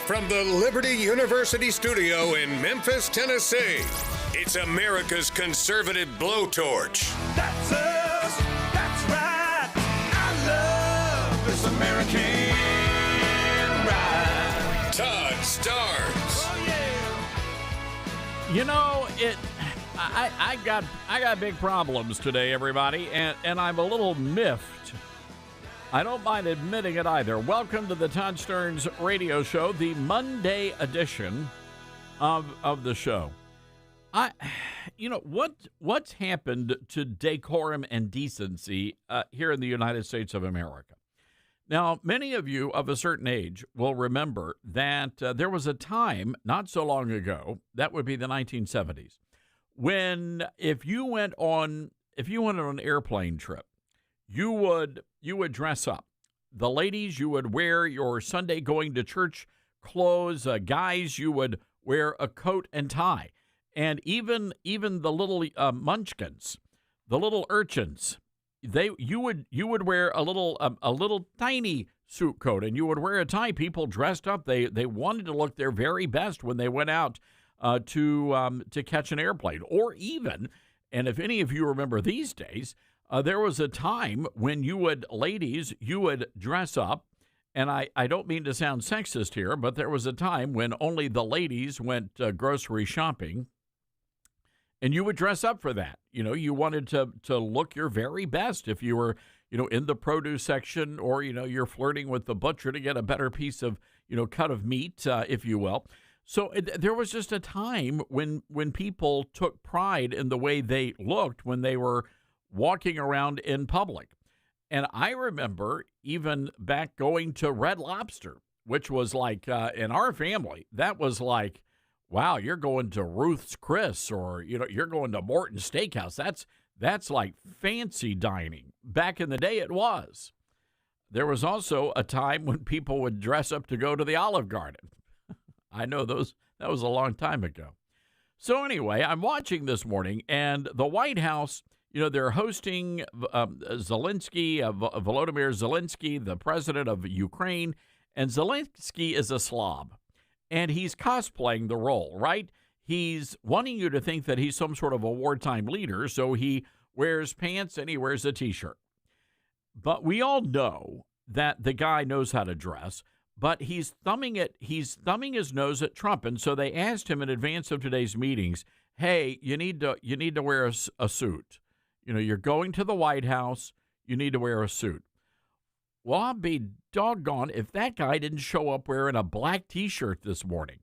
From the Liberty University studio in Memphis, Tennessee, it's America's conservative blowtorch. That's us. That's right. I love this American ride. Todd Starnes. Oh, yeah. You know, I got big problems today, everybody, and I'm a little miffed. I don't mind admitting it either. Welcome to the Todd Starnes radio show, the Monday edition of the show. What's happened to decorum and decency here in the United States of America? Now, many of you of a certain age will remember that there was a time not so long ago, that would be the 1970s, when if you went on an airplane trip, you would dress up. The ladies, you would wear your Sunday going to church clothes. Guys, you would wear a coat and tie. And even the little munchkins, the little urchins, you would wear a little tiny suit coat, and you would wear a tie. People dressed up. They wanted to look their very best when they went out to catch an airplane, or even, and if any of you remember these days, there was a time when ladies would dress up, and I don't mean to sound sexist here, but there was a time when only the ladies went grocery shopping, and you would dress up for that. You know, you wanted to look your very best if you were, in the produce section, or, you're flirting with the butcher to get a better piece of, cut of meat, if you will. So there was just a time when people took pride in the way they looked when they were walking around in public. And I remember even back going to Red Lobster, which was like, in our family, that was like, wow, you're going to Ruth's Chris, or, you're going to Morton's Steakhouse. That's like fancy dining. Back in the day, it was. There was also a time when people would dress up to go to the Olive Garden. I know that was a long time ago. So anyway, I'm watching this morning, and the White House, they're hosting Zelinsky, Volodymyr Zelinsky, the president of Ukraine, and Zelinsky is a slob, and he's cosplaying the role, right? He's wanting you to think that he's some sort of a wartime leader, so he wears pants and he wears a T-shirt. But we all know that the guy knows how to dress, but he's thumbing his nose at Trump, and so they asked him in advance of today's meetings, hey, you need to wear a suit. You're going to the White House, you need to wear a suit. Well, I'll be doggone if that guy didn't show up wearing a black T-shirt this morning.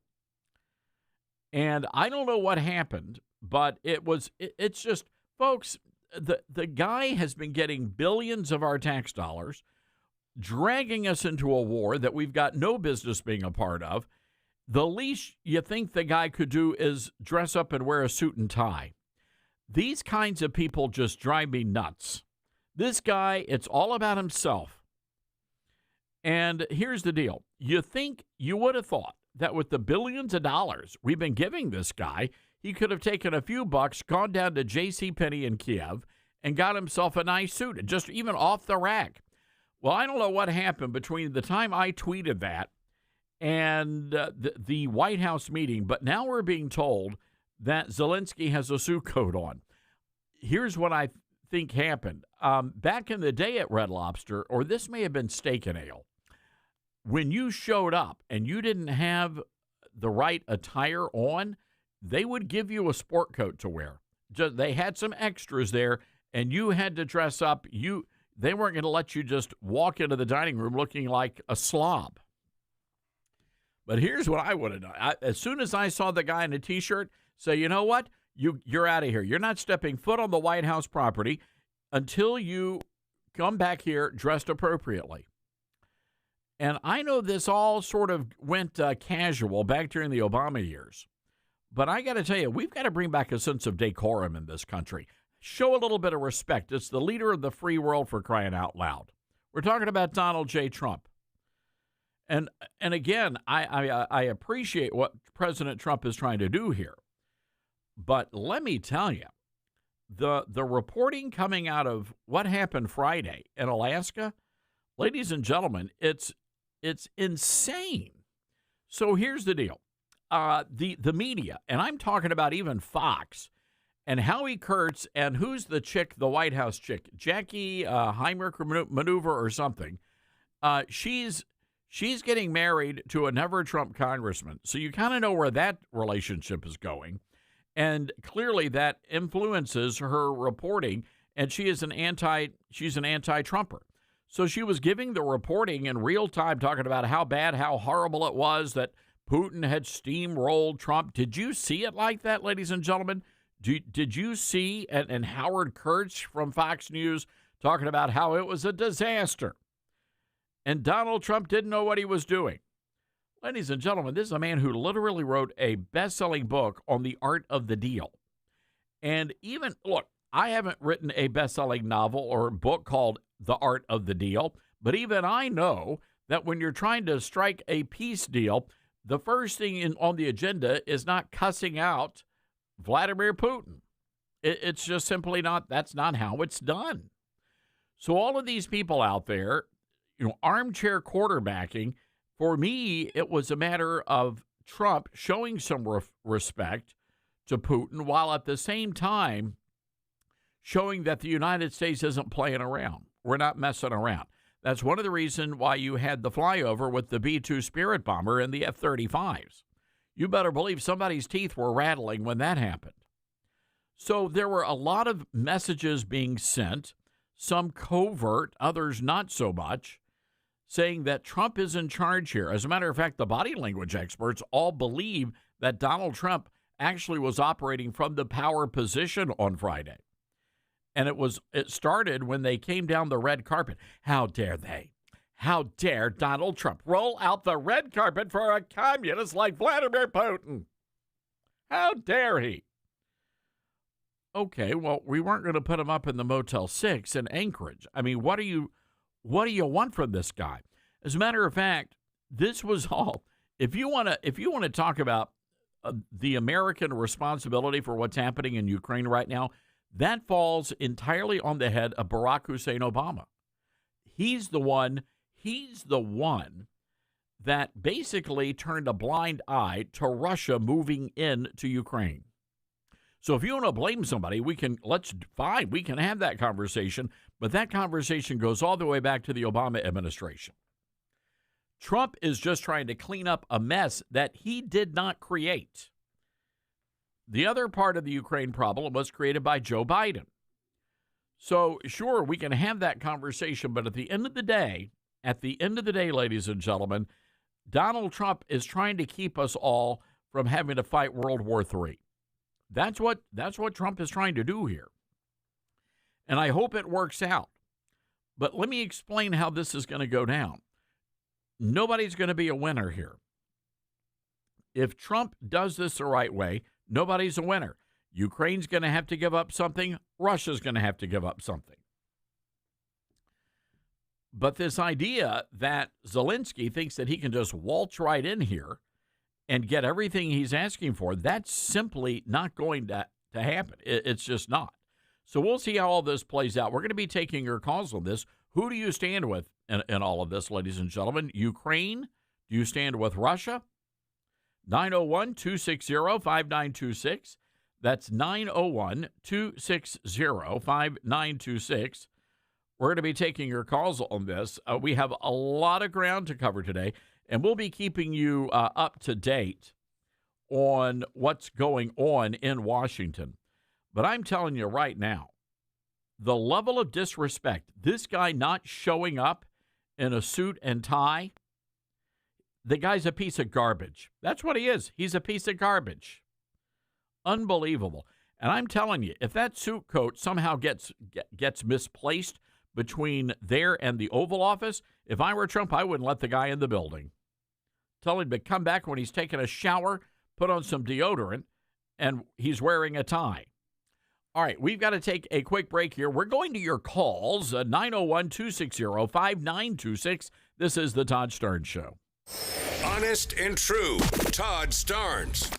And I don't know what happened, but it's just, folks, the guy has been getting billions of our tax dollars, dragging us into a war that we've got no business being a part of. The least you think the guy could do is dress up and wear a suit and tie. These kinds of people just drive me nuts. This guy, it's all about himself. And here's the deal. You would have thought that with the billions of dollars we've been giving this guy, he could have taken a few bucks, gone down to JCPenney in Kiev, and got himself a nice suit, just even off the rack. Well, I don't know what happened between the time I tweeted that and the White House meeting, but now we're being told that Zelinsky has a suit coat on. Here's what I think happened. Back in the day at Red Lobster, or this may have been Steak and Ale, when you showed up and you didn't have the right attire on, they would give you a sport coat to wear. They had some extras there, and you had to dress up. They weren't going to let you just walk into the dining room looking like a slob. But here's what I would have done. As soon as I saw the guy in a T-shirt, say, you know what? You're out of here. You're not stepping foot on the White House property until you come back here dressed appropriately. And I know this all sort of went casual back during the Obama years. But I got to tell you, we've got to bring back a sense of decorum in this country. Show a little bit of respect. It's the leader of the free world, for crying out loud. We're talking about Donald J. Trump. And again, I appreciate what President Trump is trying to do here. But let me tell you, the reporting coming out of what happened Friday in Alaska, ladies and gentlemen, it's insane. So here's the deal. The media, and I'm talking about even Fox, and Howie Kurtz, and who's the chick, the White House chick, Jackie Heimer Maneuver or something. She's getting married to a never Trump congressman. So you kind of know where that relationship is going. And clearly that influences her reporting, and she's an anti-Trumper. So she was giving the reporting in real time, talking about how bad, how horrible it was that Putin had steamrolled Trump. Did you see it like that, ladies and gentlemen? Did you see and Howard Kurtz from Fox News talking about how it was a disaster and Donald Trump didn't know what he was doing? Ladies and gentlemen, this is a man who literally wrote a best-selling book on the art of the deal. And even, look, I haven't written a best-selling novel or book called The Art of the Deal, but even I know that when you're trying to strike a peace deal, the first thing on the agenda is not cussing out Vladimir Putin. It's just simply not, that's not how it's done. So all of these people out there, armchair quarterbacking, for me, it was a matter of Trump showing some respect to Putin while at the same time showing that the United States isn't playing around. We're not messing around. That's one of the reasons why you had the flyover with the B-2 Spirit bomber and the F-35s. You better believe somebody's teeth were rattling when that happened. So there were a lot of messages being sent, some covert, others not so much, saying that Trump is in charge here. As a matter of fact, the body language experts all believe that Donald Trump actually was operating from the power position on Friday. And it started when they came down the red carpet. How dare they? How dare Donald Trump roll out the red carpet for a communist like Vladimir Putin? How dare he? Okay, well, we weren't going to put him up in the Motel 6 in Anchorage. I mean, what do you want from this guy? As a matter of fact, this was all. If you want to talk about the American responsibility for what's happening in Ukraine right now, that falls entirely on the head of Barack Hussein Obama. He's the one that basically turned a blind eye to Russia moving into Ukraine. So if you want to blame somebody, we can have that conversation, but that conversation goes all the way back to the Obama administration. Trump is just trying to clean up a mess that he did not create. The other part of the Ukraine problem was created by Joe Biden. So, sure, we can have that conversation, but at the end of the day, ladies and gentlemen, Donald Trump is trying to keep us all from having to fight World War III. That's what Trump is trying to do here. And I hope it works out. But let me explain how this is going to go down. Nobody's going to be a winner here. If Trump does this the right way, nobody's a winner. Ukraine's going to have to give up something. Russia's going to have to give up something. But this idea that Zelinsky thinks that he can just waltz right in here and get everything he's asking for, that's simply not going to happen. It's just not. So we'll see how all this plays out. We're going to be taking your calls on this. Who do you stand with in all of this, ladies and gentlemen? Ukraine? Do you stand with Russia? 901-260-5926. That's 901-260-5926. We're going to be taking your calls on this. We have a lot of ground to cover today, and we'll be keeping you up to date on what's going on in Washington. But I'm telling you right now, the level of disrespect, this guy not showing up in a suit and tie, the guy's a piece of garbage. That's what he is. He's a piece of garbage. Unbelievable. And I'm telling you, if that suit coat somehow gets misplaced between there and the Oval Office, if I were Trump, I wouldn't let the guy in the building. Tell him to come back when he's taking a shower, put on some deodorant, and he's wearing a tie. All right, we've got to take a quick break here. We're going to your calls, 901-260-5926. This is the Todd Starnes Show. Honest and true. Todd Starnes.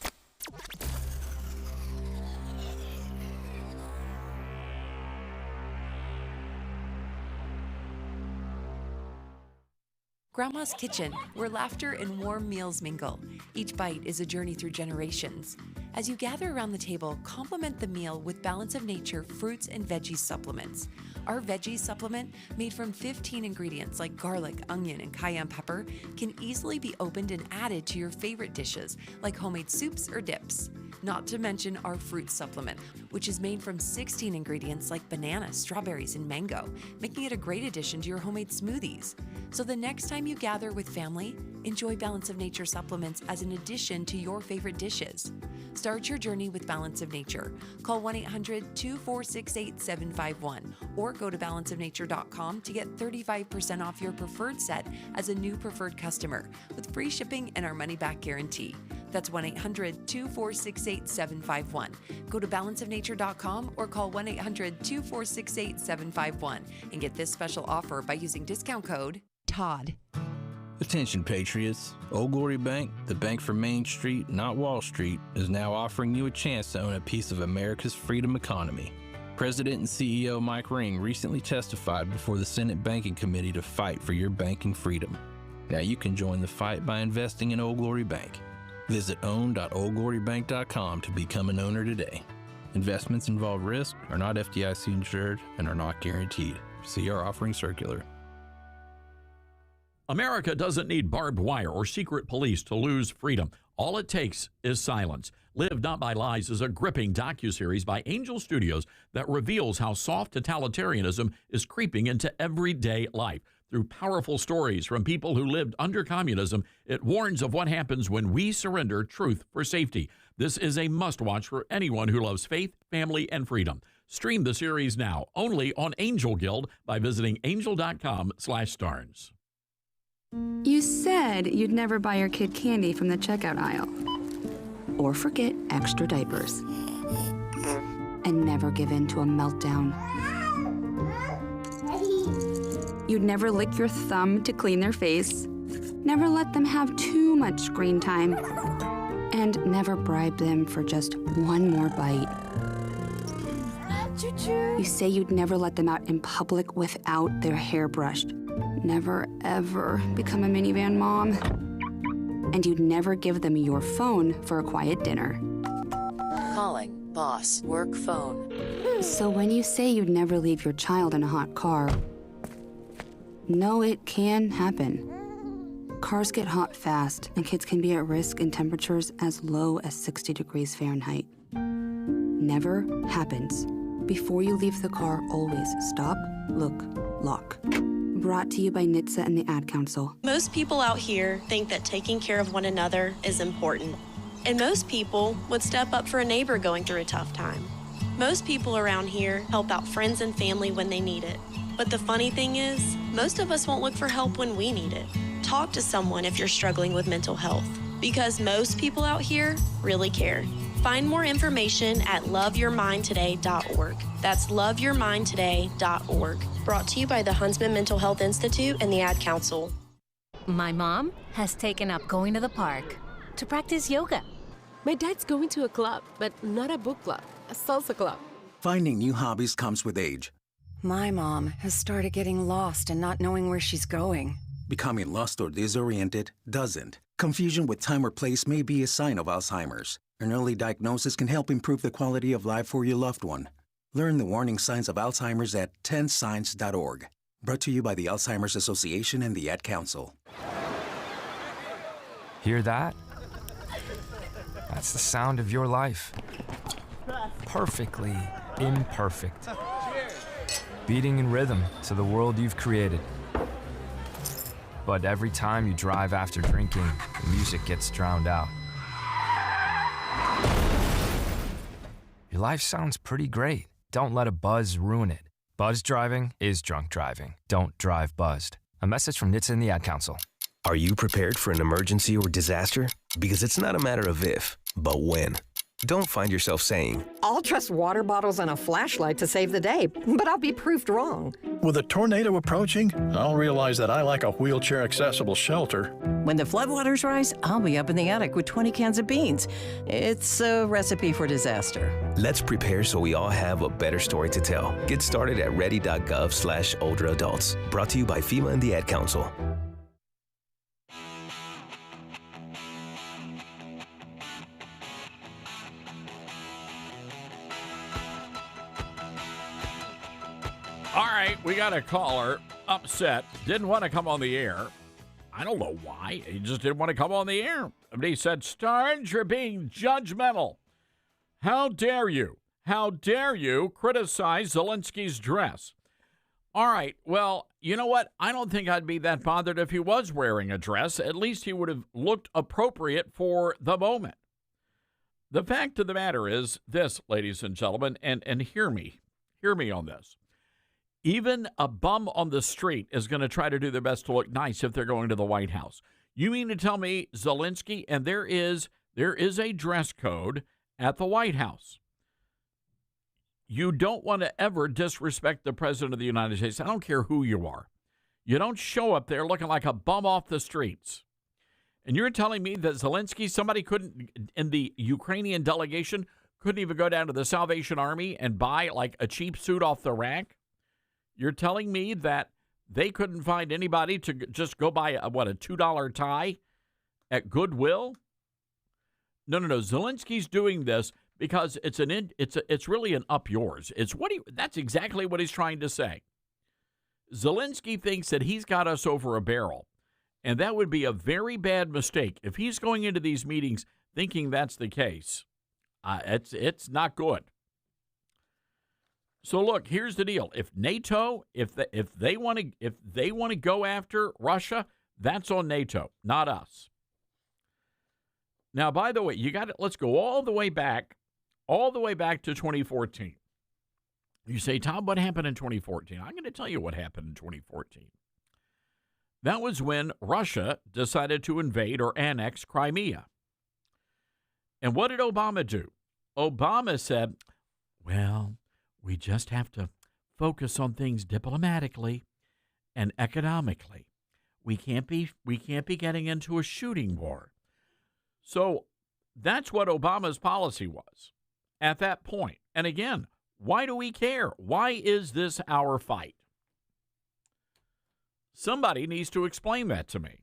Grandma's Kitchen, where laughter and warm meals mingle. Each bite is a journey through generations. As you gather around the table, complement the meal with Balance of Nature fruits and veggie supplements. Our veggie supplement, made from 15 ingredients like garlic, onion, and cayenne pepper, can easily be opened and added to your favorite dishes, like homemade soups or dips. Not to mention our fruit supplement, which is made from 16 ingredients like banana, strawberries, and mango, making it a great addition to your homemade smoothies. So the next time you gather with family, enjoy Balance of Nature supplements as an addition to your favorite dishes. Start your journey with Balance of Nature. Call 1-800-246-8751 or go to balanceofnature.com to get 35% off your preferred set as a new preferred customer with free shipping and our money-back guarantee. That's 1-800-246-8751. Go to balanceofnature.com or call 1-800-246-8751 and get this special offer by using discount code TODD. Attention Patriots, Old Glory Bank, the bank for Main Street, not Wall Street, is now offering you a chance to own a piece of America's freedom economy. President and CEO Mike Ring recently testified before the Senate Banking Committee to fight for your banking freedom. Now you can join the fight by investing in Old Glory Bank. Visit own.oldglorybank.com to become an owner today. Investments involve risk, are not FDIC insured, and are not guaranteed. See our offering circular. America doesn't need barbed wire or secret police to lose freedom. All it takes is silence. Live Not by Lies is a gripping docuseries by Angel Studios that reveals how soft totalitarianism is creeping into everyday life. Through powerful stories from people who lived under communism, it warns of what happens when we surrender truth for safety. This is a must-watch for anyone who loves faith, family, and freedom. Stream the series now, only on Angel Guild, by visiting angel.com/stars. You said you'd never buy your kid candy from the checkout aisle. Or forget extra diapers. And never give in to a meltdown. You'd never lick your thumb to clean their face. Never let them have too much screen time. And never bribe them for just one more bite. You say you'd never let them out in public without their hair brushed. Never, ever become a minivan mom. And you'd never give them your phone for a quiet dinner. Calling boss work phone. So when you say you'd never leave your child in a hot car, no, it can happen. Cars get hot fast, and kids can be at risk in temperatures as low as 60 degrees Fahrenheit. Never happens. Before you leave the car, always stop, look, lock. Brought to you by NHTSA and the Ad Council. Most people out here think that taking care of one another is important. And most people would step up for a neighbor going through a tough time. Most people around here help out friends and family when they need it. But the funny thing is, most of us won't look for help when we need it. Talk to someone if you're struggling with mental health, because most people out here really care. Find more information at loveyourmindtoday.org. That's loveyourmindtoday.org. Brought to you by the Huntsman Mental Health Institute and the Ad Council. My mom has taken up going to the park to practice yoga. My dad's going to a club, but not a book club, a salsa club. Finding new hobbies comes with age. My mom has started getting lost and not knowing where she's going. Becoming lost or disoriented doesn't. Confusion with time or place may be a sign of Alzheimer's. An early diagnosis can help improve the quality of life for your loved one. Learn the warning signs of Alzheimer's at 10signs.org. Brought to you by the Alzheimer's Association and the Ad Council. Hear that? That's the sound of your life. Perfectly imperfect. Beating in rhythm to the world you've created. But every time you drive after drinking, the music gets drowned out. Your life sounds pretty great. Don't let a buzz ruin it. Buzz driving is drunk driving. Don't drive buzzed. A message from NHTSA and the Ad Council. Are you prepared for an emergency or disaster? Because it's not a matter of if, but when. Don't find yourself saying, I'll trust water bottles and a flashlight to save the day, but I'll be proved wrong. With a tornado approaching, I'll realize that I like a wheelchair-accessible shelter. When the floodwaters rise, I'll be up in the attic with 20 cans of beans. It's a recipe for disaster. Let's prepare so we all have a better story to tell. Get started at ready.gov/older adults. Brought to you by FEMA and the Ad Council. All right, we got a caller upset, didn't want to come on the air. I don't know why. He just didn't want to come on the air. But he said, Starnes, you're being judgmental. How dare you? How dare you criticize Zelinsky's dress? All right, well, you know what? I don't think I'd be that bothered if he was wearing a dress. At least he would have looked appropriate for the moment. The fact of the matter is this, ladies and gentlemen, and hear me on this. Even a bum on the street is going to try to do their best to look nice if they're going to the White House. You mean to tell me, Zelinsky, and there is a dress code at the White House. You don't want to ever disrespect the President of the United States. I don't care who you are. You don't show up there looking like a bum off the streets. And you're telling me that Zelinsky, somebody couldn't, in the Ukrainian delegation, couldn't even go down to the Salvation Army and buy like a cheap suit off the rack? You're telling me that they couldn't find anybody to just go buy a $2 tie at Goodwill? No. Zelensky's doing this because it's really an up yours. That's exactly what he's trying to say. Zelinsky thinks that he's got us over a barrel, and that would be a very bad mistake if he's going into these meetings thinking that's the case. It's not good. So look, here's the deal. If NATO, if they want to go after Russia, that's on NATO, not us. Now, by the way, let's go all the way back to 2014. You say, Tom, what happened in 2014? I'm going to tell you what happened in 2014. That was when Russia decided to invade or annex Crimea. And what did Obama do? Obama said, well, we just have to focus on things diplomatically and economically. We can't be getting into a shooting war. So that's what Obama's policy was at that point. And again, why do we care? Why is this our fight? Somebody needs to explain that to me.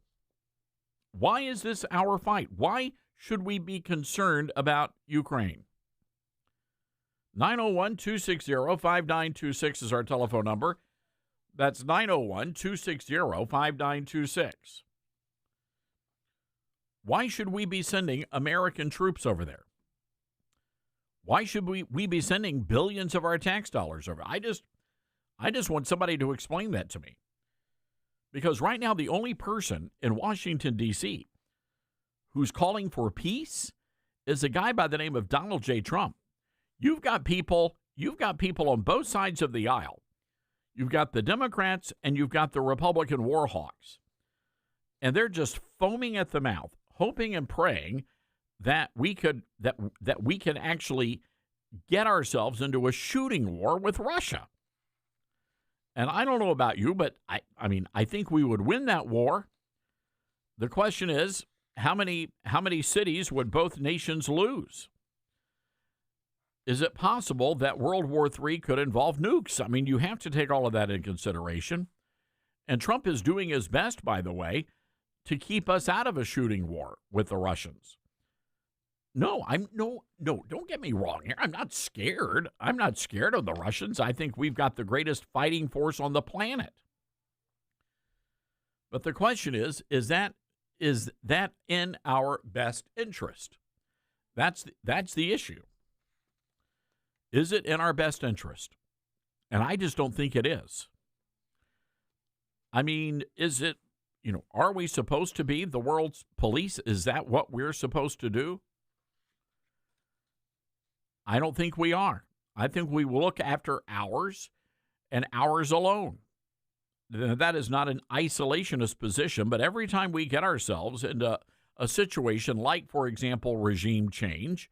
Why is this our fight? Why should we be concerned about Ukraine? 901-260-5926 is our telephone number. That's 901-260-5926. Why should we be sending American troops over there? Why should we be sending billions of our tax dollars over? I just want somebody to explain that to me. Because right now, the only person in Washington, D.C. who's calling for peace is a guy by the name of Donald J. Trump. You've got people on both sides of the aisle. You've got the Democrats and you've got the Republican war hawks. And they're just foaming at the mouth, hoping and praying that we can actually get ourselves into a shooting war with Russia. And I don't know about you, but I think we would win that war. The question is, how many cities would both nations lose? Is it possible that World War III could involve nukes? I mean, you have to take all of that in consideration. And Trump is doing his best, by the way, to keep us out of a shooting war with the Russians. No, don't get me wrong here. I'm not scared. I'm not scared of the Russians. I think we've got the greatest fighting force on the planet. But the question is that in our best interest? That's the issue. Is it in our best interest? And I just don't think it is. I mean, is it, are we supposed to be the world's police? Is that what we're supposed to do? I don't think we are. I think we will look after ours and ours alone. That is not an isolationist position, but every time we get ourselves into a situation like, for example, regime change,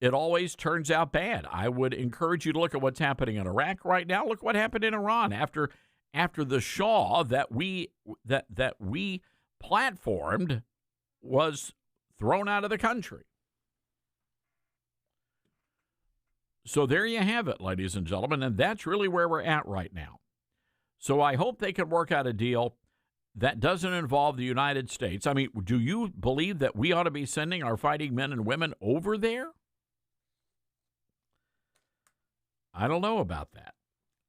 it always turns out bad. I would encourage you to look at what's happening in Iraq right now. Look what happened in Iran after the Shah that we platformed was thrown out of the country. So there you have it, ladies and gentlemen, and that's really where we're at right now. So I hope they can work out a deal that doesn't involve the United States. I mean, do you believe that we ought to be sending our fighting men and women over there? I don't know about that.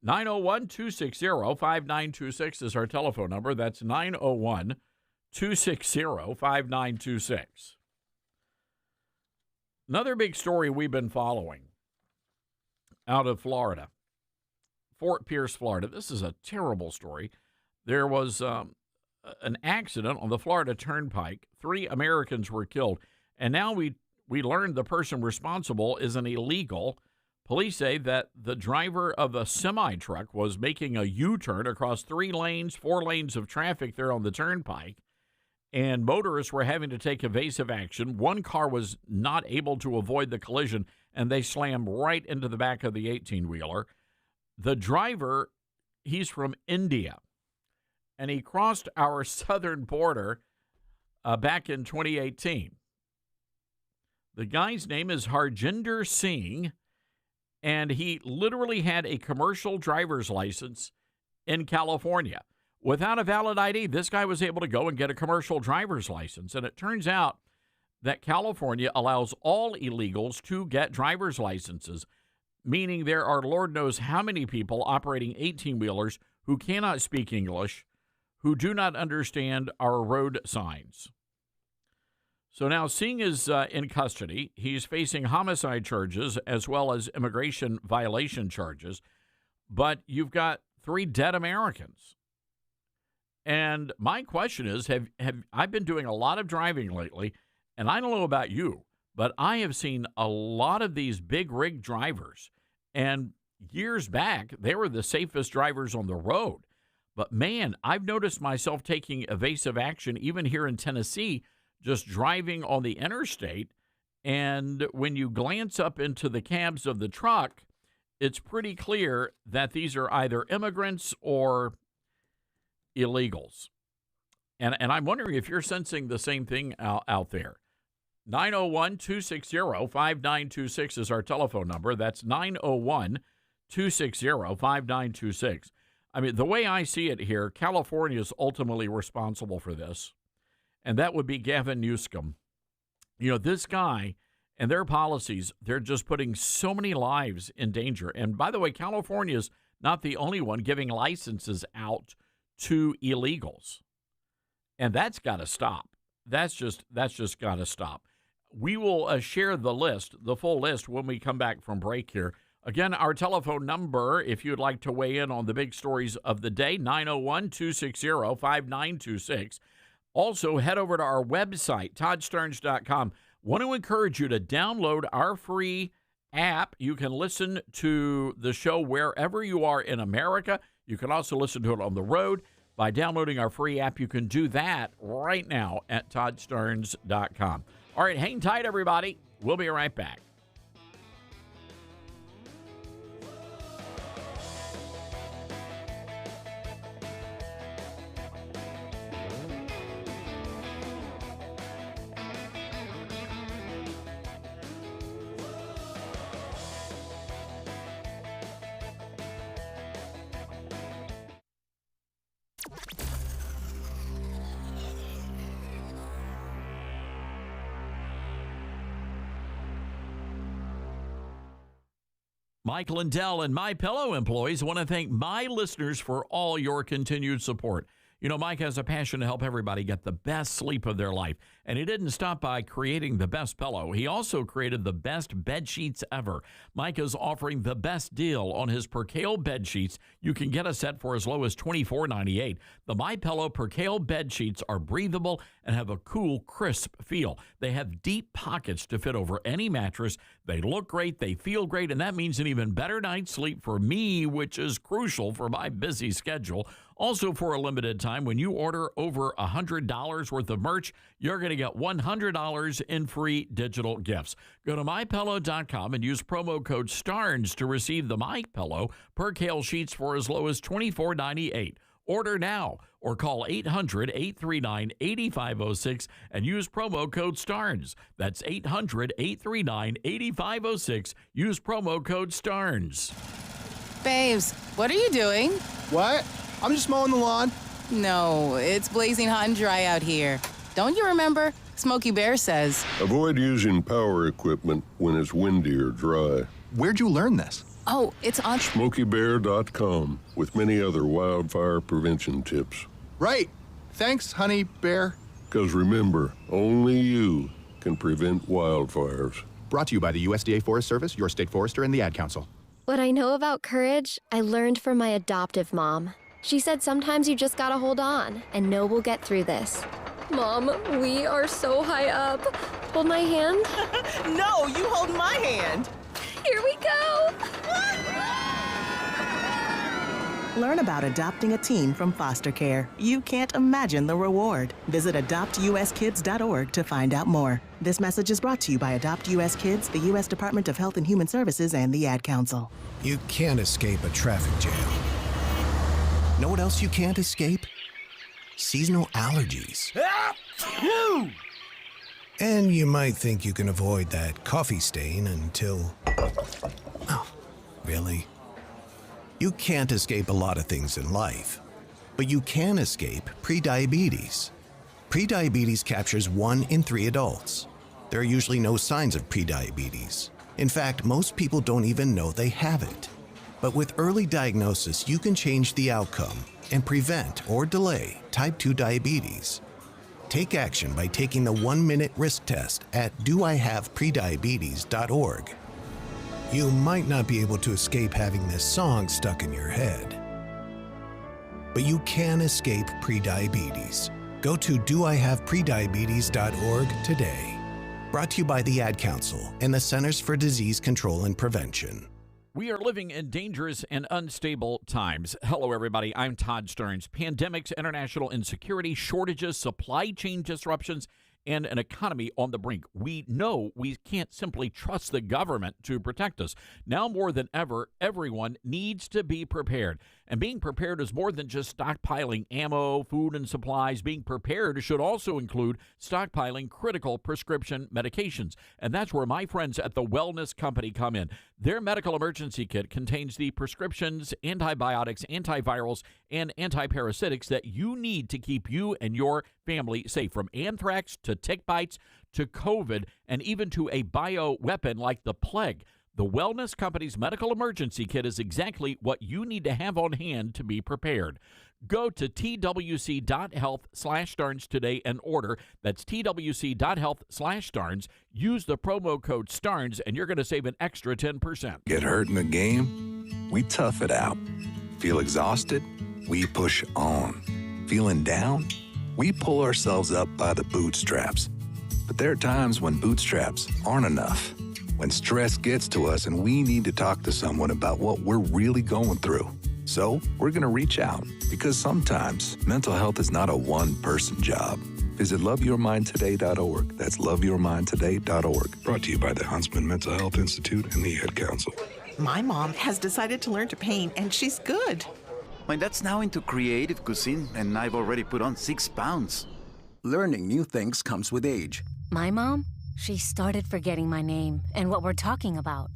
901-260-5926 is our telephone number. That's 901-260-5926. Another big story we've been following out of Florida, Fort Pierce, Florida. This is a terrible story. There was an accident on the Florida Turnpike. 3 Americans were killed. And now we learned the person responsible is an illegal. Police say that the driver of a semi-truck was making a U-turn across 4 lanes of traffic there on the turnpike, and motorists were having to take evasive action. One car was not able to avoid the collision, and they slammed right into the back of the 18-wheeler. The driver, he's from India, and he crossed our southern border back in 2018. The guy's name is Harjinder Singh, and he literally had a commercial driver's license in California. Without a valid ID, this guy was able to go and get a commercial driver's license. And it turns out that California allows all illegals to get driver's licenses, meaning there are Lord knows how many people operating 18-wheelers who cannot speak English, who do not understand our road signs. So now Singh is in custody. He's facing homicide charges as well as immigration violation charges. But you've got 3 dead Americans. And my question is, have I've been doing a lot of driving lately, and I don't know about you, but I have seen a lot of these big rig drivers. And years back, they were the safest drivers on the road. But man, I've noticed myself taking evasive action even here in Tennessee, just driving on the interstate. And when you glance up into the cabs of the truck, it's pretty clear that these are either immigrants or illegals. And I'm wondering if you're sensing the same thing out there. 901-260-5926 is our telephone number. That's 901-260-5926. I mean, the way I see it here, California is ultimately responsible for this, and that would be Gavin Newsom. You know, this guy and their policies, they're just putting so many lives in danger. And by the way, California is not the only one giving licenses out to illegals. And that's got to stop. That's just got to stop. We will share the list, the full list, when we come back from break here. Again, our telephone number, if you'd like to weigh in on the big stories of the day, 901-260-5926. Also, head over to our website, toddsterns.com. Want to encourage you to download our free app. You can listen to the show wherever you are in America. You can also listen to it on the road. By downloading our free app, you can do that right now at toddsterns.com. All right, hang tight, everybody. We'll be right back. Mike Lindell and MyPillow employees want to thank my listeners for all your continued support. You know, Mike has a passion to help everybody get the best sleep of their life, and he didn't stop by creating the best pillow. He also created the best bed sheets ever. Mike is offering the best deal on his Percale bed sheets. You can get a set for as low as $24.98. The MyPillow Percale bed sheets are breathable and have a cool, crisp feel. They have deep pockets to fit over any mattress. They look great, they feel great, and that means an even better night's sleep for me, which is crucial for my busy schedule. Also, for a limited time, when you order over $100 worth of merch, you're going to get $100 in free digital gifts. Go to MyPillow.com and use promo code STARNS to receive the MyPillow Percale sheets for as low as $24.98. Order now or call 800-839-8506 and use promo code STARNS. That's 800-839-8506. Use promo code STARNS. Babes, what are you doing? What? I'm just mowing the lawn. No, it's blazing hot and dry out here. Don't you remember? Smokey Bear says, avoid using power equipment when it's windy or dry. Where'd you learn this? Oh, it's on SmokeyBear.com with many other wildfire prevention tips. Right. Thanks, Honey Bear. Because remember, only you can prevent wildfires. Brought to you by the USDA Forest Service, your state forester, and the Ad Council. What I know about courage, I learned from my adoptive mom. She said sometimes you just gotta hold on and know we'll get through this. Mom, we are so high up. Hold my hand. No, you hold my hand. Here we go. Learn about adopting a teen from foster care. You can't imagine the reward. Visit adoptuskids.org to find out more. This message is brought to you by Adopt US Kids, the U.S. Department of Health and Human Services, and the Ad Council. You can't escape a traffic jam. Know what else you can't escape? Seasonal allergies. And you might think you can avoid that coffee stain until... Oh, really? You can't escape a lot of things in life, but you can escape prediabetes. Prediabetes captures 1 in 3 adults. There are usually no signs of prediabetes. In fact, most people don't even know they have it. But with early diagnosis, you can change the outcome and prevent or delay type 2 diabetes. Take action by taking the 1-minute risk test at doihaveprediabetes.org. You might not be able to escape having this song stuck in your head, but you can escape prediabetes. Go to doihaveprediabetes.org today. Brought to you by the Ad Council and the Centers for Disease Control and Prevention. We are living in dangerous and unstable times. Hello, everybody. I'm Todd Stearns. Pandemics, international insecurity, shortages, supply chain disruptions, and an economy on the brink. We know we can't simply trust the government to protect us. Now more than ever, everyone needs to be prepared. And being prepared is more than just stockpiling ammo, food, and supplies. Being prepared should also include stockpiling critical prescription medications. And that's where my friends at the Wellness Company come in. Their medical emergency kit contains the prescriptions, antibiotics, antivirals, and antiparasitics that you need to keep you and your family safe, from anthrax to tick bites to COVID, and even to a bioweapon like the plague. The Wellness Company's medical emergency kit is exactly what you need to have on hand to be prepared. Go to twc.health/Starnes today and order. That's twc.health/Starnes. Use the promo code STARNS and you're going to save an extra 10%. Get hurt in the game? We tough it out. Feel exhausted? We push on. Feeling down? We pull ourselves up by the bootstraps. But there are times when bootstraps aren't enough. When stress gets to us and we need to talk to someone about what we're really going through. So we're going to reach out, because sometimes mental health is not a one-person job. Visit loveyourmindtoday.org. That's loveyourmindtoday.org. Brought to you by the Huntsman Mental Health Institute and the Ad Council. My mom has decided to learn to paint, and she's good. My dad's now into creative cuisine, and I've already put on 6 pounds. Learning new things comes with age. My mom? She started forgetting my name and what we're talking about.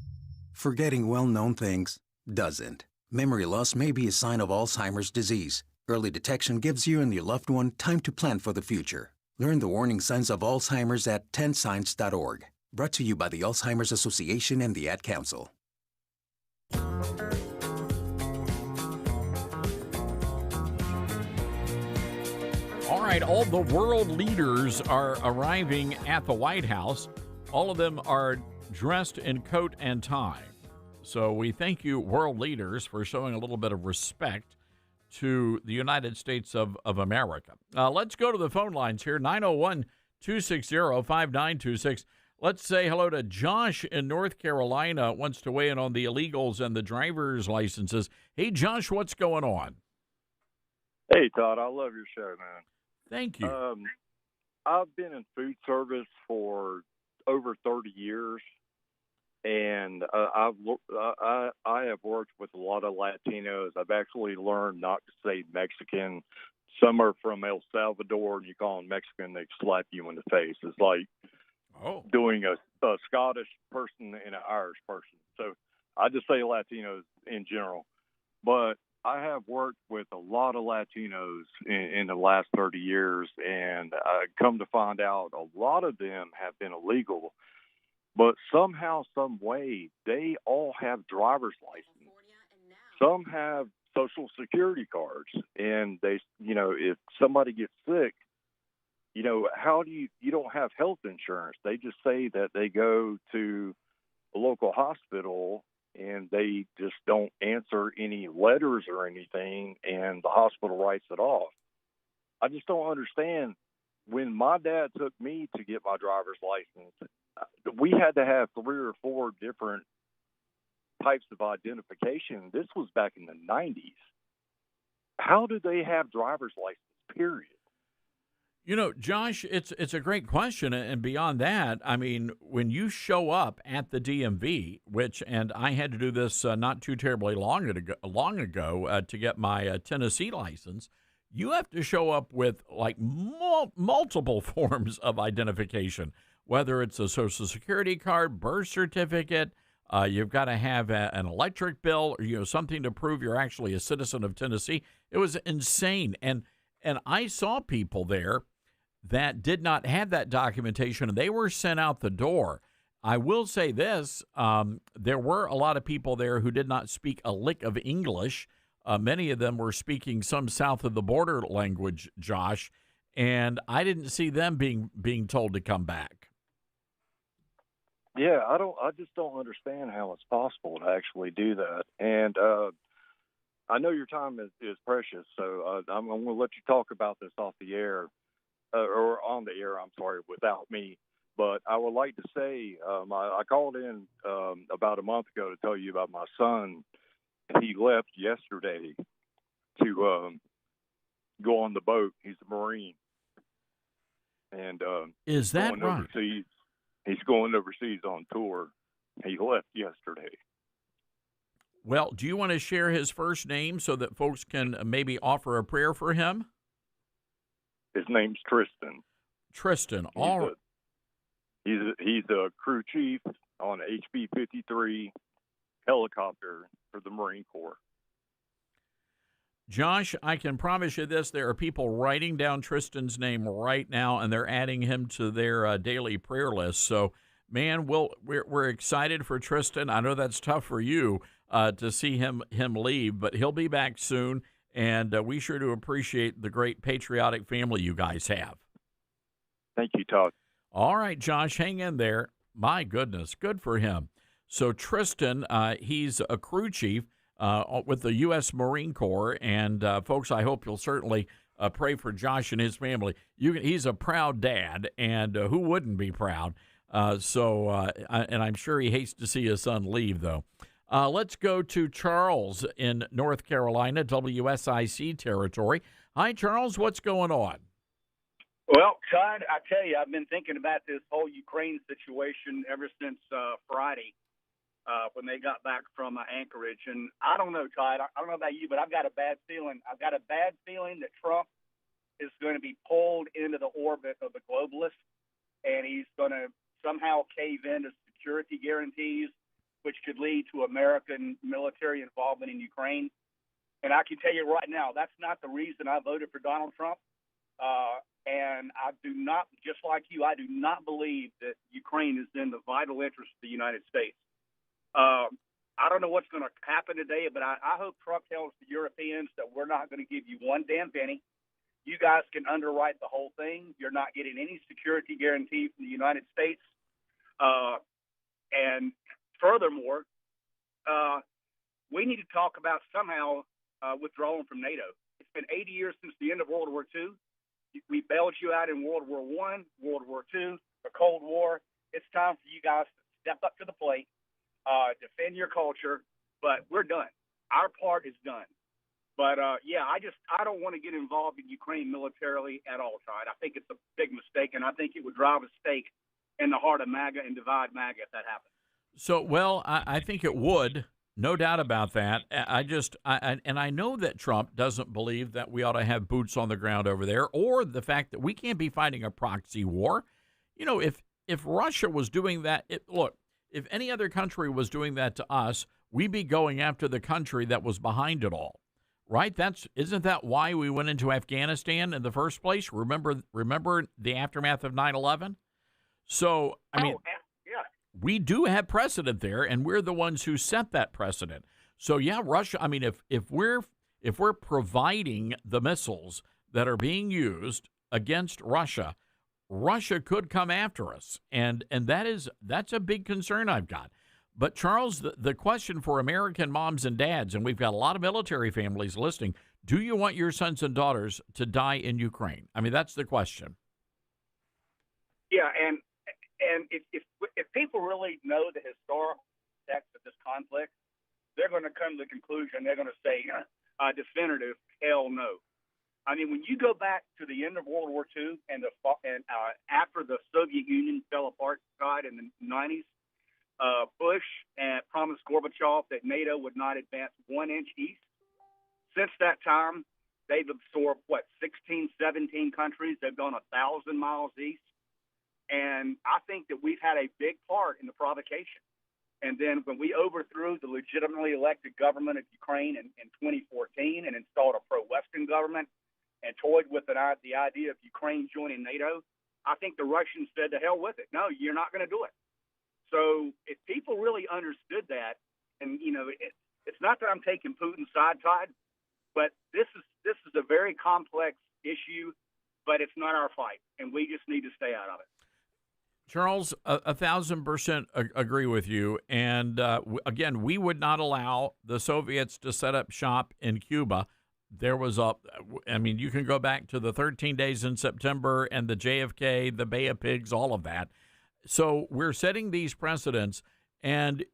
Forgetting well-known things doesn't. Memory loss may be a sign of Alzheimer's disease. Early detection gives you and your loved one time to plan for the future. Learn the warning signs of Alzheimer's at 10signs.org. Brought to you by the Alzheimer's Association and the Ad Council. All right, all the world leaders are arriving at the White House. All of them are dressed in coat and tie. So we thank you, world leaders, for showing a little bit of respect to the United States of America. Let's go to the phone lines here, 901-260-5926. Let's say hello to Josh in North Carolina, wants to weigh in on the illegals and the driver's licenses. Hey, Josh, what's going on? Hey, Todd, I love your show, man. Thank you. I've been in food service for over 30 years, and I have worked with a lot of Latinos. I've actually learned not to say Mexican. Some are from El Salvador, and you call them Mexican, they slap you in the face. It's like doing a Scottish person and an Irish person. So I just say Latinos in general. But I have worked with a lot of Latinos in the last 30 years, and I come to find out a lot of them have been illegal. but somehow, some way, they all have driver's license. Some have Social Security cards, and they, if somebody gets sick, how do you don't have health insurance? They just say that they go to a local hospital and they just don't answer any letters or anything, and the hospital writes it off. I just don't understand. When my dad took me to get my driver's license, we had to have 3 or 4 different types of identification. This was back in the 90s. How do they have driver's license, period? Josh, it's a great question, and beyond that, I mean, when you show up at the DMV, and I had to do this not too terribly long ago to get my Tennessee license, you have to show up with like multiple forms of identification, whether it's a Social Security card, birth certificate. You've got to have an electric bill, or something to prove you're actually a citizen of Tennessee. It was insane, and I saw people there that did not have that documentation, and they were sent out the door. I will say this, there were a lot of people there who did not speak a lick of English. Many of them were speaking some south of the border language, Josh, and I didn't see them being told to come back. Yeah, I just don't understand how it's possible to actually do that. And I know your time is precious, so I'm going to let you talk about this off the air. Or on the air, I'm sorry, without me. But I would like to say I called in about a month ago to tell you about my son. He left yesterday to go on the boat. He's a Marine. And is that right? Overseas. He's going overseas on tour. He left yesterday. Well, do you want to share his first name so that folks can maybe offer a prayer for him? His name's Tristan. Tristan, he's a crew chief on HB-53 helicopter for the Marine Corps. Josh, I can promise you this: there are people writing down Tristan's name right now, and they're adding him to their daily prayer list. So, man, we're excited for Tristan. I know that's tough for you to see him leave, but he'll be back soon. And we sure do appreciate the great patriotic family you guys have. Thank you, Todd. All right, Josh, hang in there. My goodness, good for him. So Tristan, he's a crew chief with the U.S. Marine Corps. And, folks, I hope you'll certainly pray for Josh and his family. He's a proud dad, and who wouldn't be proud? And I'm sure he hates to see his son leave, though. Let's go to Charles in North Carolina, WSIC territory. Hi, Charles. What's going on? Well, Todd, I tell you, I've been thinking about this whole Ukraine situation ever since Friday when they got back from Anchorage. And I don't know, Todd, I don't know about you, but I've got a bad feeling. I've got a bad feeling that Trump is going to be pulled into the orbit of the globalists, and he's going to somehow cave into security guarantees, which could lead to American military involvement in Ukraine. And I can tell you right now, that's not the reason I voted for Donald Trump. And I do not, just like you, I do not believe that Ukraine is in the vital interest of the United States. I don't know what's going to happen today, but I hope Trump tells the Europeans that we're not going to give you one damn penny. You guys can underwrite the whole thing. You're not getting any security guarantee from the United States. And furthermore, we need to talk about somehow withdrawing from NATO. It's been 80 years since the end of World War II. We bailed you out in World War I, World War II, the Cold War. It's time for you guys to step up to the plate, defend your culture, but we're done. Our part is done. But, I don't want to get involved in Ukraine militarily at all, Todd. I think it's a big mistake, and I think it would drive a stake in the heart of MAGA and divide MAGA if that happens. So, well, I think it would, no doubt about that. I know that Trump doesn't believe that we ought to have boots on the ground over there, or the fact that we can't be fighting a proxy war. You know, if Russia was doing that, if any other country was doing that to us, we'd be going after the country that was behind it all, right? Isn't that why we went into Afghanistan in the first place? Remember the aftermath of 9/11? So, I mean, we do have precedent there, and we're the ones who set that precedent. So yeah, Russia. I mean, if we're providing the missiles that are being used against Russia, Russia could come after us, and that's a big concern I've got. But Charles, the question for American moms and dads, and we've got a lot of military families listening, do you want your sons and daughters to die in Ukraine? I mean, that's the question. Yeah, and if people really know the historical context of this conflict, they're going to come to the conclusion, they're going to say, definitive, hell no. I mean, when you go back to the end of World War II and after the Soviet Union fell apart in the 90s, Bush promised Gorbachev that NATO would not advance 1 inch east. Since that time, they've absorbed, 16, 17 countries. They've gone 1,000 miles east. And I think that we've had a big part in the provocation. And then when we overthrew the legitimately elected government of Ukraine in 2014 and installed a pro-Western government and toyed with the idea of Ukraine joining NATO, I think the Russians said to hell with it. No, you're not going to do it. So if people really understood that, and, it's not that I'm taking Putin's side, Todd, but this is a very complex issue, but it's not our fight, and we just need to stay out of it. Charles, 1,000% agree with you. And again, we would not allow the Soviets to set up shop in Cuba. There was you can go back to the 13 days in September and the JFK, the Bay of Pigs, all of that. So we're setting these precedents, and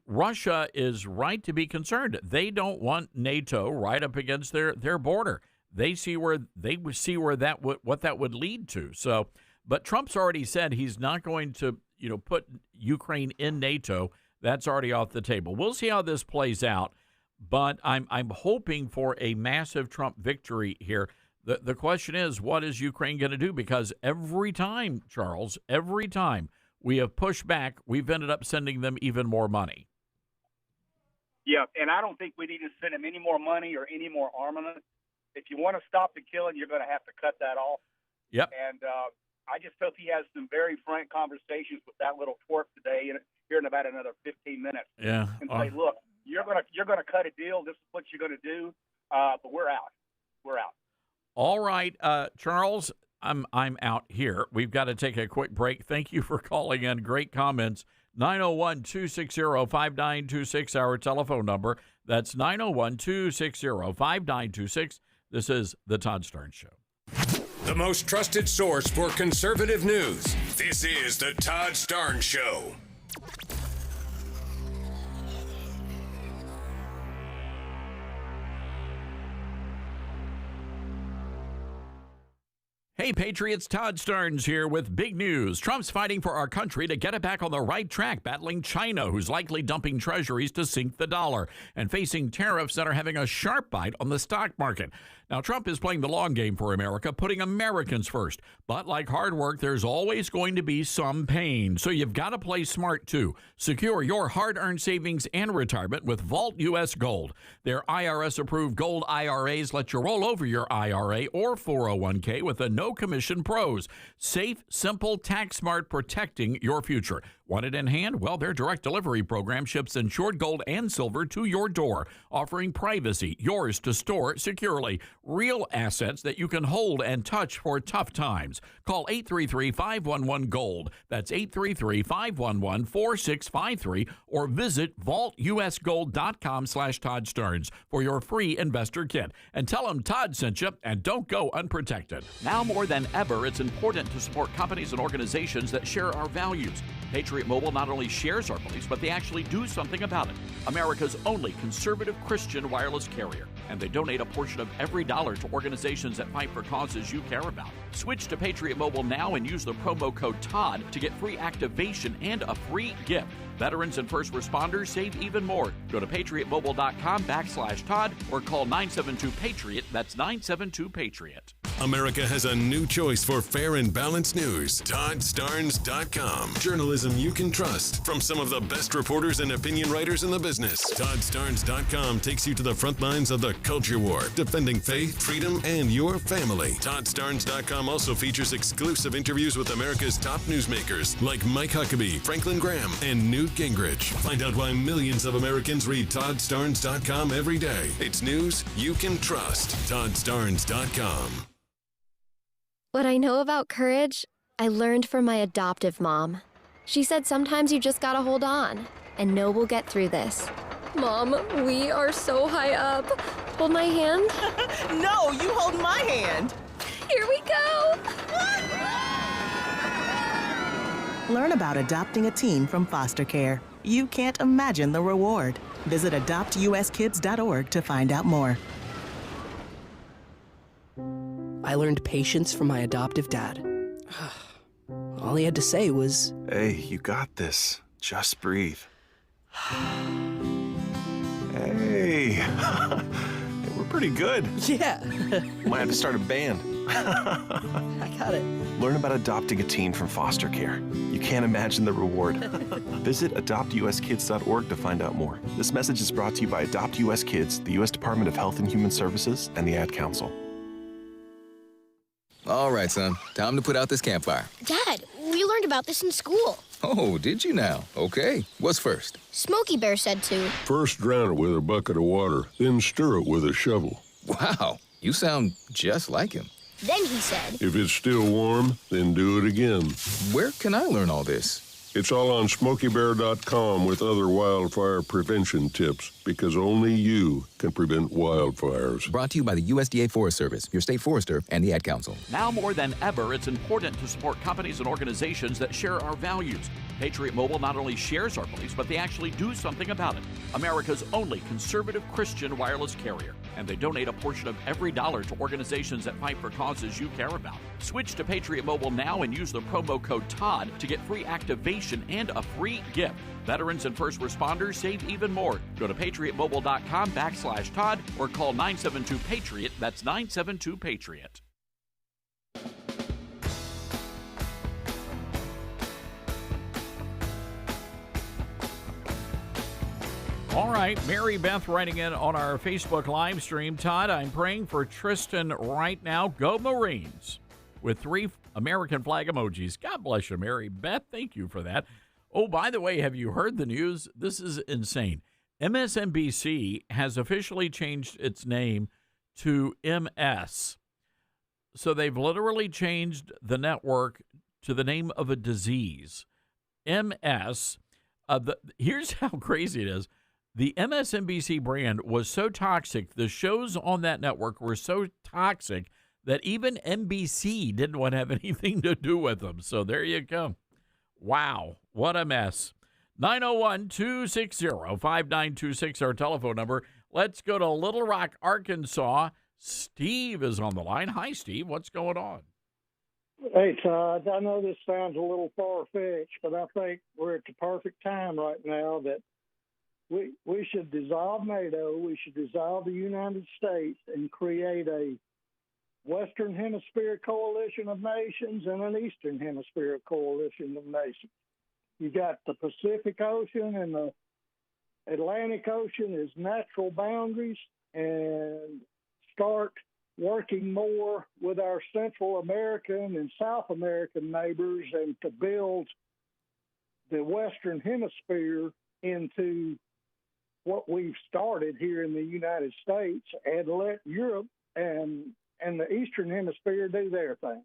Russia is right to be concerned. They don't want NATO right up against their border. They see what that would lead to. So. But Trump's already said he's not going to, put Ukraine in NATO. That's already off the table. We'll see how this plays out. But I'm hoping for a massive Trump victory here. The question is, what is Ukraine going to do? Because every time, Charles, we have pushed back, we've ended up sending them even more money. Yeah, and I don't think we need to send them any more money or any more armament. If you want to stop the killing, you're going to have to cut that off. Yep. And I just hope he has some very frank conversations with that little twerp today, here in about another 15 minutes. Yeah. And say, look, you're gonna cut a deal. This is what you're gonna do. But we're out. We're out. All right, Charles. I'm out here. We've got to take a quick break. Thank you for calling in. Great comments. 901-260-5926, our telephone number. That's 901-260-5926. This is The Todd Starnes Show. The most trusted source for conservative news. This is The Todd Starnes Show. Hey, Patriots, Todd Starnes here with big news. Trump's fighting for our country to get it back on the right track, battling China, who's likely dumping treasuries to sink the dollar, and facing tariffs that are having a sharp bite on the stock market. Now, Trump is playing the long game for America, putting Americans first. But like hard work, there's always going to be some pain. So you've got to play smart, too. Secure your hard-earned savings and retirement with Vault U.S. Gold. Their IRS-approved gold IRAs let you roll over your IRA or 401k with a no-commission pros. Safe, simple, tax-smart, protecting your future. Want it in hand? Well, their direct delivery program ships insured gold and silver to your door, offering privacy, yours to store securely. Real assets that you can hold and touch for tough times. Call 833-511-GOLD. That's 833-511-4653 or visit vaultusgold.com/Todd Starnes for your free investor kit. And tell them Todd sent you, and don't go unprotected. Now more than ever, it's important to support companies and organizations that share our values. Patriot Mobile not only shares our beliefs, but they actually do something about it. America's only conservative Christian wireless carrier. And they donate a portion of every dollar to organizations that fight for causes you care about. Switch to Patriot Mobile now and use the promo code TODD to get free activation and a free gift. Veterans and first responders save even more. Go to patriotmobile.com/Todd or call 972-PATRIOT. That's 972-PATRIOT. America has a new choice for fair and balanced news. ToddStarnes.com. Journalism you can trust from some of the best reporters and opinion writers in the business. ToddStarnes.com takes you to the front lines of the culture war, defending faith, freedom, and your family. ToddStarnes.com also features exclusive interviews with America's top newsmakers like Mike Huckabee, Franklin Graham, and Newt Gingrich. Find out why millions of Americans read ToddStarnes.com every day. It's news you can trust. ToddStarnes.com. What I know about courage, I learned from my adoptive mom. She said sometimes you just gotta hold on and know we'll get through this. Mom, we are so high up. Hold my hand. No, you hold my hand. Here we go. Learn about adopting a teen from foster care. You can't imagine the reward. Visit adoptuskids.org to find out more. I learned patience from my adoptive dad. All he had to say was, "Hey, you got this. Just breathe." Hey, we're pretty good. Yeah. Might have to start a band. I got it. Learn about adopting a teen from foster care. You can't imagine the reward. Visit adoptuskids.org to find out more. This message is brought to you by Adopt US Kids, the U.S. Department of Health and Human Services, and the Ad Council. All right, son. Time to put out this campfire. Dad, we learned about this in school. Oh, did you now? Okay. What's first? Smokey Bear said to. First drown it with a bucket of water, then stir it with a shovel. Wow, you sound just like him. Then he said. If it's still warm, then do it again. Where can I learn all this? It's all on SmokeyBear.com with other wildfire prevention tips, because only you can prevent wildfires. Brought to you by the USDA Forest Service, your state forester, and the Ad Council. Now more than ever, it's important to support companies and organizations that share our values. Patriot Mobile not only shares our beliefs, but they actually do something about it. America's only conservative Christian wireless carrier. And they donate a portion of every dollar to organizations that fight for causes you care about. Switch to Patriot Mobile now and use the promo code TODD to get free activation and a free gift. Veterans and first responders save even more. Go to patriotmobile.com/Todd or call 972-PATRIOT. That's 972-PATRIOT. All right, Mary Beth writing in on our Facebook live stream. Todd, I'm praying for Tristan right now. Go Marines, with 3 American flag emojis. God bless you, Mary Beth. Thank you for that. Oh, by the way, have you heard the news? This is insane. MSNBC has officially changed its name to MS. So they've literally changed the network to the name of a disease. MS. Here's how crazy it is. The MSNBC brand was so toxic, the shows on that network were so toxic that even NBC didn't want to have anything to do with them. So there you go. Wow, what a mess. 901-260-5926, our telephone number. Let's go to Little Rock, Arkansas. Steve is on the line. Hi, Steve. What's going on? Hey, Todd. I know this sounds a little far-fetched, but I think we're at the perfect time right now that we should dissolve NATO, we should dissolve the United States and create a Western Hemisphere coalition of nations and an Eastern Hemisphere coalition of nations. You got the Pacific Ocean and the Atlantic Ocean as natural boundaries, and start working more with our Central American and South American neighbors and to build the Western Hemisphere into what we've started here in the United States, and let Europe and the Eastern Hemisphere do their thing.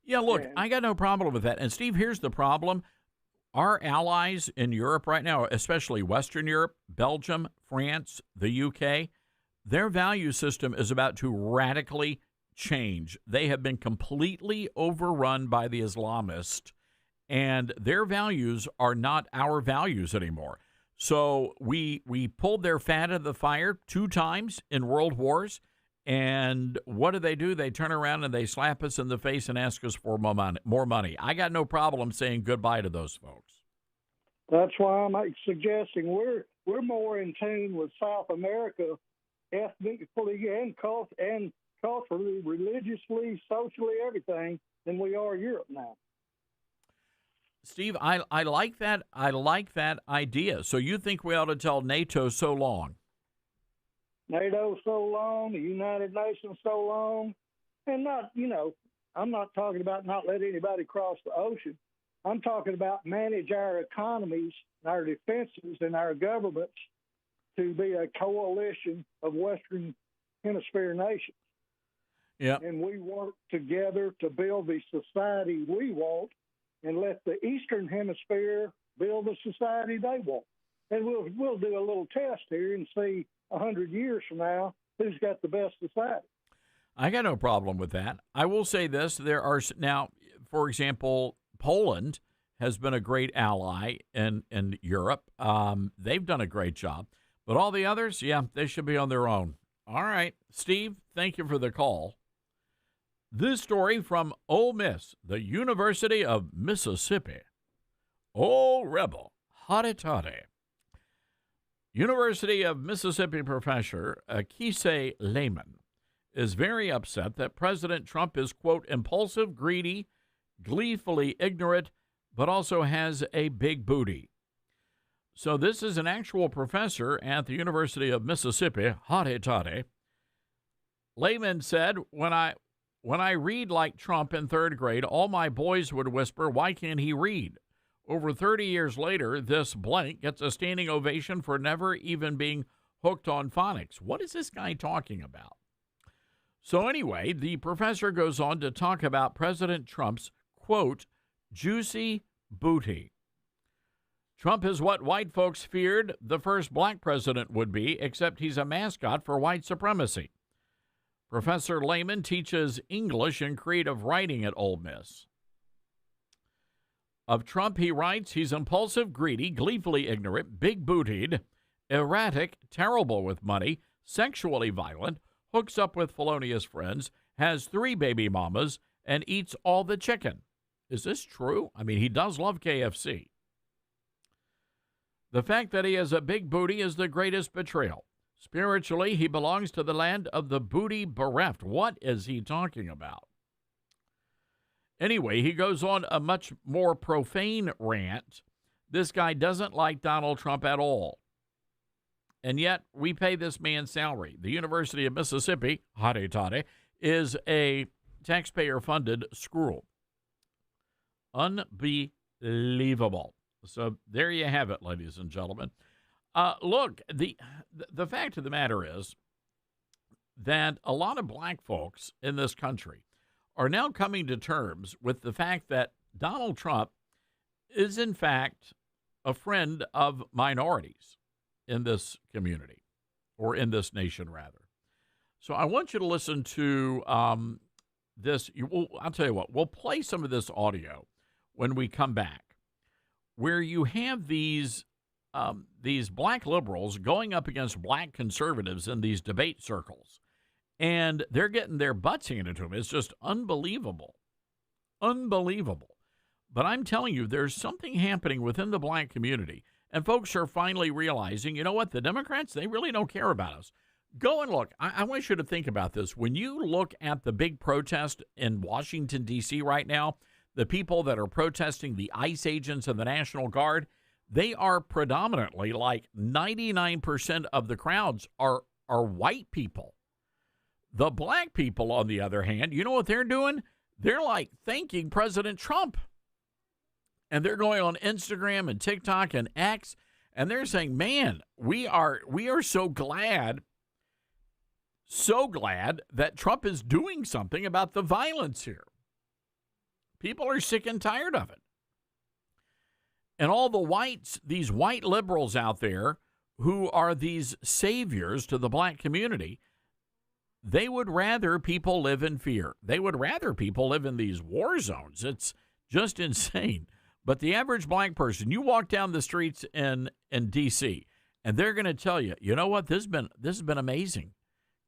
Yeah, look, I got no problem with that. And, Steve, here's the problem. Our allies in Europe right now, especially Western Europe, Belgium, France, the UK, their value system is about to radically change. They have been completely overrun by the Islamists, and their values are not our values anymore. So we pulled their fat out of the fire 2 times in world wars, and what do? They turn around and they slap us in the face and ask us for more money. I got no problem saying goodbye to those folks. That's why I'm suggesting we're more in tune with South America ethnically and culturally, religiously, socially, everything than we are Europe now. Steve, I like that. I like that idea. So you think we ought to tell NATO so long? NATO so long, the United Nations so long, and not, I'm not talking about not let anybody cross the ocean. I'm talking about manage our economies, our defenses, and our governments to be a coalition of Western Hemisphere nations. Yeah. And we work together to build the society we want and let the Eastern Hemisphere build the society they want. And we'll do a little test here and see 100 years from now who's got the best society. I got no problem with that. I will say this. There are now, for example, Poland has been a great ally in Europe. They've done a great job. But all the others, yeah, they should be on their own. All right. Steve, thank you for the call. This story from Ole Miss, the University of Mississippi. Oh, rebel, hotty toddy. University of Mississippi professor Keisei Lehman is very upset that President Trump is, quote, impulsive, greedy, gleefully ignorant, but also has a big booty. So this is an actual professor at the University of Mississippi, hotty toddy. Lehman said, when I read like Trump in third grade, all my boys would whisper, why can't he read? Over 30 years later, this blank gets a standing ovation for never even being hooked on phonics. What is this guy talking about? So anyway, the professor goes on to talk about President Trump's, quote, juicy booty. Trump is what white folks feared the first black president would be, except he's a mascot for white supremacy. Professor Lehman teaches English and creative writing at Ole Miss. Of Trump, he writes, he's impulsive, greedy, gleefully ignorant, big-bootied, erratic, terrible with money, sexually violent, hooks up with felonious friends, has 3 baby mamas, and eats all the chicken. Is this true? I mean, he does love KFC. The fact that he has a big booty is the greatest betrayal. Spiritually, he belongs to the land of the booty bereft. What is he talking about? Anyway, he goes on a much more profane rant. This guy doesn't like Donald Trump at all. And yet, we pay this man's salary. The University of Mississippi, hotty toddy, is a taxpayer-funded school. Unbelievable. So there you have it, ladies and gentlemen. Look, the fact of the matter is that a lot of black folks in this country are now coming to terms with the fact that Donald Trump is, in fact, a friend of minorities in this community, or in this nation, rather. So I want you to listen to this. I'll tell you what, we'll play some of this audio when we come back, where you have these black liberals going up against black conservatives in these debate circles, and they're getting their butts handed to them. It's just unbelievable. Unbelievable. But I'm telling you, there's something happening within the black community, and folks are finally realizing, you know what, the Democrats, they really don't care about us. Go and look. I want you to think about this. When you look at the big protest in Washington, D.C. right now, the people that are protesting, the ICE agents and the National Guard, they are predominantly, like 99% of the crowds are white people. The black people, on the other hand, you know what they're doing? They're like thanking President Trump. And they're going on Instagram and TikTok and X, and they're saying, man, we are so glad that Trump is doing something about the violence here. People are sick and tired of it. And all the whites, these white liberals out there who are these saviors to the black community, they would rather people live in fear. They would rather people live in these war zones. It's just insane. But the average black person, you walk down the streets in D.C., and they're going to tell you, you know what, this has been amazing.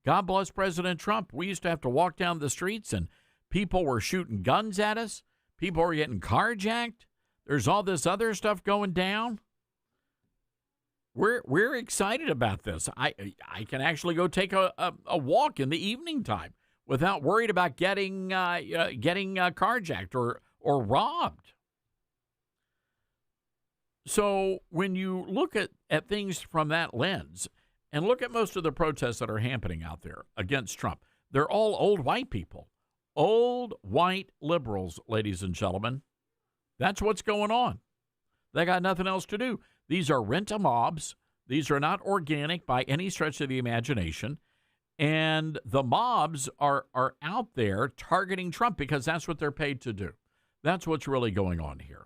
God bless President Trump. We used to have to walk down the streets, and people were shooting guns at us. People were getting carjacked. There's all this other stuff going down. We're excited about this. I can actually go take a walk in the evening time without worried about getting carjacked or robbed. So when you look at things from that lens and look at most of the protests that are happening out there against Trump, they're all old white people, old white liberals, ladies and gentlemen. That's what's going on. They got nothing else to do. These are rent-a-mobs. These are not organic by any stretch of the imagination. And the mobs are out there targeting Trump because that's what they're paid to do. That's what's really going on here.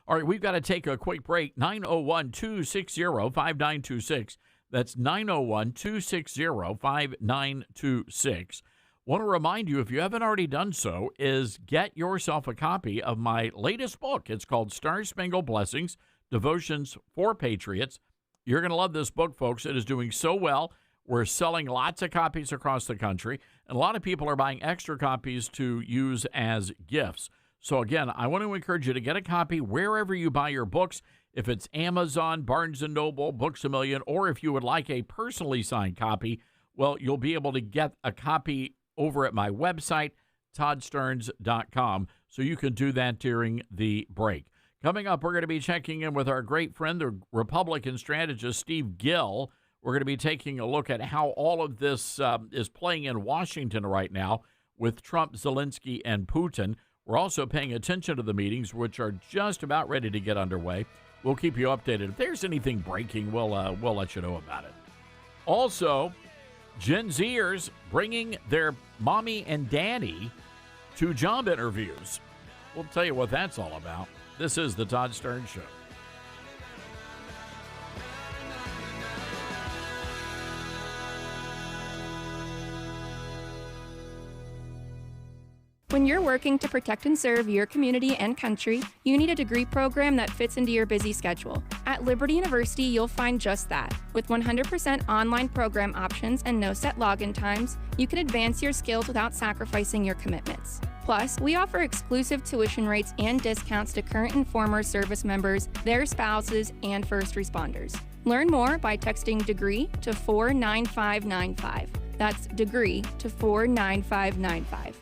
All right, we've got to take a quick break. 901-260-5926. That's 901-260-5926. Want to remind you, if you haven't already done so, is get yourself a copy of my latest book. It's called Star-Spangled Blessings, Devotions for Patriots. You're going to love this book, folks. It is doing so well. We're selling lots of copies across the country, and a lot of people are buying extra copies to use as gifts. So, again, I want to encourage you to get a copy wherever you buy your books. If it's Amazon, Barnes & Noble, Books A Million, or if you would like a personally signed copy, well, you'll be able to get a copy over at my website, toddstearns.com, so you can do that during the break. Coming up, we're going to be checking in with our great friend, the Republican strategist, Steve Gill. We're going to be taking a look at how all of this is playing in Washington right now with Trump, Zelinsky, and Putin. We're also paying attention to the meetings, which are just about ready to get underway. We'll keep you updated. If there's anything breaking, we'll let you know about it. Also, Gen Zers bringing their mommy and daddy to job interviews. We'll tell you what that's all about. This is the Todd Stearns Show. When you're working to protect and serve your community and country, you need a degree program that fits into your busy schedule. At Liberty University, you'll find just that. With 100% online program options and no set login times, you can advance your skills without sacrificing your commitments. Plus, we offer exclusive tuition rates and discounts to current and former service members, their spouses, and first responders. Learn more by texting DEGREE to 49595. That's DEGREE to 49595.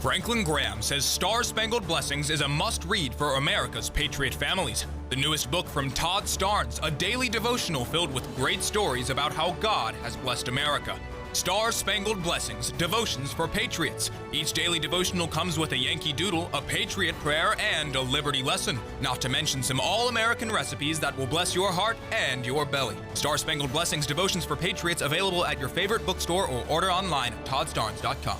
Franklin Graham says Star-Spangled Blessings is a must-read for America's patriot families. The newest book from Todd Stearns, a daily devotional filled with great stories about how God has blessed America. Star-Spangled Blessings, Devotions for Patriots. Each daily devotional comes with a Yankee Doodle, a Patriot prayer, and a Liberty lesson. Not to mention some all-American recipes that will bless your heart and your belly. Star-Spangled Blessings, Devotions for Patriots, available at your favorite bookstore or order online at toddstearns.com.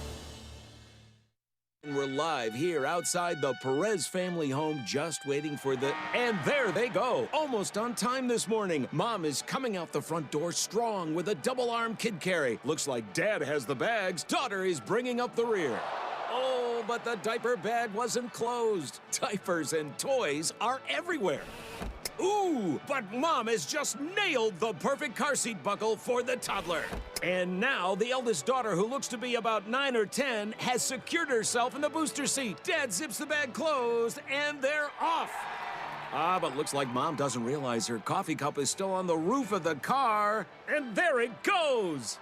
We're live here outside the Perez family home, just waiting for the... And there they go! Almost on time this morning. Mom is coming out the front door strong with a double-arm kid carry. Looks like Dad has the bags. Daughter is bringing up the rear. Oh, but the diaper bag wasn't closed. Diapers and toys are everywhere. Ooh, but Mom has just nailed the perfect car seat buckle for the toddler. And now the eldest daughter, who looks to be about 9 or 10, has secured herself in the booster seat. Dad zips the bag closed, and they're off. But looks like Mom doesn't realize her coffee cup is still on the roof of the car. And there it goes.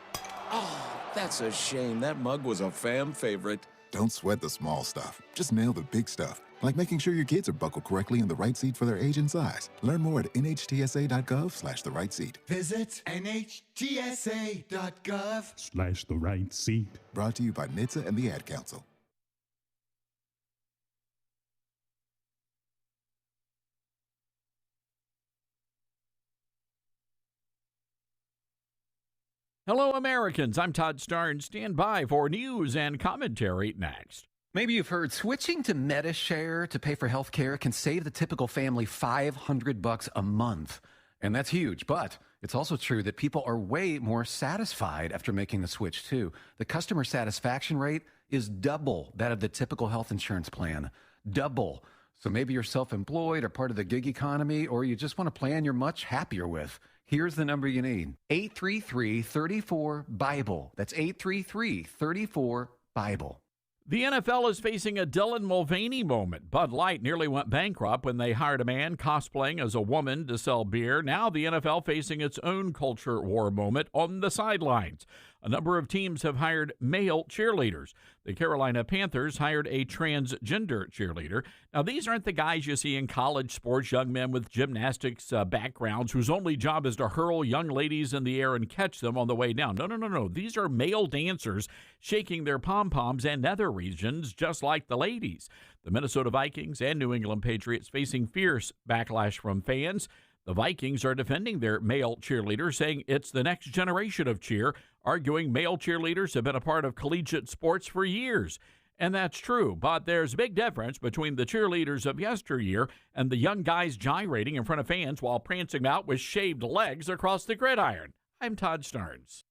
Oh, that's a shame. That mug was a fam favorite. Don't sweat the small stuff. Just nail the big stuff. Like making sure your kids are buckled correctly in the right seat for their age and size. Learn more at nhtsa.gov/the right seat. Visit nhtsa.gov/the right seat. Brought to you by NHTSA and the Ad Council. Hello, Americans. I'm Todd Stearns. Stand by for news and commentary next. Maybe you've heard switching to MediShare to pay for health care can save the typical family $500 a month. And that's huge, but it's also true that people are way more satisfied after making the switch, too. The customer satisfaction rate is double that of the typical health insurance plan. Double. So maybe you're self-employed or part of the gig economy, or you just want a plan you're much happier with. Here's the number you need. 833-34-BIBLE. That's 833-34-BIBLE. The NFL is facing a Dylan Mulvaney moment. Bud Light nearly went bankrupt when they hired a man cosplaying as a woman to sell beer. Now the NFL facing its own culture war moment on the sidelines. A number of teams have hired male cheerleaders. The Carolina Panthers hired a transgender cheerleader. Now, these aren't the guys you see in college sports, young men with gymnastics backgrounds whose only job is to hurl young ladies in the air and catch them on the way down. No. These are male dancers shaking their pom-poms and nether regions just like the ladies. The Minnesota Vikings and New England Patriots facing fierce backlash from fans. The Vikings are defending their male cheerleader, saying it's the next generation of cheer, arguing male cheerleaders have been a part of collegiate sports for years. And that's true, but there's a big difference between the cheerleaders of yesteryear and the young guys gyrating in front of fans while prancing out with shaved legs across the gridiron. I'm Todd Starnes.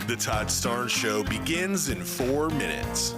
The Todd Starnes Show begins in 4 minutes.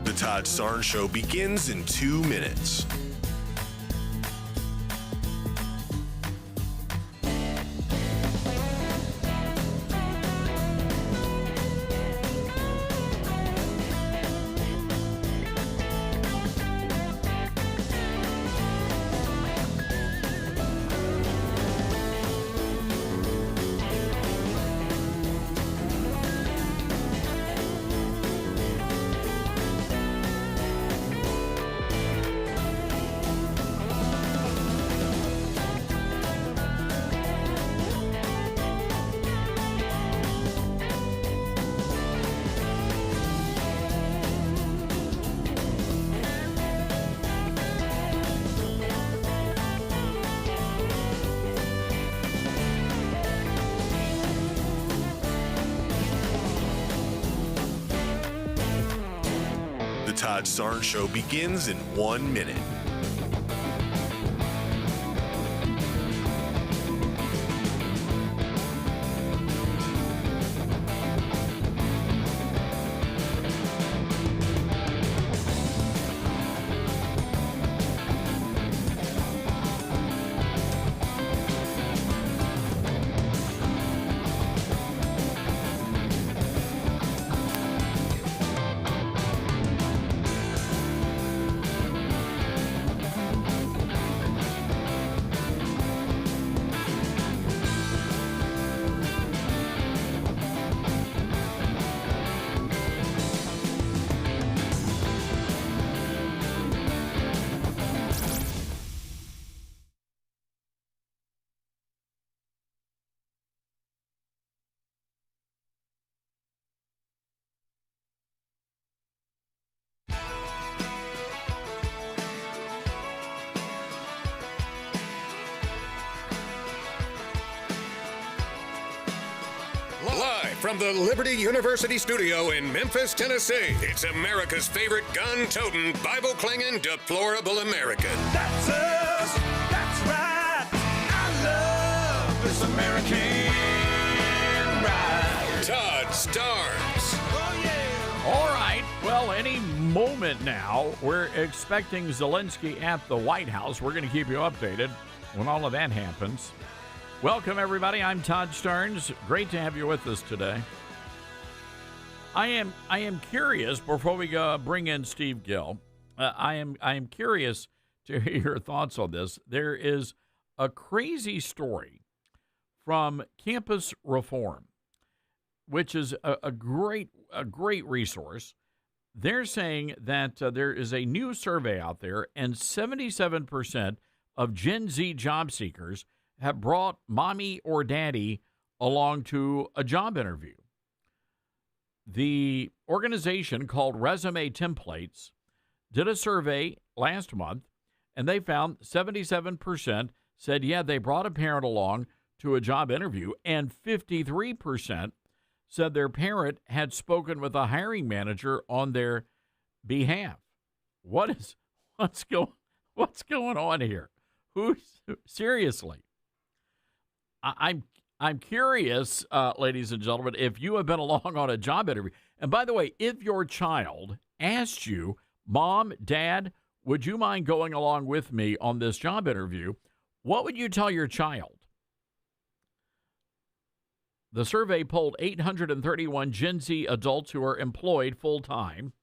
The Todd Starnes Show begins in 2 minutes. The Todd Starnes Show begins in 1 minute. from the Liberty University studio in Memphis, Tennessee, it's America's favorite gun-toting, Bible-clinging, deplorable American. That's us. That's right. I love this American ride. Todd Starnes. Oh, yeah. All right. Well, any moment now, we're expecting Zelinsky at the White House. We're going to keep you updated when all of that happens. Welcome, everybody. I'm Todd Starnes. Great to have you with us today. I am curious, before we go bring in Steve Gill, I am curious to hear your thoughts on this. There is a crazy story from Campus Reform, which is a great resource. They're saying that there is a new survey out there, and 77% of Gen Z job seekers have brought mommy or daddy along to a job interview. The organization called Resume Templates did a survey last month, and they found 77% said, yeah, they brought a parent along to a job interview, and 53% said their parent had spoken with a hiring manager on their behalf. What's going on here? Seriously? I'm curious, ladies and gentlemen, if you have been along on a job interview. And by the way, if your child asked you, Mom, Dad, would you mind going along with me on this job interview? What would you tell your child? The survey polled 831 Gen Z adults who are employed full-time.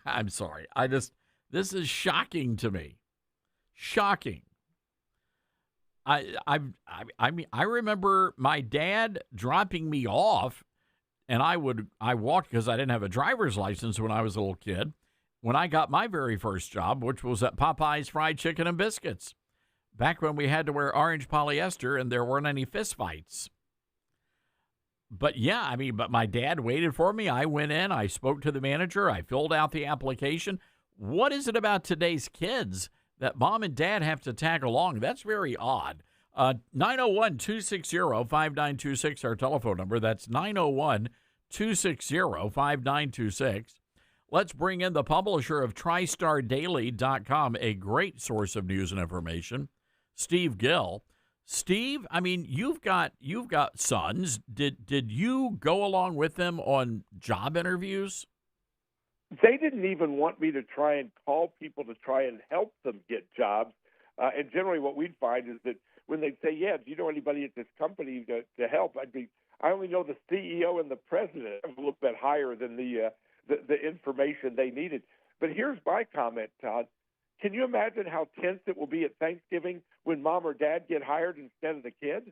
I'm sorry. This is shocking to me. Shocking. I mean, I remember my dad dropping me off, and I walked because I didn't have a driver's license when I was a little kid. When I got my very first job, which was at Popeye's Fried Chicken and Biscuits, back when we had to wear orange polyester and there weren't any fistfights. But yeah, but my dad waited for me. I went in, I spoke to the manager, I filled out the application. What is it about today's kids that mom and dad have to tag along? That's very odd. 901-260-5926, our telephone number. That's 901-260-5926. Let's bring in the publisher of TristarDaily.com, a great source of news and information, Steve Gill. Steve, you've got sons. Did you go along with them on job interviews? They didn't even want me to try and call people to try and help them get jobs. And generally what we'd find is that when they'd say, yeah, do you know anybody at this company to help? I only know the CEO and the president. I'm a little bit higher than the information they needed. But here's my comment, Todd. Can you imagine how tense it will be at Thanksgiving when mom or dad get hired instead of the kid?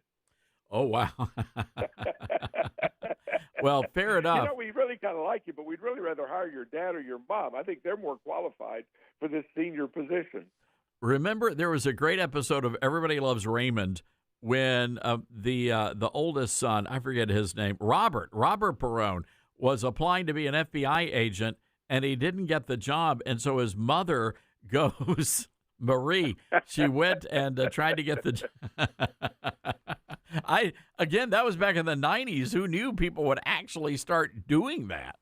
Oh, wow. Well, fair enough. We really kind of like you, but we'd really rather hire your dad or your mom. I think they're more qualified for this senior position. Remember, there was a great episode of Everybody Loves Raymond when the oldest son, I forget his name, Robert Perone, was applying to be an FBI agent, and he didn't get the job, and so his mother goes, Marie, she went and tried to get the job. That was back in the 90s. Who knew people would actually start doing that?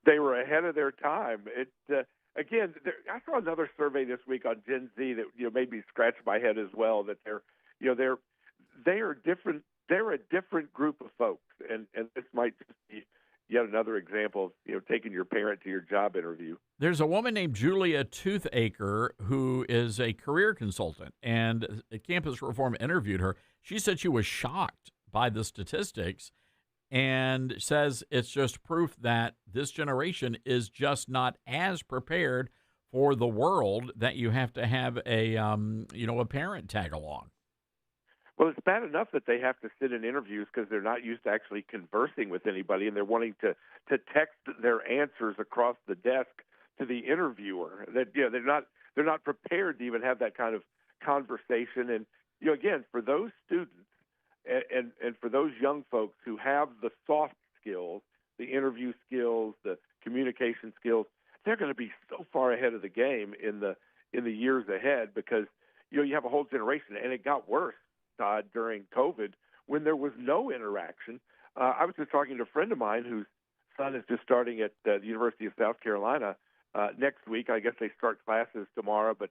They were ahead of their time. I saw another survey this week on Gen Z that made me scratch my head as well. That they are different. They're a different group of folks, and this might just be yet another example of taking your parent to your job interview. There's a woman named Julia Toothacre who is a career consultant, and Campus Reform interviewed her. She said she was shocked by the statistics and says it's just proof that this generation is just not as prepared for the world, that you have to have a parent tag along. Well, it's bad enough that they have to sit in interviews because they're not used to actually conversing with anybody, and they're wanting to text their answers across the desk to the interviewer. That they're not prepared to even have that kind of conversation. And again, for those students and for those young folks who have the soft skills, the interview skills, the communication skills, they're going to be so far ahead of the game in the years ahead because you have a whole generation, and it got worse during COVID when there was no interaction. I was just talking to a friend of mine whose son is just starting at the University of South Carolina next week. I guess they start classes tomorrow, but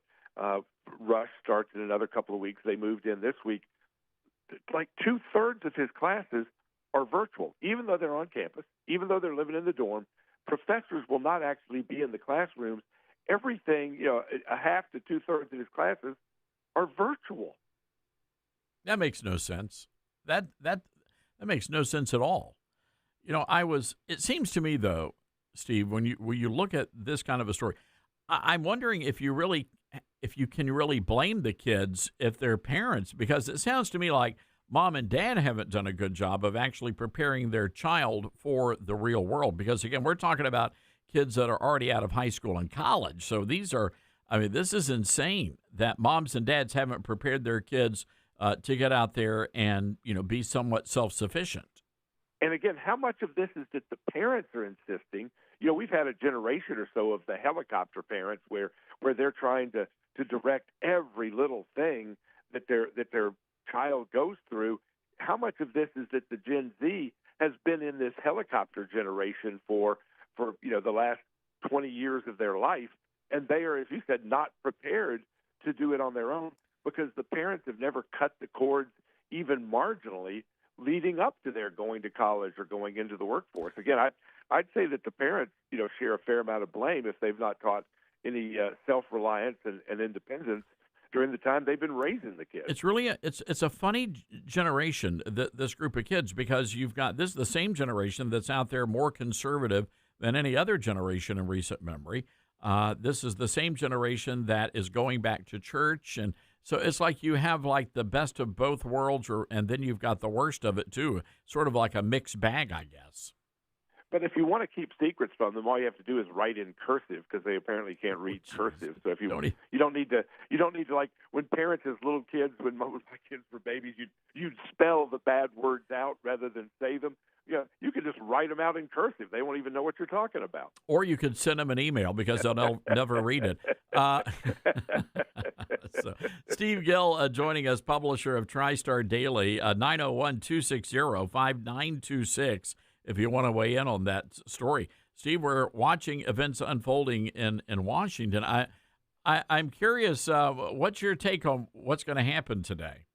Rush starts in another couple of weeks. They moved in this week. Like 2/3 of his classes are virtual, even though they're on campus, even though they're living in the dorm. Professors will not actually be in the classrooms. Everything, a half to 2/3 of his classes are virtual. That makes no sense. That makes no sense at all. It seems to me though, Steve, when you look at this kind of a story, I'm wondering if you can really blame the kids if they're parents, because it sounds to me like mom and dad haven't done a good job of actually preparing their child for the real world. Because again, we're talking about kids that are already out of high school and college. So this is insane that moms and dads haven't prepared their kids to get out there and, be somewhat self-sufficient. And again, how much of this is that the parents are insisting? We've had a generation or so of the helicopter parents where they're trying to direct every little thing that their child goes through. How much of this is that the Gen Z has been in this helicopter generation for the last 20 years of their life, and they are, as you said, not prepared to do it on their own because the parents have never cut the cords even marginally leading up to their going to college or going into the workforce. Again, I'd say that the parents, share a fair amount of blame if they've not taught any self-reliance and independence during the time they've been raising the kids. It's really it's a funny generation, this group of kids, because this is the same generation that's out there more conservative than any other generation in recent memory. This is the same generation that is going back to church, and so it's like you have like the best of both worlds, and then you've got the worst of it too. Sort of like a mixed bag, I guess. But if you want to keep secrets from them, all you have to do is write in cursive because they apparently can't read cursive. So if you don't need to like when parents as little kids, when most of my kids were babies, you'd spell the bad words out rather than say them. You could just write them out in cursive. They won't even know what you're talking about. Or you could send them an email because they'll never read it. So, Steve Gill joining us, publisher of TriStar Daily, 901-260-5926. If you want to weigh in on that story. Steve, we're watching events unfolding in Washington. I'm curious, what's your take on what's going to happen today?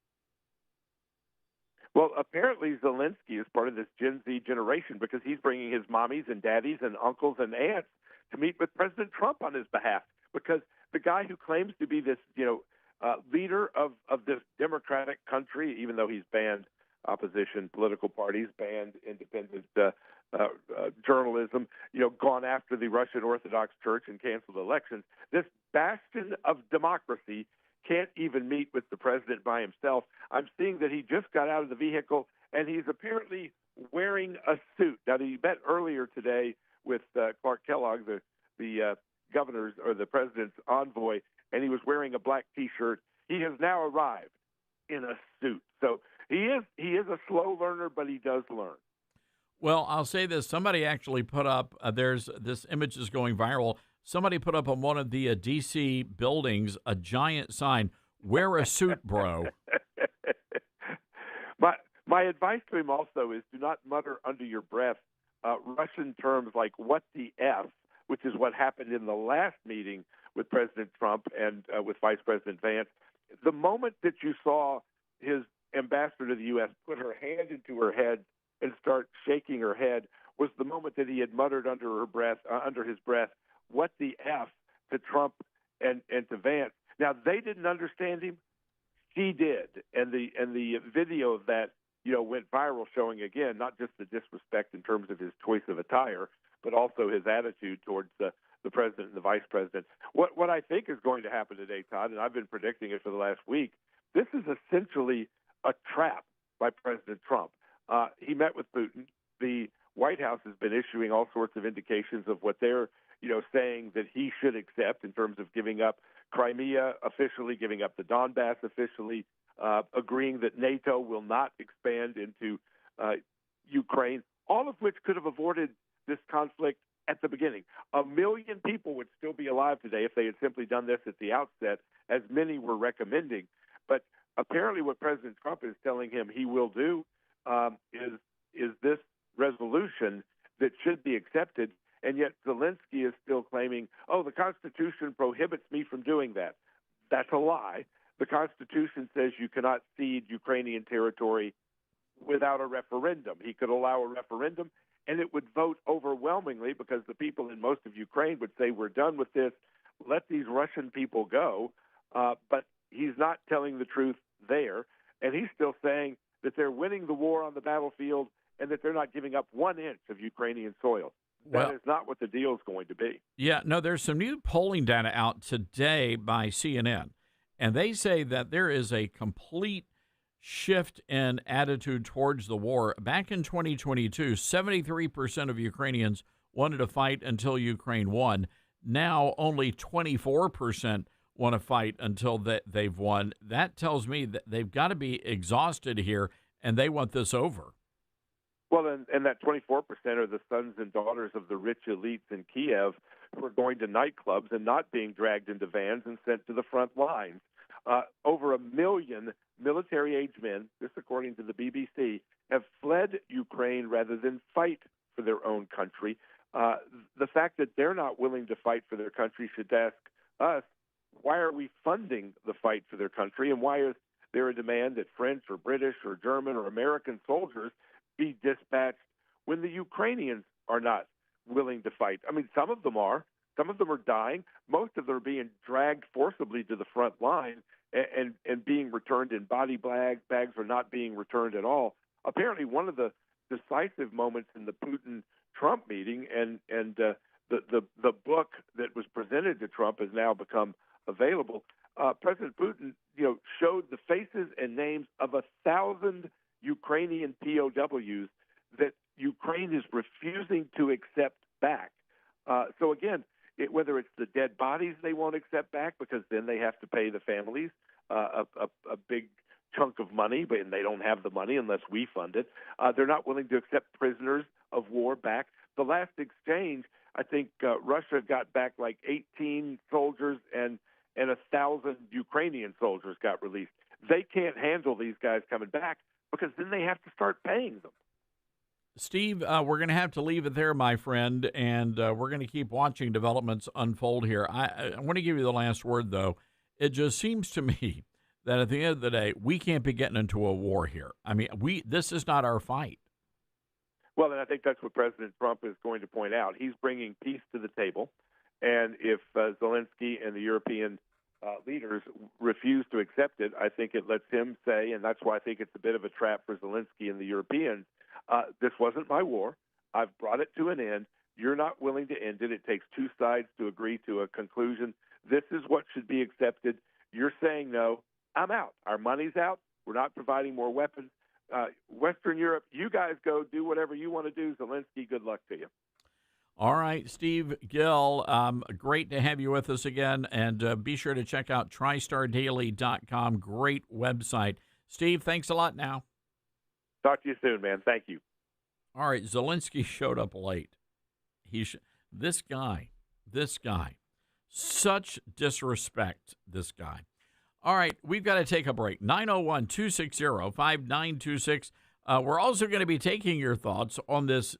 Well, apparently Zelinsky is part of this Gen Z generation because he's bringing his mommies and daddies and uncles and aunts to meet with President Trump on his behalf, because the guy who claims to be this, leader of this democratic country, even though he's banned opposition political parties, banned independent journalism, gone after the Russian Orthodox Church and canceled elections. This bastion of democracy can't even meet with the president by himself. I'm seeing that he just got out of the vehicle, and he's apparently wearing a suit. Now, he met earlier today with Clark Kellogg, the governor's or the president's envoy, and he was wearing a black T-shirt. He has now arrived in a suit. So he is a slow learner, but he does learn. Well, I'll say this. Somebody actually put up, there's this image is going viral. Somebody put up on one of the D.C. buildings a giant sign, "Wear a suit, bro." My advice to him also is do not mutter under your breath Russian terms like "what the F," which is what happened in the last meeting with President Trump and with Vice President Vance. The moment that you saw his ambassador to the U.S. put her hand into her head and start shaking her head was the moment that he had muttered under his breath, "What the F" to Trump and to Vance. Now, they didn't understand him. She did. And the video of that, went viral, showing, again, not just the disrespect in terms of his choice of attire, but also his attitude towards the president and the vice president. What I think is going to happen today, Todd, and I've been predicting it for the last week, this is essentially a trap by President Trump. He met with Putin. The White House has been issuing all sorts of indications of what they're, saying that he should accept in terms of giving up Crimea officially, giving up the Donbass officially, agreeing that NATO will not expand into Ukraine, all of which could have avoided this conflict at the beginning. 1 million people would still be alive today if they had simply done this at the outset, as many were recommending. But apparently what President Trump is telling him he will do is this resolution that should be accepted, and yet Zelinsky is still claiming, the Constitution prohibits me from doing that. That's a lie. The Constitution says you cannot cede Ukrainian territory without a referendum. He could allow a referendum, and it would vote overwhelmingly because the people in most of Ukraine would say, we're done with this, let these Russian people go. But he's not telling the truth there, and he's still saying that they're winning the war on the battlefield and that they're not giving up 1 inch of Ukrainian soil. That is not what the deal is going to be. Yeah, no, there's some new polling data out today by CNN, and they say that there is a complete shift in attitude towards the war. Back in 2022, 73% of Ukrainians wanted to fight until Ukraine won. Now only 24% want to fight until they've won. That tells me that they've got to be exhausted here, and they want this over. Well, and that 24% are the sons and daughters of the rich elites in Kiev who are going to nightclubs and not being dragged into vans and sent to the front lines. Over 1 million military-age men, this according to the BBC, have fled Ukraine rather than fight for their own country. The fact that they're not willing to fight for their country should ask us, why are we funding the fight for their country, and why is there a demand that French or British or German or American soldiers be dispatched when the Ukrainians are not willing to fight? I mean, some of them are. Some of them are dying. Most of them are being dragged forcibly to the front line and being returned in body bags. Bags are not being returned at all. Apparently, one of the decisive moments in the Putin-Trump meeting, and the book that was presented to Trump has now become available. President Putin, showed the faces and names of 1,000 Ukrainian POWs that Ukraine is refusing to accept back. So again, whether it's the dead bodies they won't accept back because then they have to pay the families a big chunk of money, but they don't have the money unless we fund it. They're not willing to accept prisoners of war back. The last exchange, I think Russia got back like 18 soldiers and 1,000 Ukrainian soldiers got released. They can't handle these guys coming back because then they have to start paying them. Steve, we're going to have to leave it there, my friend, and we're going to keep watching developments unfold here. I want to give you the last word, though. It just seems to me that at the end of the day, we can't be getting into a war here. I mean, this is not our fight. Well, and I think that's what President Trump is going to point out. He's bringing peace to the table, and if Zelinsky and the European leaders refuse to accept it, I think it lets him say, and that's why I think it's a bit of a trap for Zelinsky and the Europeans, this wasn't my war. I've brought it to an end. You're not willing to end it. It takes two sides to agree to a conclusion. This is what should be accepted. You're saying no. I'm out. Our money's out. We're not providing more weapons. Western Europe, you guys go do whatever you want to do. Zelensky, good luck to you. All right, Steve Gill, great to have you with us again. And be sure to check out TristarDaily.com. Great website. Steve, thanks a lot now. Talk to you soon, man. Thank you. All right, Zelinsky showed up late. This guy, such disrespect, this guy. All right, we've got to take a break. 901-260-5926. We're also going to be taking your thoughts on this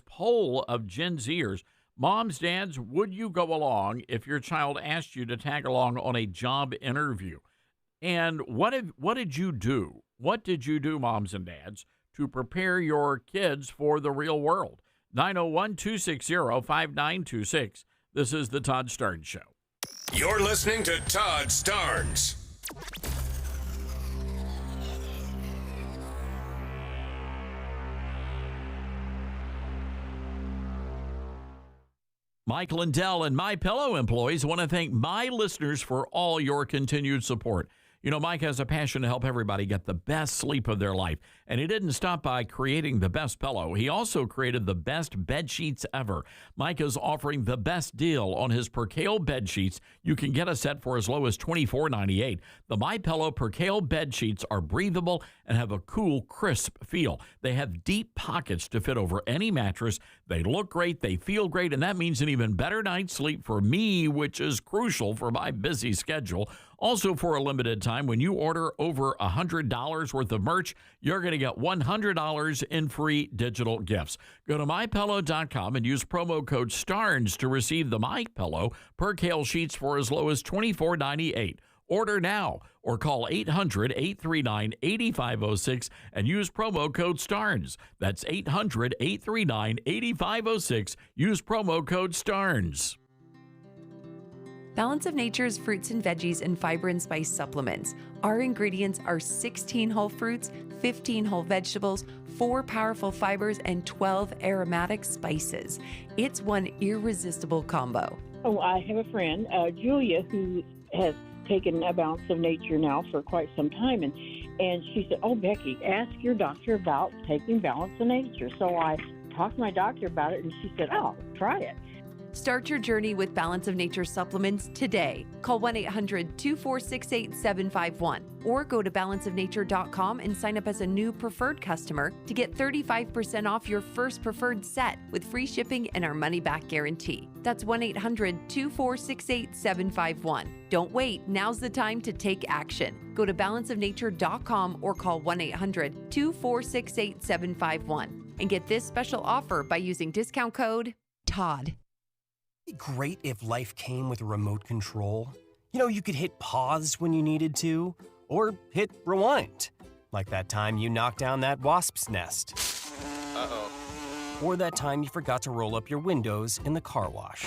poll of Gen Zers. Moms, dads, would you go along if your child asked you to tag along on a job interview? And what did you do? What did you do, moms and dads, to prepare your kids for the real world? 901-260-5926. This is the Todd Starnes Show. You're listening to Todd Starnes. Mike Lindell and MyPillow employees want to thank my listeners for all your continued support. You know, Mike has a passion to help everybody get the best sleep of their life, and he didn't stop by creating the best pillow. He also created the best bed sheets ever. Mike is offering the best deal on his Percale bed sheets. You can get a set for as low as $24.98. The MyPillow Percale bed sheets are breathable and have a cool, crisp feel. They have deep pockets to fit over any mattress. They look great, they feel great, and that means an even better night's sleep for me, which is crucial for my busy schedule. Also, for a limited time, when you order over $100 worth of merch, you're going to get $100 in free digital gifts. Go to MyPillow.com and use promo code STARNS to receive the MyPillow percale sheets for as low as $24.98. Order now or call 800-839-8506 and use promo code STARNS. That's 800-839-8506. Use promo code STARNS. Balance of Nature's fruits and veggies and fiber and spice supplements. Our ingredients are 16 whole fruits, 15 whole vegetables, 4 powerful fibers, and 12 aromatic spices. It's one irresistible combo. Oh, I have a friend, Julia, who has taken a Balance of Nature now for quite some time, and she said, "Oh, Becky, ask your doctor about taking Balance of Nature." So I talked to my doctor about it, and she said, "Oh, try it." Start your journey with Balance of Nature supplements today. Call 1-800-246-8751 or go to balanceofnature.com and sign up as a new preferred customer to get 35% off your first preferred set with free shipping and our money-back guarantee. That's 1-800-246-8751. Don't wait. Now's the time to take action. Go to balanceofnature.com or call 1-800-246-8751 and get this special offer by using discount code TODD. It'd be great if life came with a remote control. You know, you could hit pause when you needed to, or hit rewind, like that time you knocked down that wasp's nest. Uh-oh. Or that time you forgot to roll up your windows in the car wash.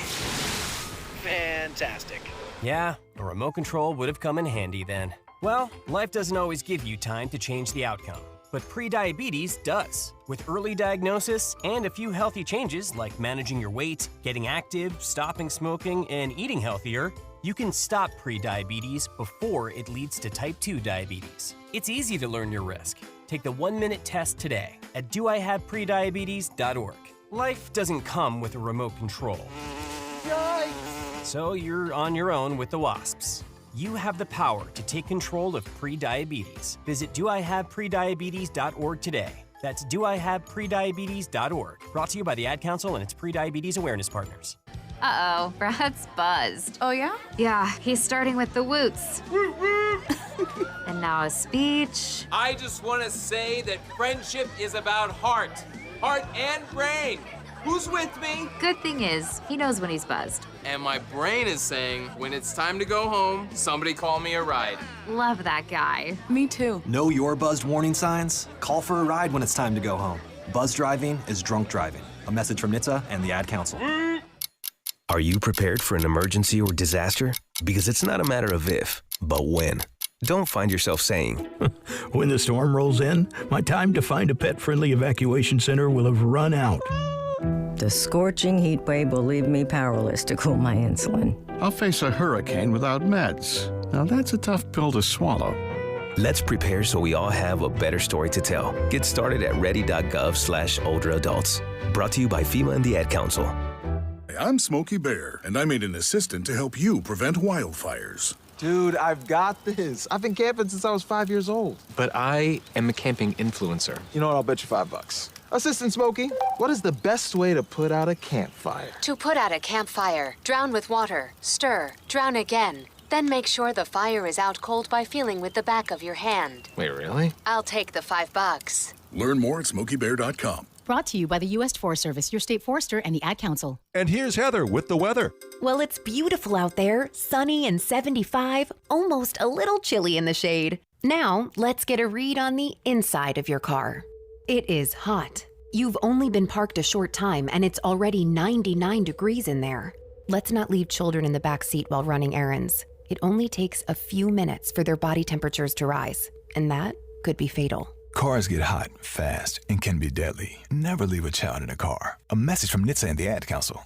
Fantastic. Yeah, a remote control would have come in handy then. Well, life doesn't always give you time to change the outcome, but prediabetes does. With early diagnosis and a few healthy changes like managing your weight, getting active, stopping smoking, and eating healthier, you can stop prediabetes before it leads to type 2 diabetes. It's easy to learn your risk. Take the 1-minute test today at doihaveprediabetes.org. Life doesn't come with a remote control. Yikes! So you're on your own with the wasps. You have the power to take control of prediabetes. Visit doihaveprediabetes.org today. That's doihaveprediabetes.org. Brought to you by the Ad Council and its Prediabetes Awareness Partners. Uh-oh, Brad's buzzed. Oh, yeah? Yeah, he's starting with the woots. And now a speech. I just want to say that friendship is about heart and brain. Who's with me? Good thing is, he knows when he's buzzed. And my brain is saying, when it's time to go home, somebody call me a ride. Love that guy. Me too. Know your buzzed warning signs? Call for a ride when it's time to go home. Buzz driving is drunk driving. A message from NHTSA and the Ad Council. Are you prepared for an emergency or disaster? Because it's not a matter of if, but when. Don't find yourself saying, when the storm rolls in, my time to find a pet-friendly evacuation center will have run out. The scorching heat wave will leave me powerless to cool my insulin. I'll face a hurricane without meds. Now that's a tough pill to swallow. Let's prepare so we all have a better story to tell. Get started at ready.gov/older adults. Brought to you by FEMA and the Ad Council. I'm Smokey Bear, and I made an assistant to help you prevent wildfires. Dude, I've got this. I've been camping since I was 5 years old. But I am a camping influencer. You know what? I'll bet you $5. Assistant Smokey, what is the best way to put out a campfire? To put out a campfire, drown with water, stir, drown again. Then make sure the fire is out cold by feeling with the back of your hand. Wait, really? I'll take the $5. Learn more at SmokeyBear.com. Brought to you by the U.S. Forest Service, your state forester, and the Ad Council. And here's Heather with the weather. Well, it's beautiful out there, sunny and 75, almost a little chilly in the shade. Now, let's get a read on the inside of your car. It is hot. You've only been parked a short time, and it's already 99 degrees in there. Let's not leave children in the back seat while running errands. It only takes a few minutes for their body temperatures to rise, and that could be fatal. Cars get hot, fast, and can be deadly. Never leave a child in a car. A message from NHTSA and the Ad Council.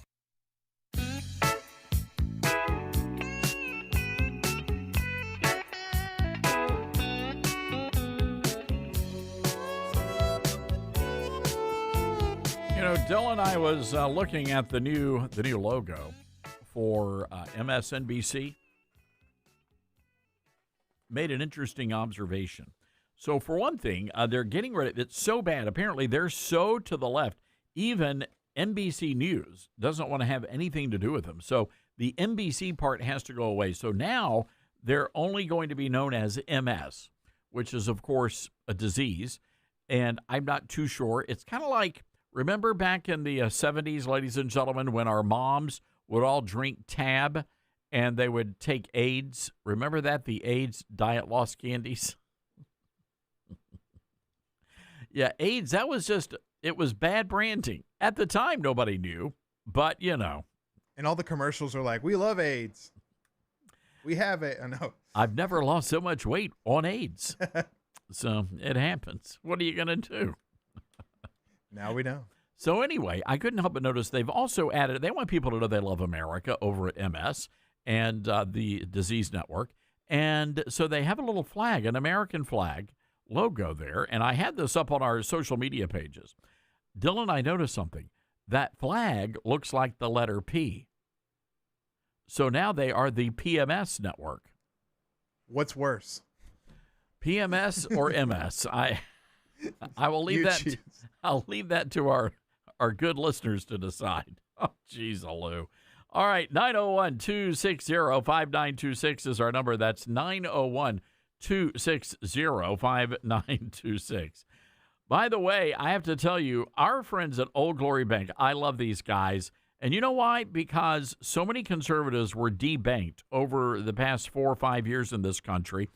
You know, Dylan, I was looking at the new logo for MSNBC. Made an interesting observation. So for one thing, they're getting rid of it. It's so bad. Apparently, they're so to the left. Even NBC News doesn't want to have anything to do with them. So the NBC part has to go away. So now they're only going to be known as MS, which is, of course, a disease. And I'm not too sure. It's kind of like, remember back in the 70s, ladies and gentlemen, when our moms would all drink Tab and they would take AIDS? Remember that? The AIDS Diet Lost Candies? Yeah, AIDS, that was just, it was bad branding. At the time, nobody knew, but, you know. And all the commercials are like, we love AIDS. We have it. I know. I've never lost so much weight on AIDS. So it happens. What are you going to do? Now we know. So anyway, I couldn't help but notice they've also added, they want people to know they love America over at MS and the Disease Network. And so they have a little flag, an American flag logo there. And I had this up on our social media pages. Dylan, I noticed something. That flag looks like the letter P. So now they are the PMS network. What's worse? PMS or MS? I will leave that. I'll leave that to our good listeners to decide. Oh, geez, Lou. All right, 901-260-5926 is our number. That's 901-260-5926. By the way, I have to tell you, our friends at Old Glory Bank, I love these guys. And you know why? Because so many conservatives were debanked over the past 4 or 5 years in this country.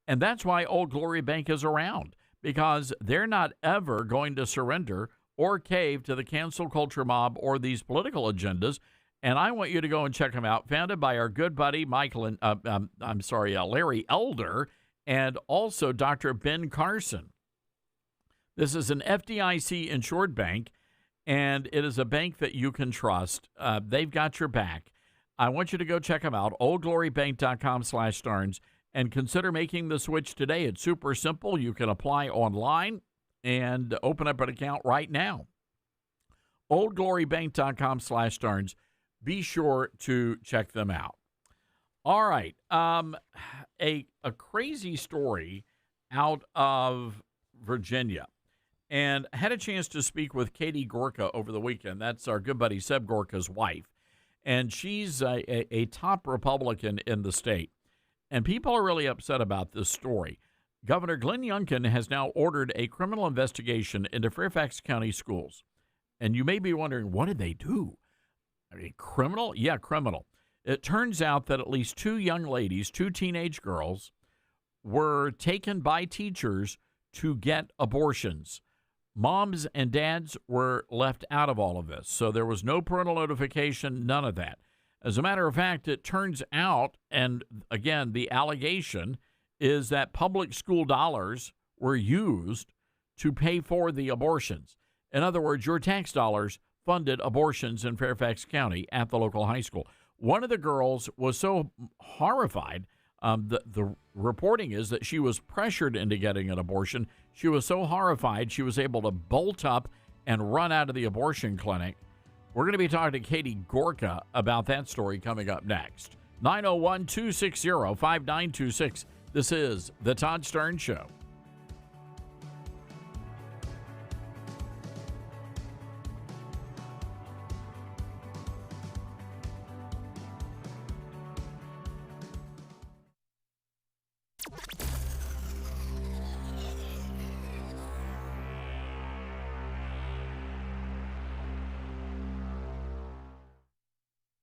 And that's why Old Glory Bank is around, because they're not ever going to surrender or cave to the cancel culture mob or these political agendas. And I want you to go and check them out. Founded by our good buddy Larry Elder and also Dr. Ben Carson. This is an FDIC-insured bank, and it is a bank that you can trust. They've got your back. I want you to go check them out, oldglorybank.com/Starnes, and consider making the switch today. It's super simple. You can apply online and open up an account right now. oldglorybank.com/Starnes. Be sure to check them out. All right. A crazy story out of Virginia. And I had a chance to speak with Katie Gorka over the weekend. That's our good buddy Seb Gorka's wife. And she's a top Republican in the state. And people are really upset about this story. Governor Glenn Youngkin has now ordered a criminal investigation into Fairfax County schools. And you may be wondering, what did they do? I mean, criminal? Yeah, criminal. It turns out that at least 2 young ladies, 2 teenage girls, were taken by teachers to get abortions. Moms and dads were left out of all of this. So there was no parental notification, none of that. As a matter of fact, it turns out, and again, the allegation is that public school dollars were used to pay for the abortions. In other words, your tax dollars funded abortions in Fairfax County at the local high school. One of the girls was so horrified. The reporting is that she was pressured into getting an abortion. She was so horrified, she was able to bolt up and run out of the abortion clinic. We're going to be talking to Katie Gorka about that story coming up next. 901-260-5926. This is The Todd Stern Show.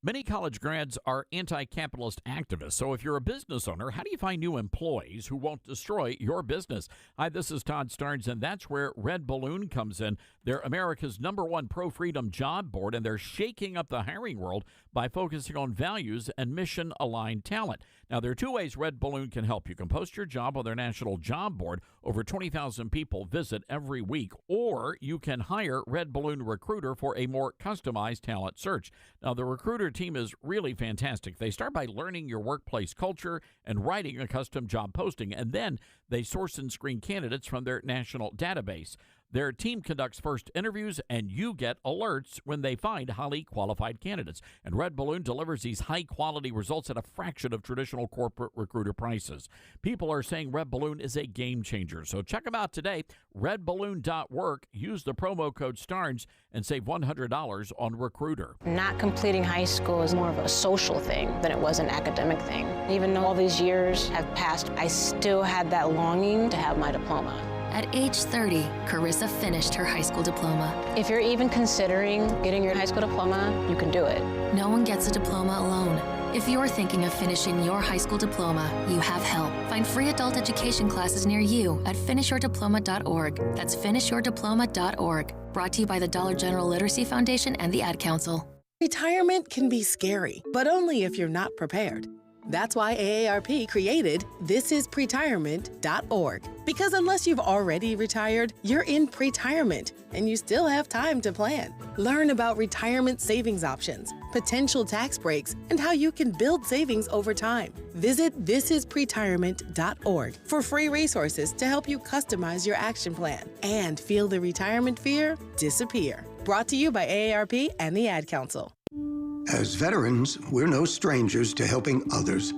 Many college grads are anti-capitalist activists. So if you're a business owner, how do you find new employees who won't destroy your business? Hi, this is Todd Starnes, and that's where Red Balloon comes in. They're America's #1 pro-freedom job board, and they're shaking up the hiring world by focusing on values and mission-aligned talent. Now, there are 2 ways Red Balloon can help. You can post your job on their national job board. Over 20,000 people visit every week. Or you can hire Red Balloon Recruiter for a more customized talent search. Now, the recruiter team is really fantastic. They start by learning your workplace culture and writing a custom job posting, and then they source and screen candidates from their national database. Their team conducts first interviews, and you get alerts when they find highly qualified candidates. And Red Balloon delivers these high-quality results at a fraction of traditional corporate recruiter prices. People are saying Red Balloon is a game changer. So check them out today, redballoon.work. Use the promo code STARNS and save $100 on Recruiter. Not completing high school is more of a social thing than it was an academic thing. Even though all these years have passed, I still had that longing to have my diploma. At age 30, Carissa finished her high school diploma. If you're even considering getting your high school diploma, you can do it. No one gets a diploma alone. If you're thinking of finishing your high school diploma, you have help. Find free adult education classes near you at finishyourdiploma.org. That's finishyourdiploma.org. Brought to you by the Dollar General Literacy Foundation and the Ad Council. Retirement can be scary, but only if you're not prepared. That's why AARP created thisispretirement.org. Because unless you've already retired, you're in pretirement, and you still have time to plan. Learn about retirement savings options, potential tax breaks, and how you can build savings over time. Visit thisispretirement.org for free resources to help you customize your action plan and feel the retirement fear disappear. Brought to you by AARP and the Ad Council. As veterans, we're no strangers to helping others.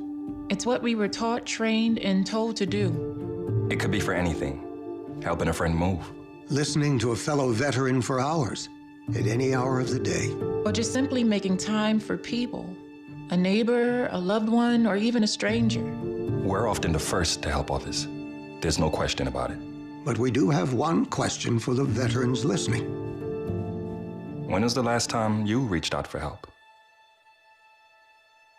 It's what we were taught, trained, and told to do. It could be for anything. Helping a friend move. Listening to a fellow veteran for hours, at any hour of the day. Or just simply making time for people. A neighbor, a loved one, or even a stranger. We're often the first to help others. There's no question about it. But we do have one question for the veterans listening. When was the last time you reached out for help?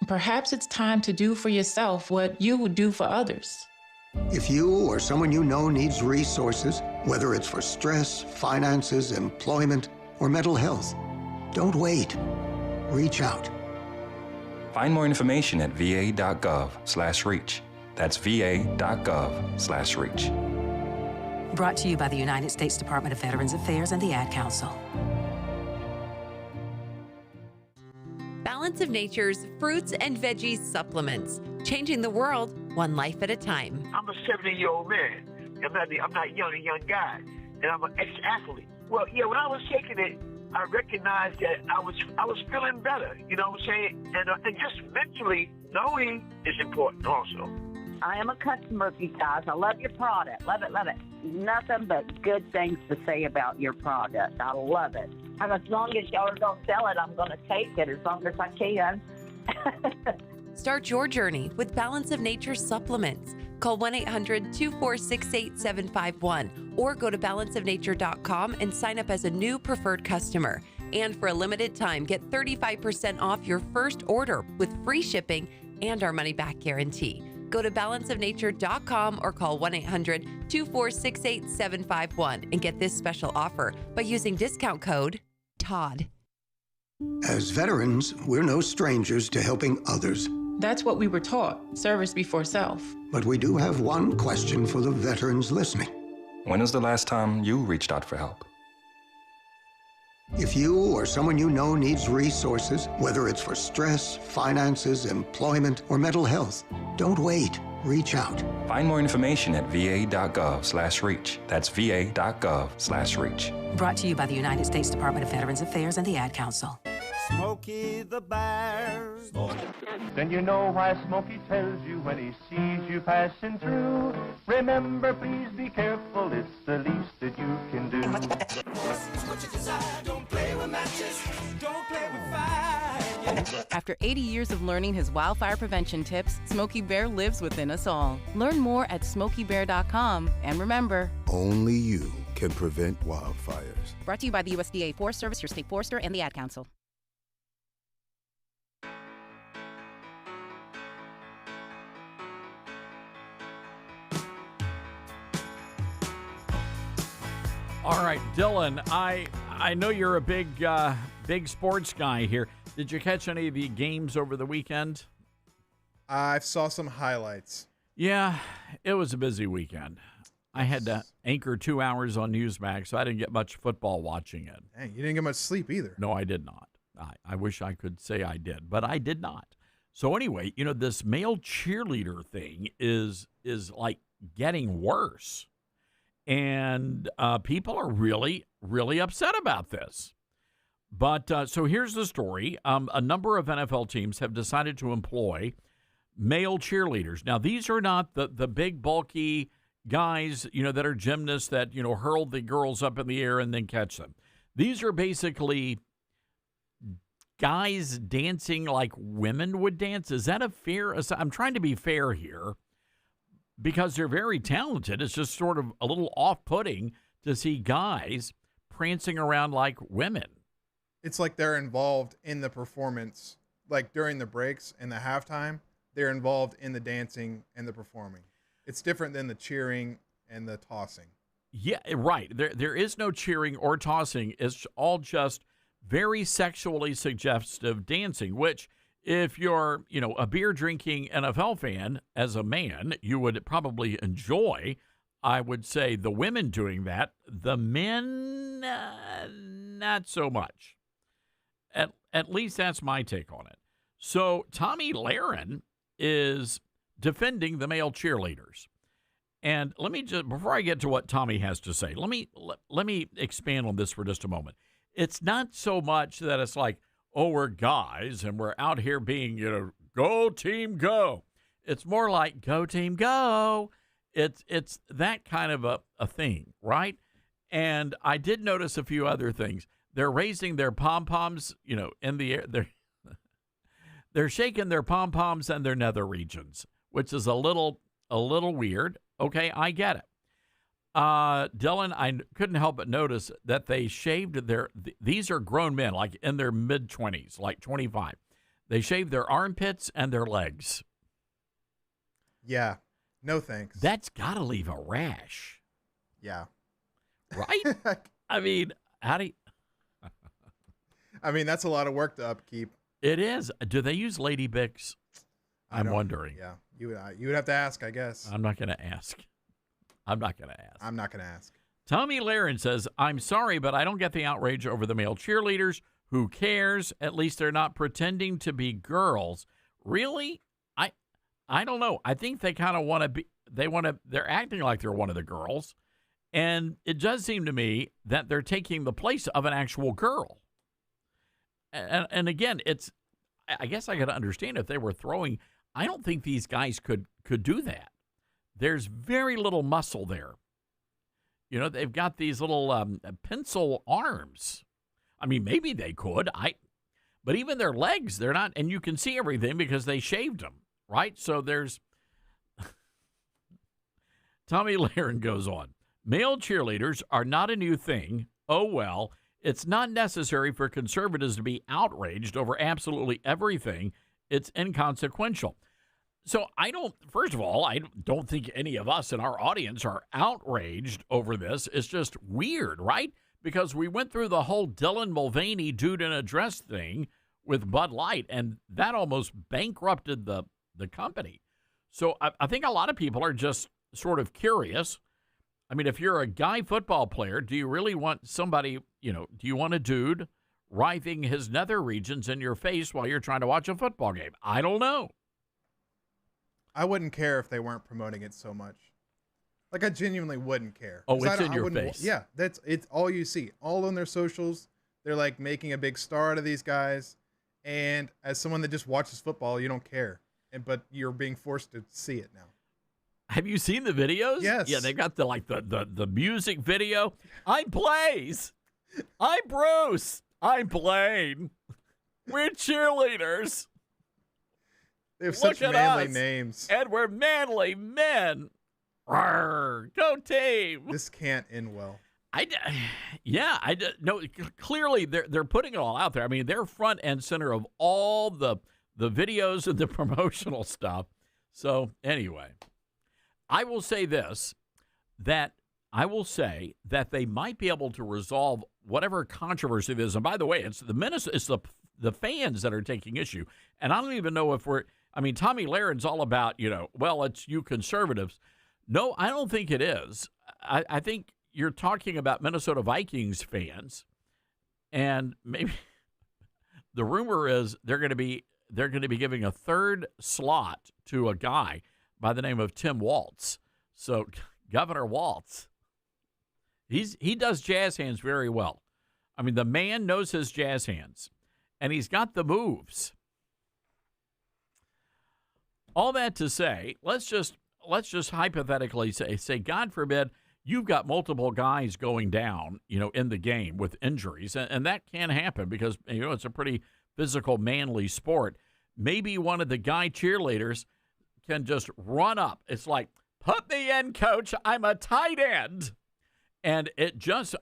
Perhaps it's time to do for yourself what you would do for others. If you or someone you know needs resources, whether it's for stress, finances, employment, or mental health, don't wait. Reach out. Find more information at va.gov/reach. That's va.gov/reach. Brought to you by the United States Department of Veterans Affairs and the Ad Council. Balance of Nature's fruits and veggies supplements, changing the world one life at a time. I'm a 70-year-old man. I'm not a young guy, and I'm an ex-athlete. Well, yeah, when I was taking it, I recognized that I was feeling better. You know what I'm saying? And just mentally knowing is important also. I am a customer of you guys. I love your product. Love it, love it. Nothing but good things to say about your product. I love it. And as long as y'all don't sell it, I'm going to take it as long as I can. Start your journey with Balance of Nature supplements. Call 1-800-246-8751 or go to balanceofnature.com and sign up as a new preferred customer. And for a limited time, get 35% off your first order with free shipping and our money-back guarantee. Go to balanceofnature.com or call 1-800-246-8751 and get this special offer by using discount code TODD. As veterans, we're no strangers to helping others. That's what we were taught, service before self. But we do have one question for the veterans listening. When was the last time you reached out for help? If you or someone you know needs resources, whether it's for stress, finances, employment, or mental health, don't wait. Reach out. Find more information at va.gov/reach. That's va.gov/reach. Brought to you by the United States Department of Veterans Affairs and the Ad Council. Smokey the Bear. Then you know why Smokey tells you when he sees you passing through. Remember, please be careful, it's the least that you can do. Don't play with matches, don't play with fire. After 80 years of learning his wildfire prevention tips, Smokey Bear lives within us all. Learn more at SmokeyBear.com, and remember, only you can prevent wildfires. Brought to you by the USDA Forest Service, your state forester, and the Ad Council. All right, Dylan, I know you're a big sports guy here. Did you catch any of the games over the weekend? I saw some highlights. Yeah, it was a busy weekend. I had to anchor 2 hours on Newsmax, so I didn't get much football watching it. Dang, you didn't get much sleep either. No, I did not. I wish I could say I did, but I did not. So anyway, this male cheerleader thing is like getting worse. And people are really, really upset about this. But so here's the story. A number of NFL teams have decided to employ male cheerleaders. Now, these are not the big, bulky guys, that are gymnasts that, hurl the girls up in the air and then catch them. These are basically guys dancing like women would dance. Is that a fair? I'm trying to be fair here because they're very talented. It's just sort of a little off-putting to see guys prancing around like women. It's like they're involved in the performance, like during the breaks and the halftime, they're involved in the dancing and the performing. It's different than the cheering and the tossing. Yeah, right. There is no cheering or tossing. It's all just very sexually suggestive dancing, which if you're, a beer-drinking NFL fan as a man, you would probably enjoy. I would say the women doing that. The men, not so much. At least that's my take on it. So Tommy Lahren is defending the male cheerleaders. And let me just, before I get to what Tommy has to say, let me expand on this for just a moment. It's not so much that it's like, oh, we're guys and we're out here being, go team go. It's more like go team go. It's that kind of a thing, right? And I did notice a few other things. They're raising their pom-poms, in the air. They're shaking their pom-poms and their nether regions, which is a little weird. Okay, I get it. Dylan, I couldn't help but notice that they shaved these are grown men, like in their mid-20s, like 25. They shaved their armpits and their legs. Yeah, no thanks. That's got to leave a rash. Yeah. Right? I mean, how do you... that's a lot of work to upkeep. It is. Do they use Lady Bix? I'm wondering. Yeah, you would have to ask, I guess. I'm not going to ask. I'm not going to ask. Tommy Lahren says, I'm sorry, but I don't get the outrage over the male cheerleaders. Who cares? At least they're not pretending to be girls. Really? I don't know. I think they kind of want to be, they're acting like they're one of the girls. And it does seem to me that they're taking the place of an actual girl. And again, I guess I got to understand if they were throwing, I don't think these guys could do that. There's very little muscle there. They've got these little pencil arms. I mean, maybe they could. But even their legs, they're not, and you can see everything because they shaved them, right? So there's, Tommy Lahren goes on. Male cheerleaders are not a new thing. Oh, well, it's not necessary for conservatives to be outraged over absolutely everything. It's inconsequential. So first of all, I don't think any of us in our audience are outraged over this. It's just weird, right? Because we went through the whole Dylan Mulvaney dude in a dress thing with Bud Light, and that almost bankrupted the company. So I think a lot of people are just sort of curious. I mean, if you're a guy football player, do you really want somebody, do you want a dude writhing his nether regions in your face while you're trying to watch a football game? I don't know. I wouldn't care if they weren't promoting it so much. Like, I genuinely wouldn't care. Oh, it's in your face. Yeah, it's all you see. All on their socials, they're like making a big star out of these guys. And as someone that just watches football, you don't care. But you're being forced to see it now. Have you seen the videos? Yes. Yeah, they got the music video. I'm Blaze. I'm Bruce. I'm Blaine. We're cheerleaders. They have such manly names. And we're manly men. Rawr, go team. This can't end well. No, clearly they're putting it all out there. I mean, they're front and center of all the videos and the promotional stuff. So anyway, I will say this, that they might be able to resolve whatever controversy there is. And by the way, it's the fans that are taking issue. And I don't even know if Tommy Lahren's all about, it's you conservatives. No, I don't think it is. I think you're talking about Minnesota Vikings fans, and maybe the rumor is they're going to be giving a third slot to a guy by the name of Tim Walz. So Governor Walz. He does jazz hands very well. I mean, the man knows his jazz hands, and he's got the moves. All that to say, let's just hypothetically say, God forbid, you've got multiple guys going down, in the game with injuries, and that can happen because, it's a pretty physical, manly sport. Maybe one of the guy cheerleaders can just run up. It's like, put me in, coach. I'm a tight end. And it just,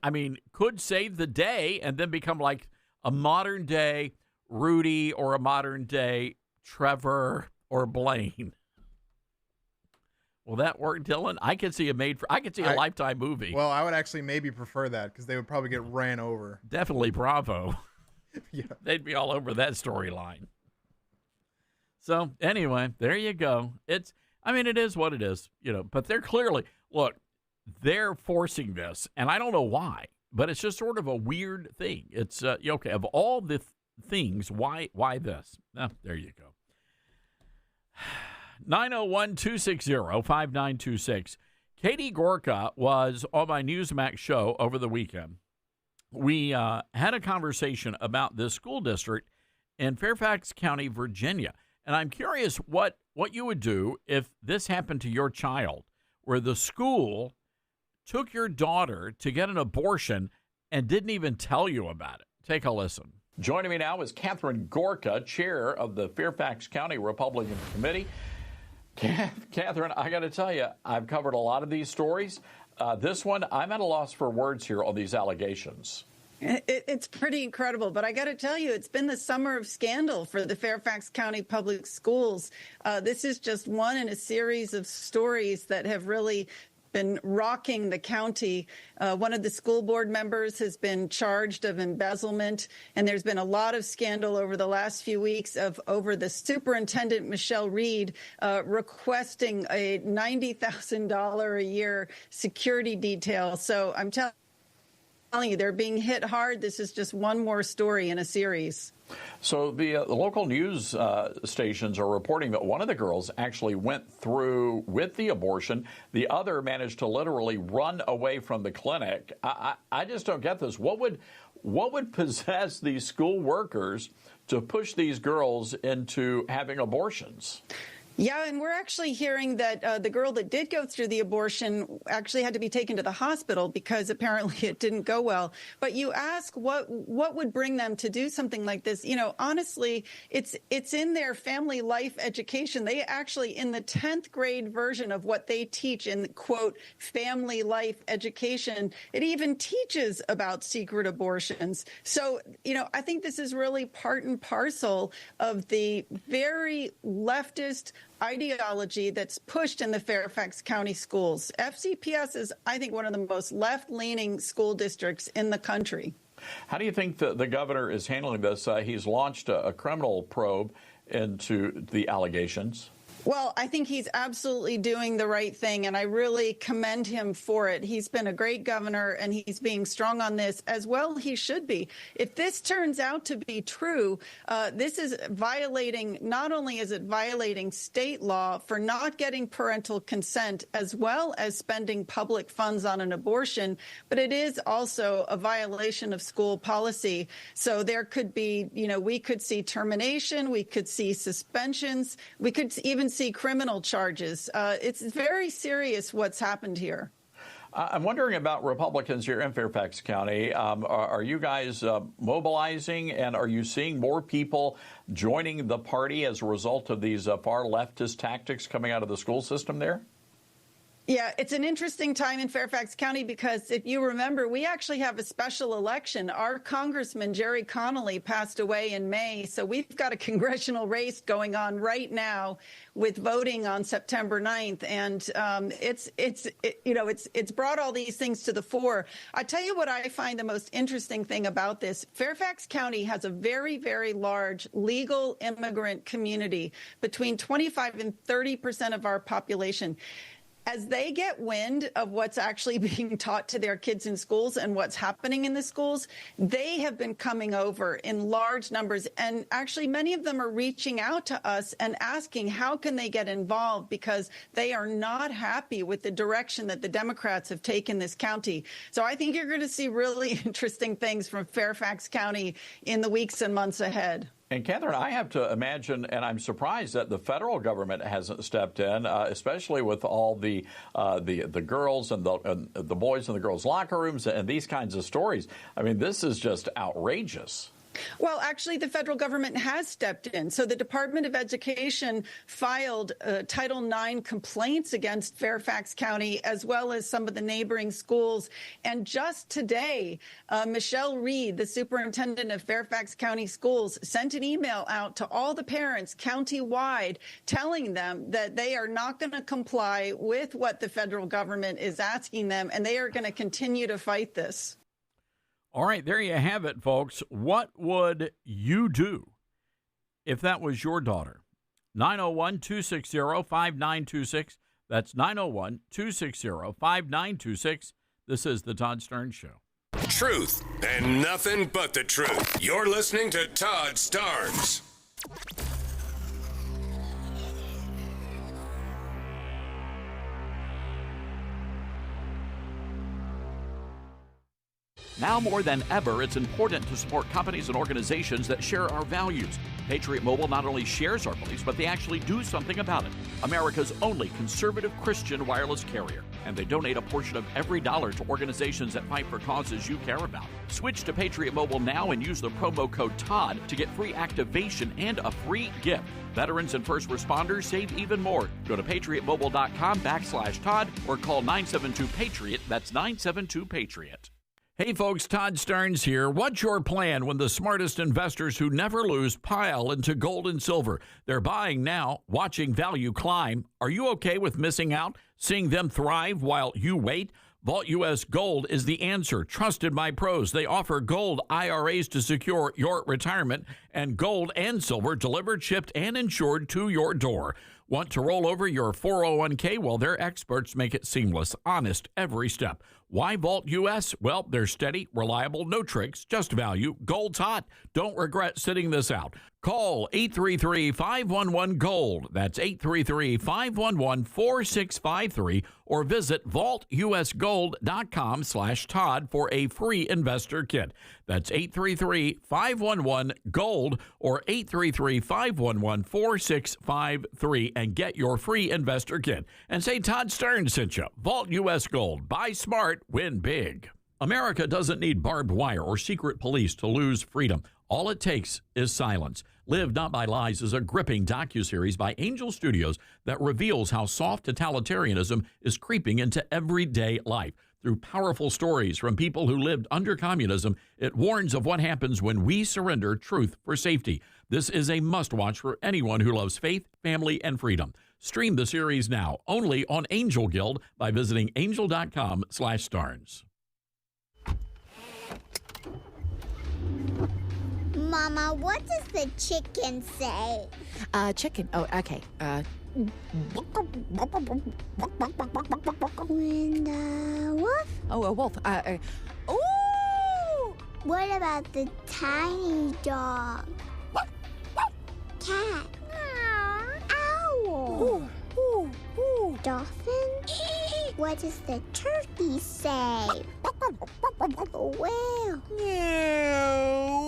could save the day and then become like a modern day Rudy or a modern day Trevor or Blaine. Will that work, Dylan? I could see a Lifetime movie. Well, I would actually maybe prefer that because they would probably get ran over. Definitely Bravo. Yeah. They'd be all over that storyline. So anyway, there you go. It is what it is, but they're clearly, they're forcing this, and I don't know why, but it's just sort of a weird thing. It's, okay, of all the things, why this? There you go. 901-260-5926. Katie Gorka was on my Newsmax show over the weekend. We had a conversation about this school district in Fairfax County, Virginia. And I'm curious what you would do if this happened to your child, where the school took your daughter to get an abortion and didn't even tell you about it. Take a listen. Joining me now is Catherine Gorka, chair of the Fairfax County Republican Committee. Catherine, I got to tell you, I've covered a lot of these stories. This one, I'm at a loss for words here on these allegations. It's pretty incredible, but I got to tell you, it's been the summer of scandal for the Fairfax County Public Schools. This is just one in a series of stories that have really been rocking the county. One of the school board members has been charged of embezzlement, and there's been a lot of scandal over the last few weeks over the superintendent, Michelle Reed, requesting a $90,000 a year security detail. So I'm telling you, they're being hit hard. This is just one more story in a series. So the local news stations are reporting that one of the girls actually went through with the abortion. The other managed to literally run away from the clinic. I just don't get this. What would possess these school workers to push these girls into having abortions? Yeah, and we're actually hearing that the girl that did go through the abortion actually had to be taken to the hospital because apparently it didn't go well. But you ask what would bring them to do something like this? Honestly, it's in their family life education. They actually, in the 10th grade version of what they teach in, quote, family life education, it even teaches about secret abortions. So, I think this is really part and parcel of the very leftist ideology that's pushed in the Fairfax County schools. FCPS is, I think, one of the most left-leaning school districts in the country. How do you think the governor is handling this? He's launched a criminal probe into the allegations. Well, I think he's absolutely doing the right thing, and I really commend him for it. He's been a great governor, and he's being strong on this, as well he should be. If this turns out to be true, this is violating, not only is it violating state law for not getting parental consent, as well as spending public funds on an abortion, but it is also a violation of school policy. So there could be, we could see termination, we could see suspensions, we could even see criminal charges. It's very serious what's happened here. I'm wondering about Republicans here in Fairfax County. Are you guys mobilizing, and are you seeing more people joining the party as a result of these far leftist tactics coming out of the school system there? Yeah, it's an interesting time in Fairfax County because if you remember, we actually have a special election. Our Congressman, Jerry Connolly, passed away in May. So we've got a congressional race going on right now with voting on September 9th. And it's brought all these things to the fore. I tell you what I find the most interesting thing about this. Fairfax County has a very, very large legal immigrant community, between 25 and 30% of our population. as they get wind of what's actually being taught to their kids in schools and what's happening in the schools, they have been coming over in large numbers. And actually, many of them are reaching out to us and asking how can they get involved, because they are not happy with the direction that the Democrats have taken this county. So I think you're going to see really interesting things from Fairfax County in the weeks and months ahead. And Catherine, I have to imagine, and I'm surprised that the federal government hasn't stepped in, especially with all the girls and the boys in the girls' locker rooms and these kinds of stories. I mean, this is just outrageous. Well, actually, the federal government has stepped in. So the Department of Education filed Title IX complaints against Fairfax County, as well as some of the neighboring schools. And just today, Michelle Reed, the superintendent of Fairfax County Schools, sent an email out to all the parents countywide telling them that they are not going to comply with what the federal government is asking them, and they are going to continue to fight this. All right, there you have it, folks. What would you do if that was your daughter? 901-260-5926. That's 901-260-5926. This is The Todd Stern Show. Truth and nothing but the truth. You're listening to Todd Starnes. Now more than ever, it's important to support companies and organizations that share our values. Patriot Mobile not only shares our beliefs, but they actually do something about it. America's only conservative Christian wireless carrier. And they donate a portion of every dollar to organizations that fight for causes you care about. Switch to Patriot Mobile now and use the promo code TODD to get free activation and a free gift. Veterans and first responders save even more. Go to patriotmobile.com/Todd or call 972-PATRIOT. That's 972-PATRIOT. Hey folks, Todd Starnes here. What's your plan when the smartest investors who never lose pile into gold and silver? They're buying now, watching value climb. Are you okay with missing out, seeing them thrive while you wait? Vault U.S. Gold is the answer, trusted by pros. They offer gold IRAs to secure your retirement and gold and silver delivered, shipped, and insured to your door. Want to roll over your 401k? Well, their experts make it seamless, honest every step. Why Vault U.S.? Well, they're steady, reliable, no tricks, just value. Gold's hot. Don't regret sitting this out. Call 833-511-GOLD. That's 833-511-4653 or visit vaultusgold.com/Todd for a free investor kit. That's 833-511-GOLD or 833-511-4653 and get your free investor kit. And say Todd Stern sent you. Vault U.S. Gold. Buy smart, win big. America doesn't need barbed wire or secret police to lose freedom. All it takes is silence. Live Not by Lies is a gripping docuseries by Angel Studios that reveals how soft totalitarianism is creeping into everyday life. Through powerful stories from people who lived under communism, it warns of what happens when we surrender truth for safety. This is a must-watch for anyone who loves faith, family, and freedom. Stream the series now, only on Angel Guild by visiting angel.com/Starnes. Mama, what does the chicken say? Chicken. Oh, okay. When the wolf? Oh, a wolf. Ooh! What about the tiny dog? Cat? Owl? Dolphin? What does the turkey say? Whale?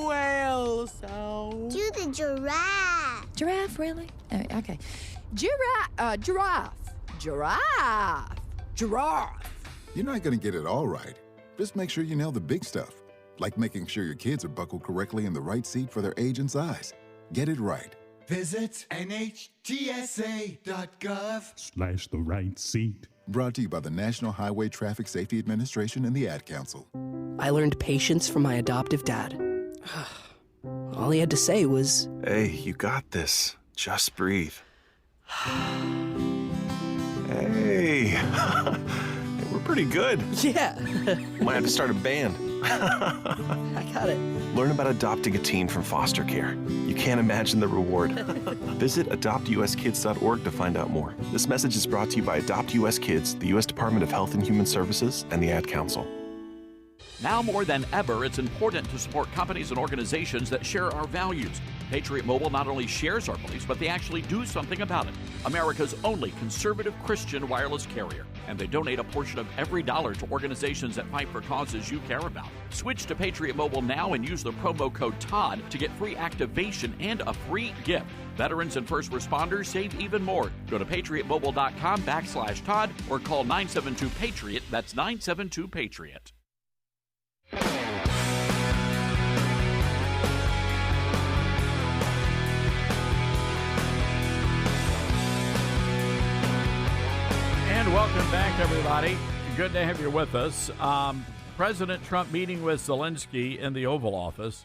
Whale sound. Do the giraffe. Giraffe, really? Okay. Giraffe. You're not going to get it all right. Just make sure you nail the big stuff, like making sure your kids are buckled correctly in the right seat for their age and size. Get it right. Visit NHTSA.gov/the right seat. Brought to you by the National Highway Traffic Safety Administration and the Ad Council. I learned patience from my adoptive dad. All he had to say was, "Hey, you got this. Just breathe." Hey, we're pretty good. Yeah. Might have to start a band. I got it. Learn about adopting a teen from foster care. You can't imagine the reward. Visit adoptuskids.org to find out more. This message is brought to you by Adopt US Kids, the U.S. Department of Health and Human Services, and the Ad Council. Now more than ever, it's important to support companies and organizations that share our values. Patriot Mobile not only shares our beliefs, but they actually do something about it. America's only conservative Christian wireless carrier. And they donate a portion of every dollar to organizations that fight for causes you care about. Switch to Patriot Mobile now and use the promo code TODD to get free activation and a free gift. Veterans and first responders save even more. Go to patriotmobile.com/Todd or call 972-PATRIOT. That's 972-PATRIOT. And welcome back, everybody. Good to have you with us. President Trump meeting with Zelinsky in the Oval Office.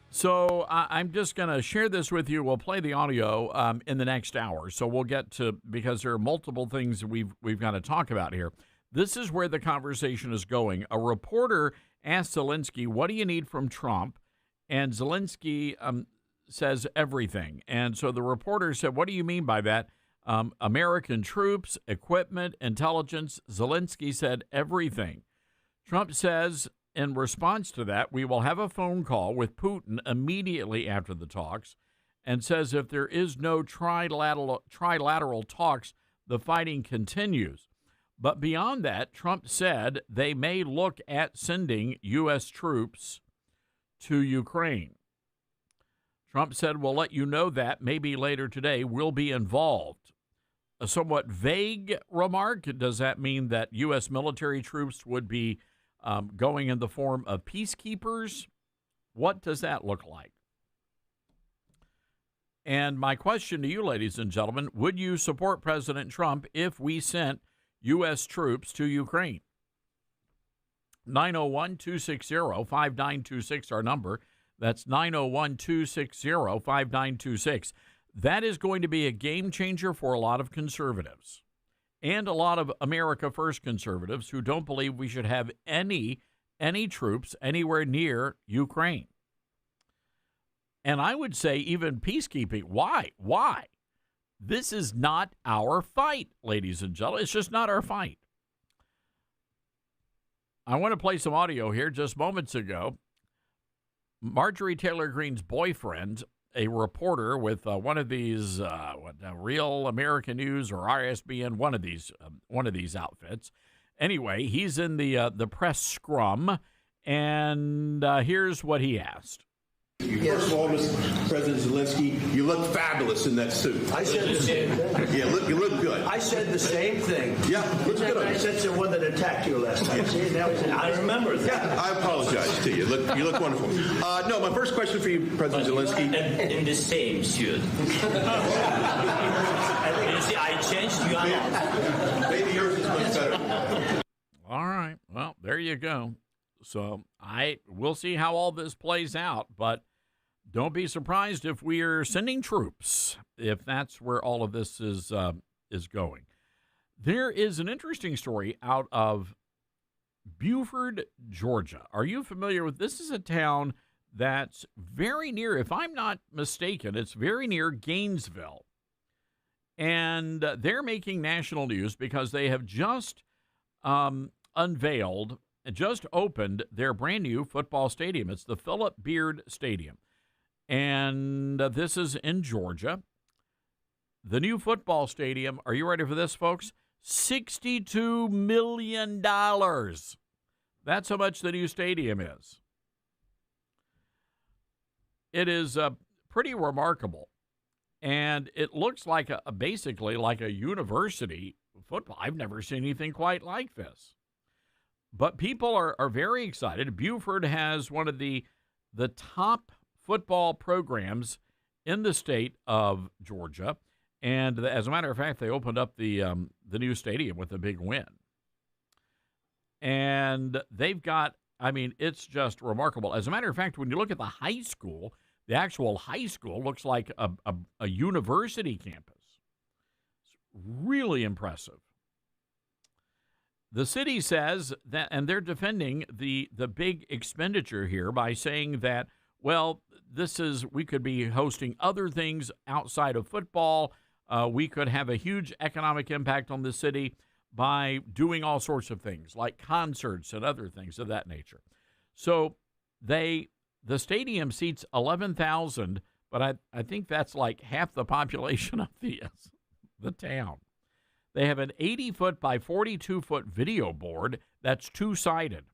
So I'm just going to share this with you. We'll play the audio in the next hour. So we'll get to, because there are multiple things we've got to talk about here. This is where the conversation is going. A reporter asked Zelinsky, what do you need from Trump? And Zelinsky says everything. And so the reporter said, what do you mean by that? American troops, equipment, intelligence. Zelinsky said everything. Trump says, in response to that, we will have a phone call with Putin immediately after the talks, and says if there is no trilateral talks, the fighting continues. But beyond that, Trump said they may look at sending U.S. troops to Ukraine. Trump said, we'll let you know that maybe later today we'll be involved. A somewhat vague remark. Does that mean that U.S. military troops would be going in the form of peacekeepers? What does that look like? And my question to you, ladies and gentlemen, would you support President Trump if we sent U.S. troops to Ukraine? 901-260-5926, our number. That's 901-260-5926. That is going to be a game changer for a lot of conservatives and a lot of America First conservatives who don't believe we should have any troops anywhere near Ukraine. And I would say even peacekeeping. Why? Why? This is not our fight, ladies and gentlemen. It's just not our fight. I want to play some audio here. Just moments ago, Marjorie Taylor Greene's boyfriend, a reporter with one of these, Real American News or RSBN, one of these outfits. Anyway, he's in the press scrum, and here's what he asked. First of all, Mr. President Zelinsky, you look fabulous in that suit. I said the same thing. Yeah, you look good. I said the same thing. Yeah, looks good. I said the one that attacked you last time. See, that was I remember that. Yeah, I apologize to you. You look wonderful. No, my first question for you, President Zelinsky. In the same suit. You see, I changed you. Maybe yours is much better. All right. Well, there you go. So we'll see how all this plays out, but don't be surprised if we are sending troops, if that's where all of this is going. There is an interesting story out of Beaufort, Georgia. Are you familiar with this? Is a town that's very near, if I'm not mistaken, it's very near Gainesville. And they're making national news because they have just unveiled, just opened their brand new football stadium. It's the Philip Beard Stadium. And this is in Georgia. The new football stadium, are you ready for this, folks? $62 million. That's how much the new stadium is. It is pretty remarkable. And it looks like basically like a university football. I've never seen anything quite like this. But people are very excited. Beaufort has one of the top football programs in the state of Georgia. And as a matter of fact, they opened up the new stadium with a big win. And they've got, it's just remarkable. As a matter of fact, when you look at the high school, the actual high school looks like a university campus. It's really impressive. The city says that, and they're defending the big expenditure here by saying that, well, we could be hosting other things outside of football. We could have a huge economic impact on the city by doing all sorts of things like concerts and other things of that nature. So the stadium seats 11,000, but I think that's like half the population of the town. They have an 80-foot by 42-foot video board that's two-sided.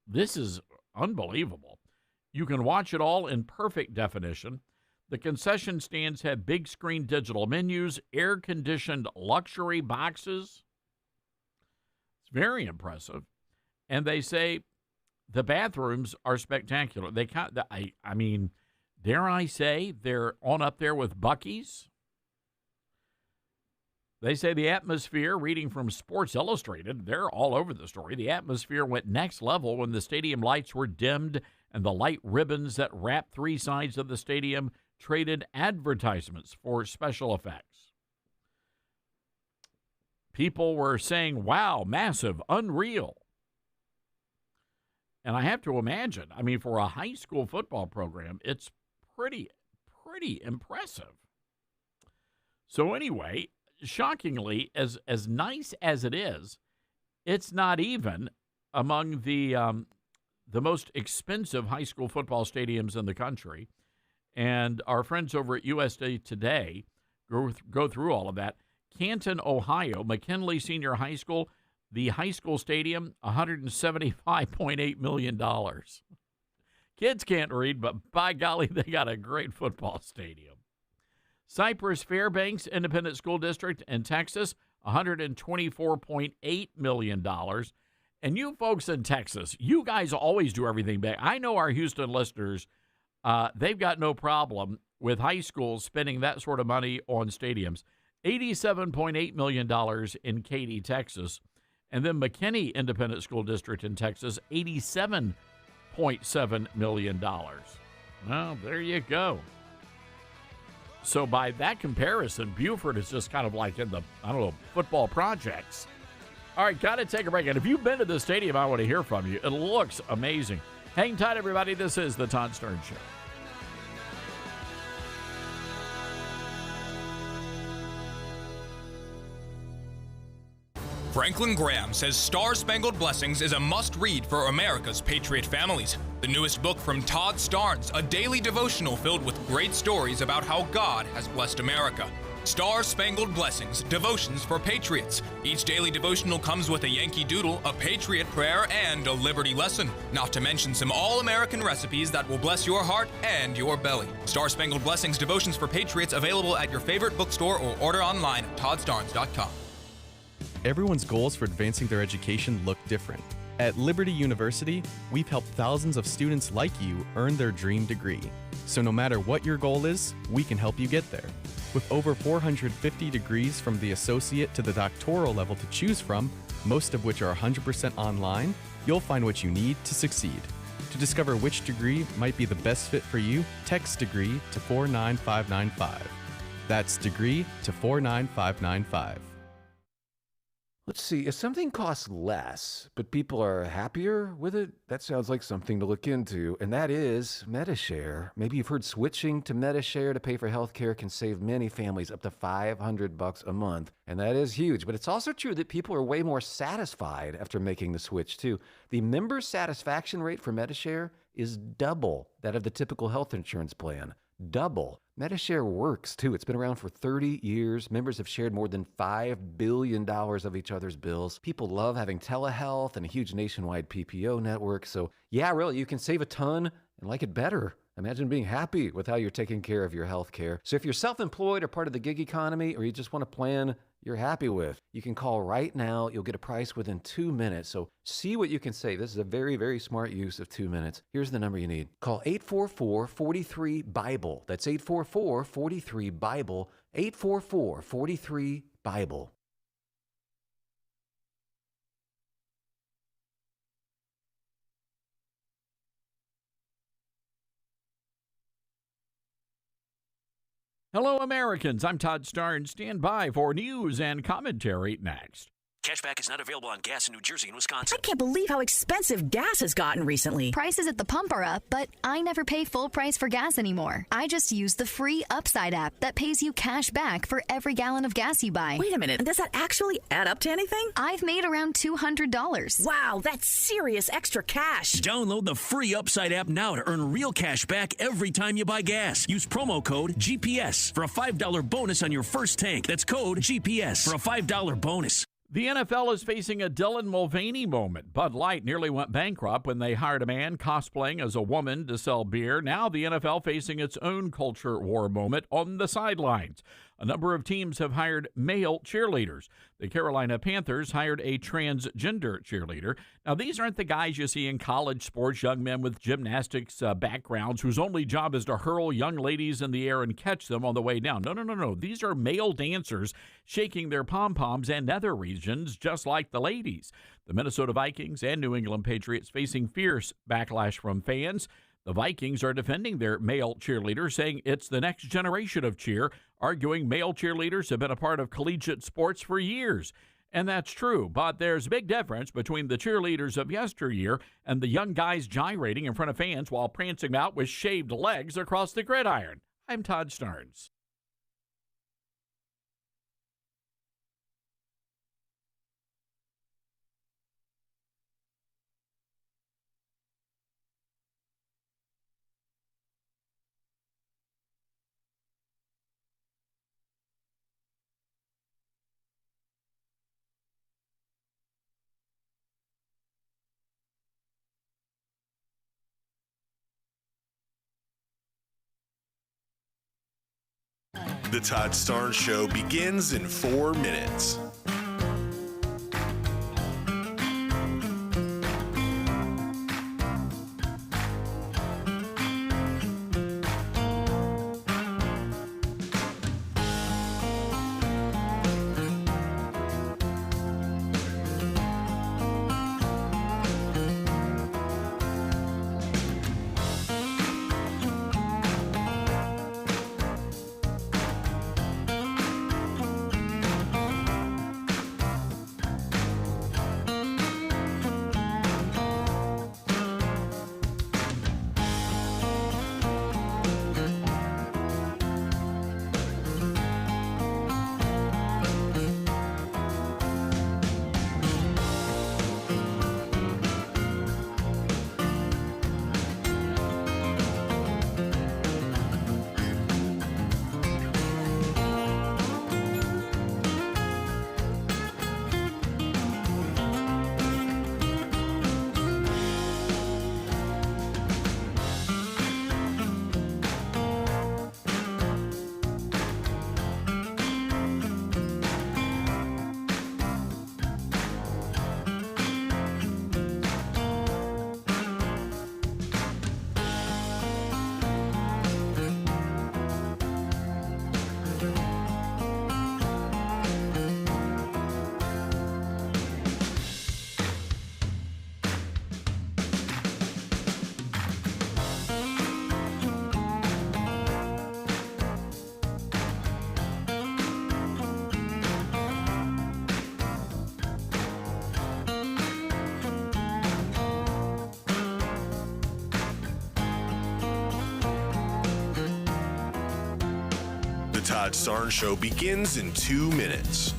This is unbelievable. You can watch it all in perfect definition. The concession stands have big screen digital menus, air-conditioned luxury boxes. It's very impressive. And they say the bathrooms are spectacular. I mean, dare I say they're on up there with Buc-ee's? They say the atmosphere, reading from Sports Illustrated, they're all over the story. The atmosphere went next level when the stadium lights were dimmed and the light ribbons that wrapped three sides of the stadium traded advertisements for special effects. People were saying, wow, massive, unreal. And I have to imagine, I mean, for a high school football program, it's pretty impressive. So anyway, shockingly, as nice as it is, it's not even among the most expensive high school football stadiums in the country. And our friends over at USA Today go through all of that. Canton, Ohio, McKinley Senior High School, the high school stadium, $175.8 million. Kids can't read, but by golly, they got a great football stadium. Cypress Fairbanks Independent School District in Texas, $124.8 million. And you folks in Texas, you guys always do everything back. I know our Houston listeners, they've got no problem with high schools spending that sort of money on stadiums. $87.8 million in Katy, Texas. And then McKinney Independent School District in Texas, $87.7 million. Well, there you go. So by that comparison, Buford is just kind of like in the, football projects. All right, got to take a break. And if you've been to the stadium, I want to hear from you. It looks amazing. Hang tight, everybody. This is the Todd Stern Show. Franklin Graham says Star-Spangled Blessings is a must-read for America's patriot families. The newest book from Todd Starnes, a daily devotional filled with great stories about how God has blessed America. Star-Spangled Blessings, Devotions for Patriots. Each daily devotional comes with a Yankee Doodle, a Patriot Prayer, and a Liberty Lesson. Not to mention some all-American recipes that will bless your heart and your belly. Star-Spangled Blessings, Devotions for Patriots, available at your favorite bookstore or order online at toddstarnes.com. Everyone's goals for advancing their education look different. At Liberty University, we've helped thousands of students like you earn their dream degree. So no matter what your goal is, we can help you get there. With over 450 degrees from the associate to the doctoral level to choose from, most of which are 100% online, you'll find what you need to succeed. To discover which degree might be the best fit for you, text degree to 49595. That's degree to 49595. Let's see, if something costs less, but people are happier with it, that sounds like something to look into, and that is Medi-Share. Maybe you've heard switching to Medi-Share to pay for healthcare can save many families up to $500 a month, and that is huge. But it's also true that people are way more satisfied after making the switch, too. The member satisfaction rate for Medi-Share is double that of the typical health insurance plan. Double. Medi-Share works, too. It's been around for 30 years. Members have shared more than $5 billion of each other's bills. People love having telehealth and a huge nationwide PPO network. So, yeah, really, you can save a ton and like it better. Imagine being happy with how you're taking care of your health care. So if you're self-employed or part of the gig economy, or you just want a plan you're happy with, you can call right now. You'll get a price within 2 minutes. So see what you can save. This is a very, very smart use of 2 minutes. Here's the number you need. Call 844-43-BIBLE. That's 844-43-BIBLE. 844-43-BIBLE. Hello, Americans. I'm Todd Starnes. Stand by for news and commentary next. Cashback is not available on gas in New Jersey and Wisconsin. I can't believe how expensive gas has gotten recently. Prices at the pump are up, but I never pay full price for gas anymore. I just use the free Upside app that pays you cash back for every gallon of gas you buy. Wait a minute, does that actually add up to anything? I've made around $200. Wow, that's serious extra cash. Download the free Upside app now to earn real cash back every time you buy gas. Use promo code GPS for a $5 bonus on your first tank. That's code GPS for a $5 bonus. The NFL is facing a Dylan Mulvaney moment. Bud Light nearly went bankrupt when they hired a man cosplaying as a woman to sell beer. Now the NFL facing its own culture war moment on the sidelines. A number of teams have hired male cheerleaders. The Carolina Panthers hired a transgender cheerleader. Now, these aren't the guys you see in college sports, young men with gymnastics backgrounds whose only job is to hurl young ladies in the air and catch them on the way down. No. These are male dancers shaking their pom-poms and nether regions just like the ladies. The Minnesota Vikings and New England Patriots facing fierce backlash from fans. The Vikings are defending their male cheerleader, saying it's the next generation of cheer, arguing male cheerleaders have been a part of collegiate sports for years. And that's true, but there's a big difference between the cheerleaders of yesteryear and the young guys gyrating in front of fans while prancing out with shaved legs across the gridiron. I'm Todd Starnes. The Todd Starnes Show begins in 4 minutes. The Todd Starnes Show begins in 2 minutes.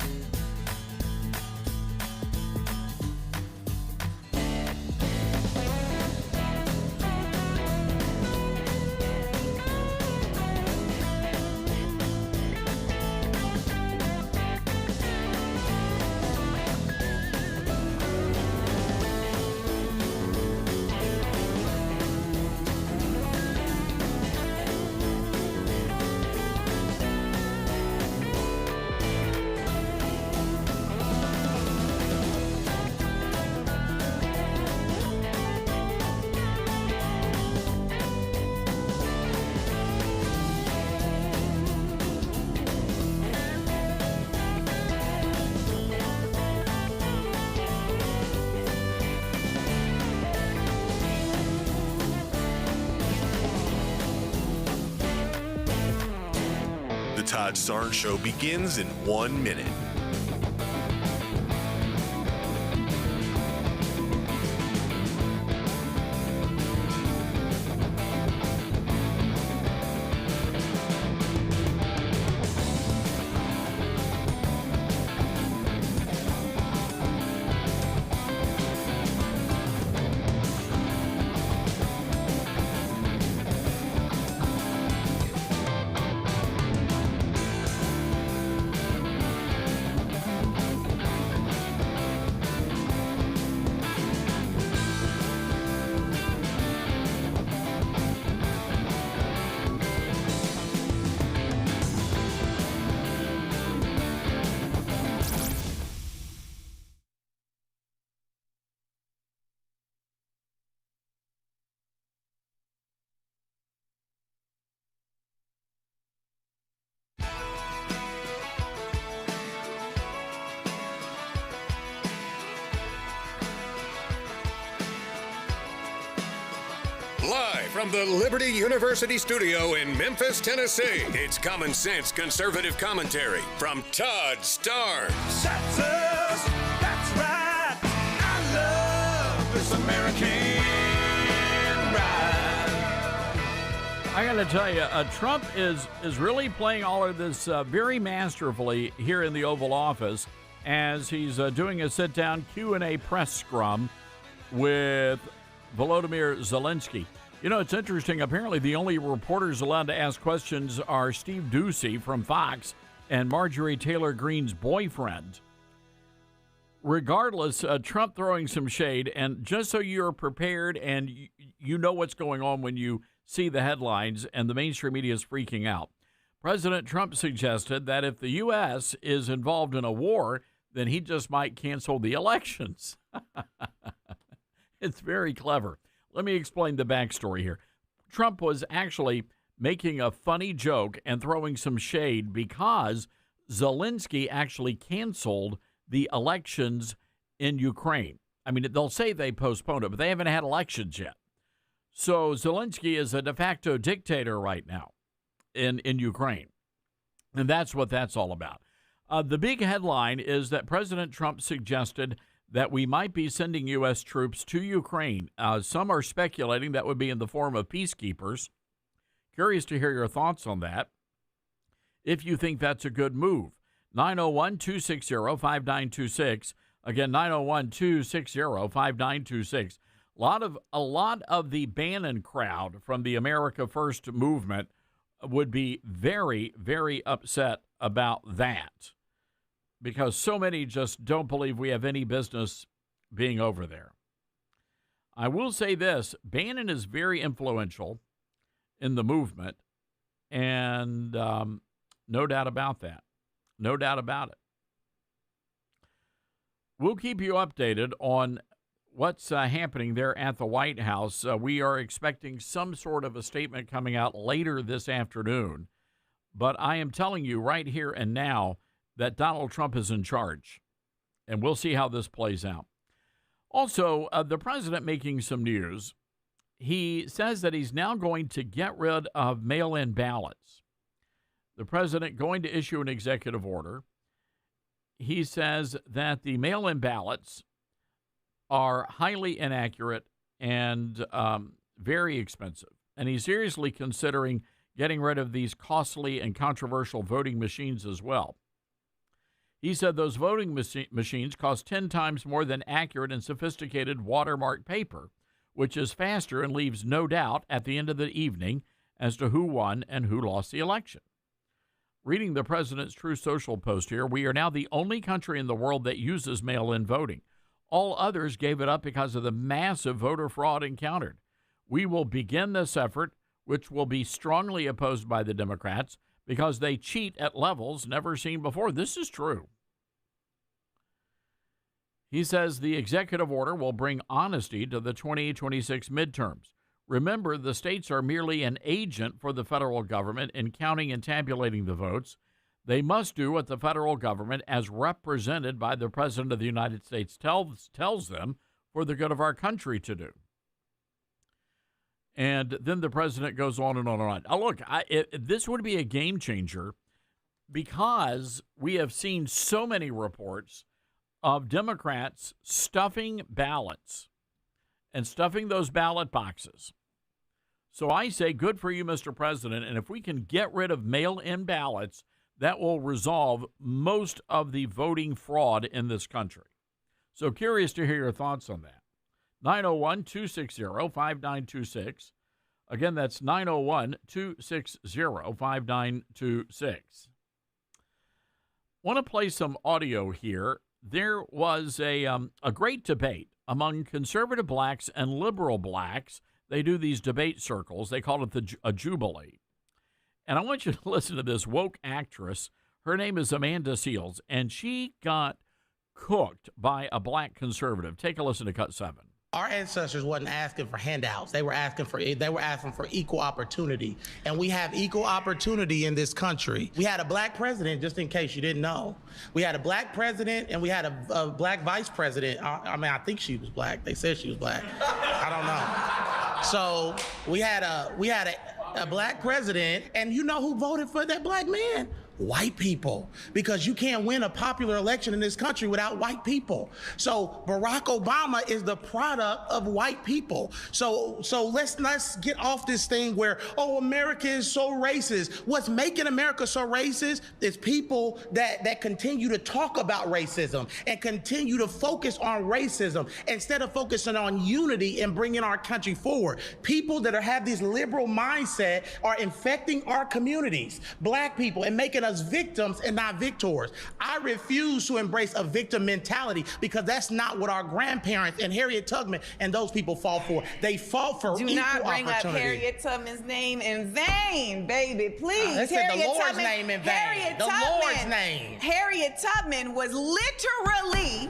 The Todd Starnes Show begins in 1 minute. Live from the Liberty University studio in Memphis, Tennessee, it's Common Sense Conservative Commentary from Todd Starnes. That's us. That's right. I love this American ride. I got to tell you, Trump is really playing all of this very masterfully here in the Oval Office as he's doing a sit-down Q&A press scrum with Volodymyr Zelinsky. You know, it's interesting. Apparently, the only reporters allowed to ask questions are Steve Doocy from Fox and Marjorie Taylor Greene's boyfriend. Regardless, Trump throwing some shade, and just so you're prepared and you know what's going on when you see the headlines and the mainstream media is freaking out, President Trump suggested that if the U.S. is involved in a war, then he just might cancel the elections. It's very clever. Let me explain the backstory here. Trump was actually making a funny joke and throwing some shade because Zelinsky actually canceled the elections in Ukraine. I mean, they'll say they postponed it, but they haven't had elections yet. So Zelinsky is a de facto dictator right now in Ukraine. And that's what that's all about. The big headline is that President Trump suggested that we might be sending U.S. troops to Ukraine. Some are speculating that would be in the form of peacekeepers. Curious to hear your thoughts on that, if you think that's a good move. 901-260-5926. Again, 901-260-5926. A lot of the Bannon crowd from the America First movement would be very, very upset about that, because so many just don't believe we have any business being over there. I will say this, Bannon is very influential in the movement, and no doubt about that. No doubt about it. We'll keep you updated on what's happening there at the White House. We are expecting some sort of a statement coming out later this afternoon, but I am telling you right here and now that Donald Trump is in charge, and we'll see how this plays out. Also, the president making some news. He says that he's now going to get rid of mail-in ballots. The president going to issue an executive order. He says that the mail-in ballots are highly inaccurate and very expensive, and he's seriously considering getting rid of these costly and controversial voting machines as well. He said those voting machines cost 10 times more than accurate and sophisticated watermark paper, which is faster and leaves no doubt at the end of the evening as to who won and who lost the election. Reading the president's True Social post here, we are now the only country in the world that uses mail-in voting. All others gave it up because of the massive voter fraud encountered. We will begin this effort, which will be strongly opposed by the Democrats, because they cheat at levels never seen before. This is true. He says the executive order will bring honesty to the 2026 midterms. Remember, the states are merely an agent for the federal government in counting and tabulating the votes. They must do what the federal government, as represented by the President of the United States, tells them for the good of our country to do. And then the president goes on and on and on. Now, look, this would be a game changer because we have seen so many reports of Democrats stuffing ballots and stuffing those ballot boxes. So I say good for you, Mr. President, and if we can get rid of mail-in ballots, that will resolve most of the voting fraud in this country. So curious to hear your thoughts on that. 901-260-5926. Again, that's 901-260-5926. Want to play some audio here. There was a great debate among conservative blacks and liberal blacks. They do these debate circles. They call it a jubilee. And I want you to listen to this woke actress. Her name is Amanda Seales, and she got cooked by a black conservative. Take a listen to Cut 7. Our ancestors wasn't asking for handouts. They were asking for equal opportunity. And we have equal opportunity in this country. We had a black president, just in case you didn't know. We had a black president and we had a black vice president. I mean, I think she was black. They said she was black. I don't know. So we had a black president, and you know who voted for that black man? White people, because you can't win a popular election in this country without white people. So Barack Obama is the product of white people. So let's get off this thing where, oh, America is so racist. What's making America so racist is people that continue to talk about racism and continue to focus on racism instead of focusing on unity and bringing our country forward. People that have this liberal mindset are infecting our communities, black people, and making us victims and not victors. I refuse to embrace a victim mentality because that's not what our grandparents and Harriet Tubman and those people fought for. They fought for equal opportunity. Do not bring up Harriet Tubman's name in vain, baby, please. They said the Lord's name in vain. The Lord's name. Harriet Tubman was literally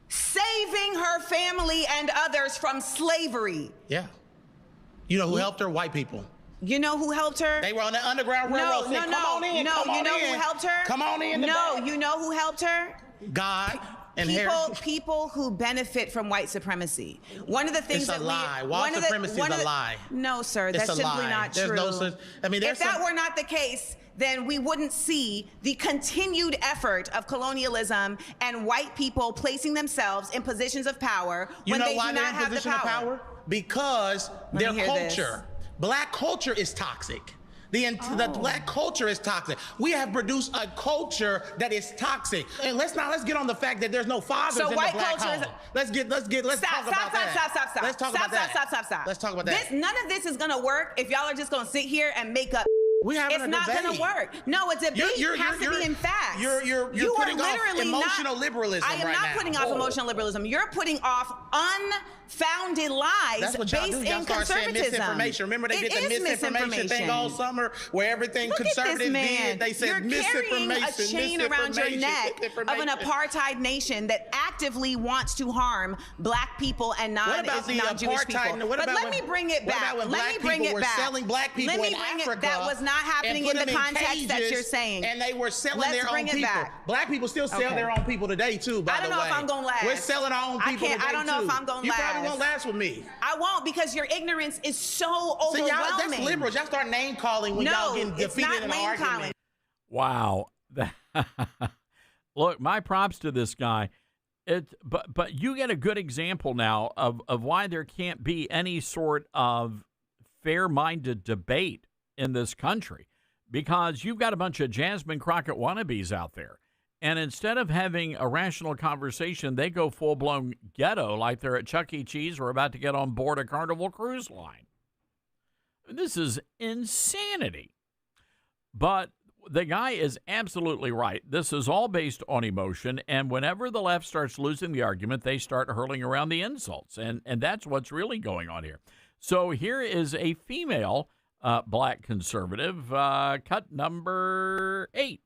saving her family and others from slavery. Yeah. You know who helped her? White people. You know who helped her? They were on the Underground Railroad. Come on in. No, you know who helped her? Come on in. No, you know who helped her? God and people who benefit from white supremacy. One of the things it's a lie. White supremacy is a lie. No, sir, that's simply not true. There's no such. I mean, if that were not the case, then we wouldn't see the continued effort of colonialism and white people placing themselves in positions of power when they do not have the power. Because their culture. Black culture is toxic. The black culture is toxic. We have produced a culture that is toxic. And let's get on the fact that there's no fathers in the black home. Let's talk about that. Stop. Let's talk about that. Stop. Let's talk about that. None of this is gonna work if y'all are just gonna sit here and make up. It's not going to work. No, a debate has to be in facts. You're putting off emotional liberalism right now. I am not putting off emotional liberalism. You're putting off unfounded lies based in conservatism. Misinformation. Remember they did the misinformation thing all summer where everything conservatives did. They said misinformation. You're carrying a chain around your neck of an apartheid nation that actively wants to harm black people and non-Jewish people. But let me bring it back. Let me bring it back. Selling black people in Africa. That was not happening in the context that you're saying. And they were selling their own people. Black people still sell their own people today too, by the way. I don't know if I'm going to last. We're selling our own people today too. I don't know if I'm going to last. You probably won't last with me. I won't because your ignorance is so overwhelming. See, that's liberals. Y'all start name calling when y'all getting defeated in an argument. Wow. Look, my props to this guy. But you get a good example now of why there can't be any sort of fair-minded debate in this country, because you've got a bunch of Jasmine Crockett wannabes out there. And instead of having a rational conversation, they go full-blown ghetto like they're at Chuck E. Cheese or about to get on board a Carnival cruise line. This is insanity. But the guy is absolutely right. This is all based on emotion, and whenever the left starts losing the argument, they start hurling around the insults, and that's what's really going on here. So here is a female black conservative, cut number 8.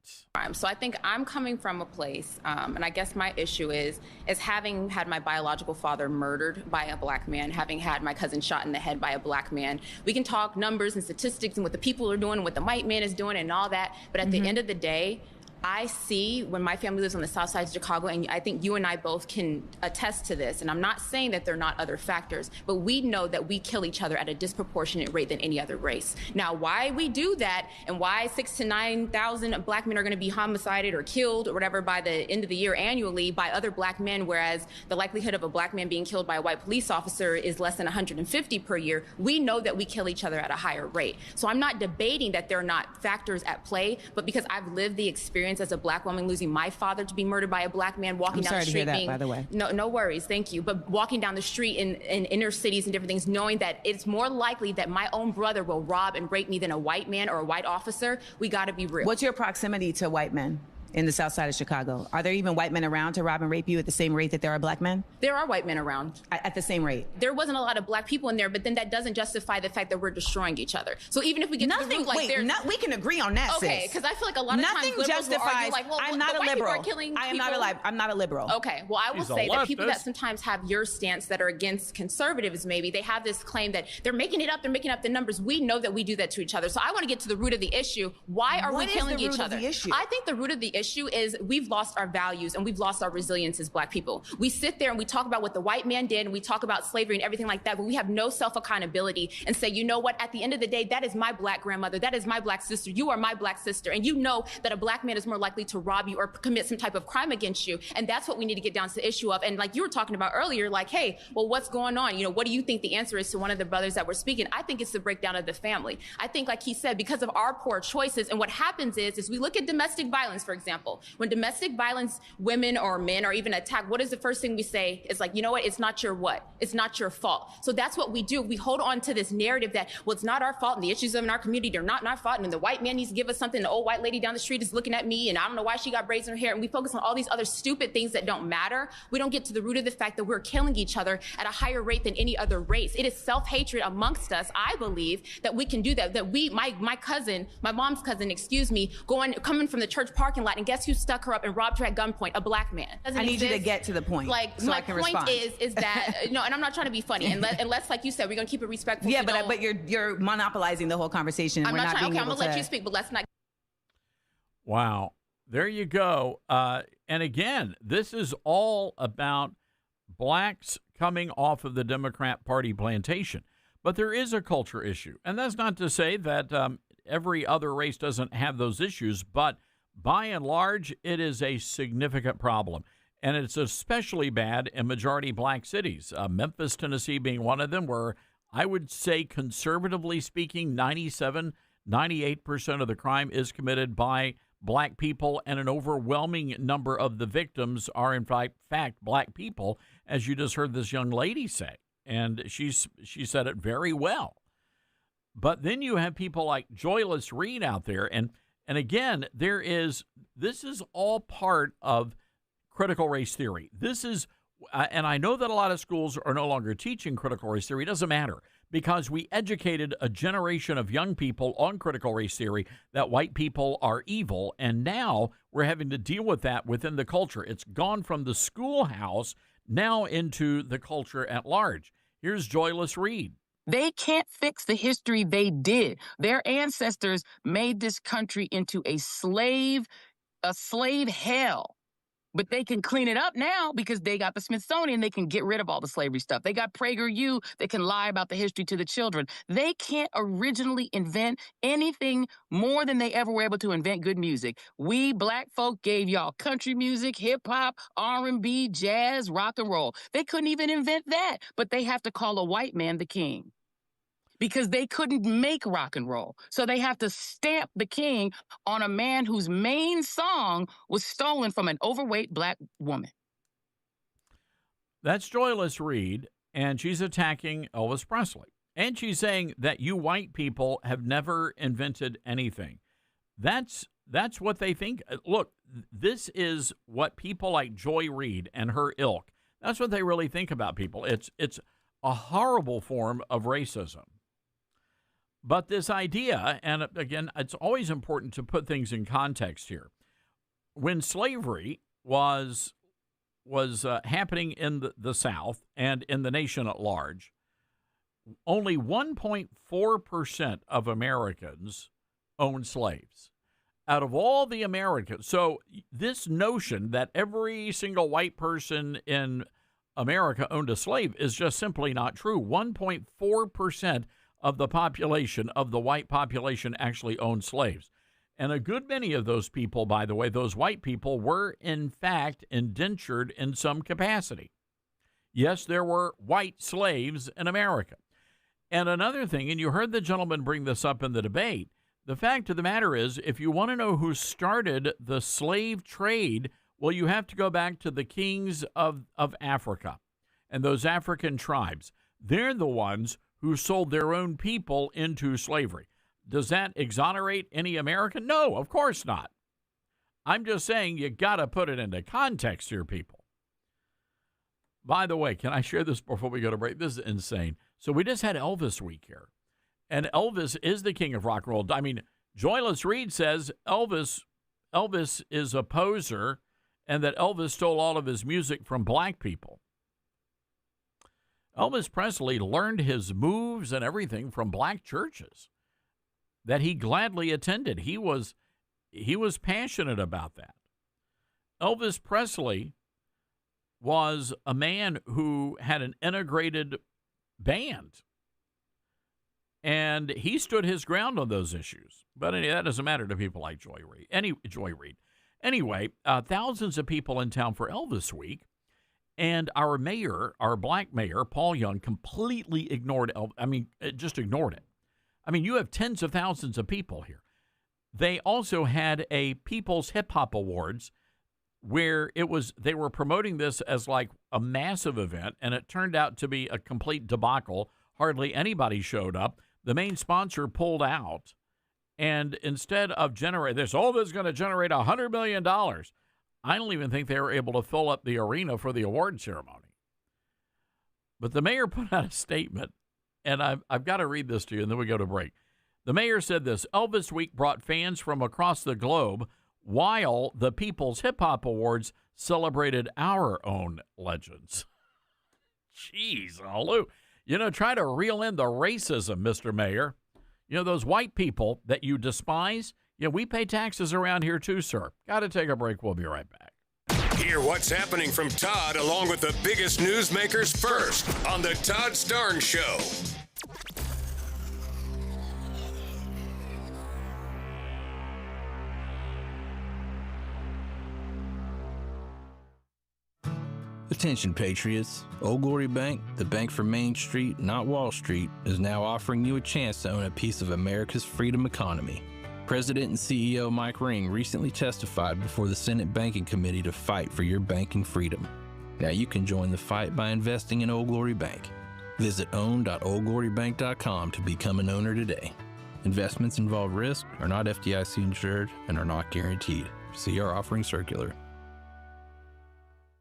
So I think I'm coming from a place, and I guess my issue is having had my biological father murdered by a black man, having had my cousin shot in the head by a black man. We can talk numbers and statistics and what the people are doing and what the white man is doing and all that, but at the end of the day, I see when my family lives on the south side of Chicago, and I think you and I both can attest to this, and I'm not saying that there are not other factors, but we know that we kill each other at a disproportionate rate than any other race. Now, why we do that and why 6,000 to 9,000 black men are going to be homicided or killed or whatever by the end of the year annually by other black men, whereas the likelihood of a black man being killed by a white police officer is less than 150 per year, we know that we kill each other at a higher rate. So I'm not debating that there are not factors at play, but because I've lived the experience as a black woman losing my father to be murdered by a black man walking down the street. I'm sorry to hear that, by the way. No worries, thank you. But walking down the street in inner cities and different things, knowing that it's more likely that my own brother will rob and rape me than a white man or a white officer, we got to be real. What's your proximity to white men in the south side of Chicago? Are there even white men around to rob and rape you at the same rate that there are black men? There are white men around. At the same rate? There wasn't a lot of black people in there, but then that doesn't justify the fact that we're destroying each other. So even if we get to the root, like we can agree on that, okay, because I feel like a lot of times liberals will argue like, well, I'm not a liberal. I'm not a liberal. Okay, well, I will say that people that sometimes have your stance that are against conservatives, maybe, they have this claim that they're making it up, they're making up the numbers. We know that we do that to each other. So I want to get to the root of the issue. Why are we killing each other? I think the root of the issue is we've lost our values and we've lost our resilience as Black people. We sit there and we talk about what the white man did and we talk about slavery and everything like that, but we have no self-accountability and say, you know what, at the end of the day, that is my Black grandmother, that is my Black sister, you are my Black sister, and you know that a Black man is more likely to rob you or commit some type of crime against you, and that's what we need to get down to the issue of. And like you were talking about earlier, like, hey, well, what's going on? You know, what do you think the answer is to one of the brothers that were speaking? I think it's the breakdown of the family. I think, like he said, because of our poor choices, and what happens is we look at domestic violence, for example. When domestic violence, women or men are even attacked, what is the first thing we say? It's like, you know what? It's not your what? It's not your fault. So that's what we do. We hold on to this narrative that, well, it's not our fault, and the issues in our community are not our fault, and the white man needs to give us something. The old white lady down the street is looking at me, and I don't know why she got braids in her hair. And we focus on all these other stupid things that don't matter. We don't get to the root of the fact that we're killing each other at a higher rate than any other race. It is self-hatred amongst us, I believe, that we can do that. That we, my cousin, my mom's cousin, coming from the church parking lot, and guess who stuck her up and robbed her at gunpoint? A Black man. I need you to get to the point. Like, so my I can point respond. is that, and I'm not trying to be funny, unless, like you said, we're going to keep it respectful. Yeah, but you're monopolizing the whole conversation. I'm We're not trying, being okay, I'm able going to let to you speak, but let's not. Wow. There you go. And again, this is all about Blacks coming off of the Democrat Party plantation. But there is a culture issue. And that's not to say that every other race doesn't have those issues, but by and large, it is a significant problem. And it's especially bad in majority Black cities, Memphis, Tennessee being one of them, where I would say, conservatively speaking, 98% of the crime is committed by Black people, and an overwhelming number of the victims are, in fact, Black people, as you just heard this young lady say. And she said it very well. But then you have people like Joyless Reed out there, and again, this is all part of critical race theory. This is, and I know that a lot of schools are no longer teaching critical race theory. It doesn't matter, because we educated a generation of young people on critical race theory that white people are evil, and now we're having to deal with that within the culture. It's gone from the schoolhouse now into the culture at large. Here's Joyless Reed. They can't fix the history they did. Their ancestors made this country into a slave hell. But they can clean it up now because they got the Smithsonian. They can get rid of all the slavery stuff. They got PragerU. They can lie about the history to the children. They can't originally invent anything more than they ever were able to invent good music. We Black folk gave y'all country music, hip hop, R&B, jazz, rock and roll. They couldn't even invent that, but they have to call a white man the king, because they couldn't make rock and roll. So they have to stamp the king on a man whose main song was stolen from an overweight Black woman. That's Joyless Reed, and she's attacking Elvis Presley. And she's saying that you white people have never invented anything. That's what they think. Look, this is what people like Joy Reid and her ilk, that's what they really think about people. It's a horrible form of racism. But this idea, and again, it's always important to put things in context here. When slavery was happening in the South and in the nation at large, only 1.4% of Americans owned slaves. Out of all the Americans, so this notion that every single white person in America owned a slave is just simply not true. 1.4% of the population, of the white population, actually owned slaves. And a good many of those people, by the way, those white people, were in fact indentured in some capacity. Yes, there were white slaves in America. And another thing, and you heard the gentleman bring this up in the debate, the fact of the matter is, if you want to know who started the slave trade, well, you have to go back to the kings of Africa and those African tribes. They're the ones who sold their own people into slavery. Does that exonerate any American? No, of course not. I'm just saying you got to put it into context here, people. By the way, can I share this before we go to break? This is insane. So we just had Elvis week here, and Elvis is the king of rock and roll. I mean, Joyless Reed says Elvis is a poser and that Elvis stole all of his music from Black people. Elvis Presley learned his moves and everything from Black churches that he gladly attended. He was passionate about that. Elvis Presley was a man who had an integrated band, and he stood his ground on those issues. But that doesn't matter to people like Joy Reid. Anyway, thousands of people in town for Elvis Week, and our mayor, our black mayor, Paul Young, completely ignored just ignored it. I mean, you have tens of thousands of people here. They also had a People's Hip Hop Awards where they were promoting this as like a massive event, and it turned out to be a complete debacle. Hardly anybody showed up. The main sponsor pulled out, and instead of generate this, this is going to generate $100 million. I don't even think they were able to fill up the arena for the award ceremony. But the mayor put out a statement, and I've got to read this to you, and then we go to break. The mayor said this: Elvis Week brought fans from across the globe, while the People's Hip Hop Awards celebrated our own legends. Jeez, Lou. Try to reel in the racism, Mr. Mayor. Those white people that you despise, we pay taxes around here too, sir. Got to take a break. We'll be right back. Hear what's happening from Todd along with the biggest newsmakers first on the Todd Starnes Show. Attention, Patriots. Old Glory Bank, the bank for Main Street, not Wall Street, is now offering you a chance to own a piece of America's freedom economy. President and CEO Mike Ring recently testified before the Senate Banking Committee to fight for your banking freedom. Now you can join the fight by investing in Old Glory Bank. Visit own.oldglorybank.com to become an owner today. Investments involve risk, are not FDIC insured, and are not guaranteed. See our offering circular.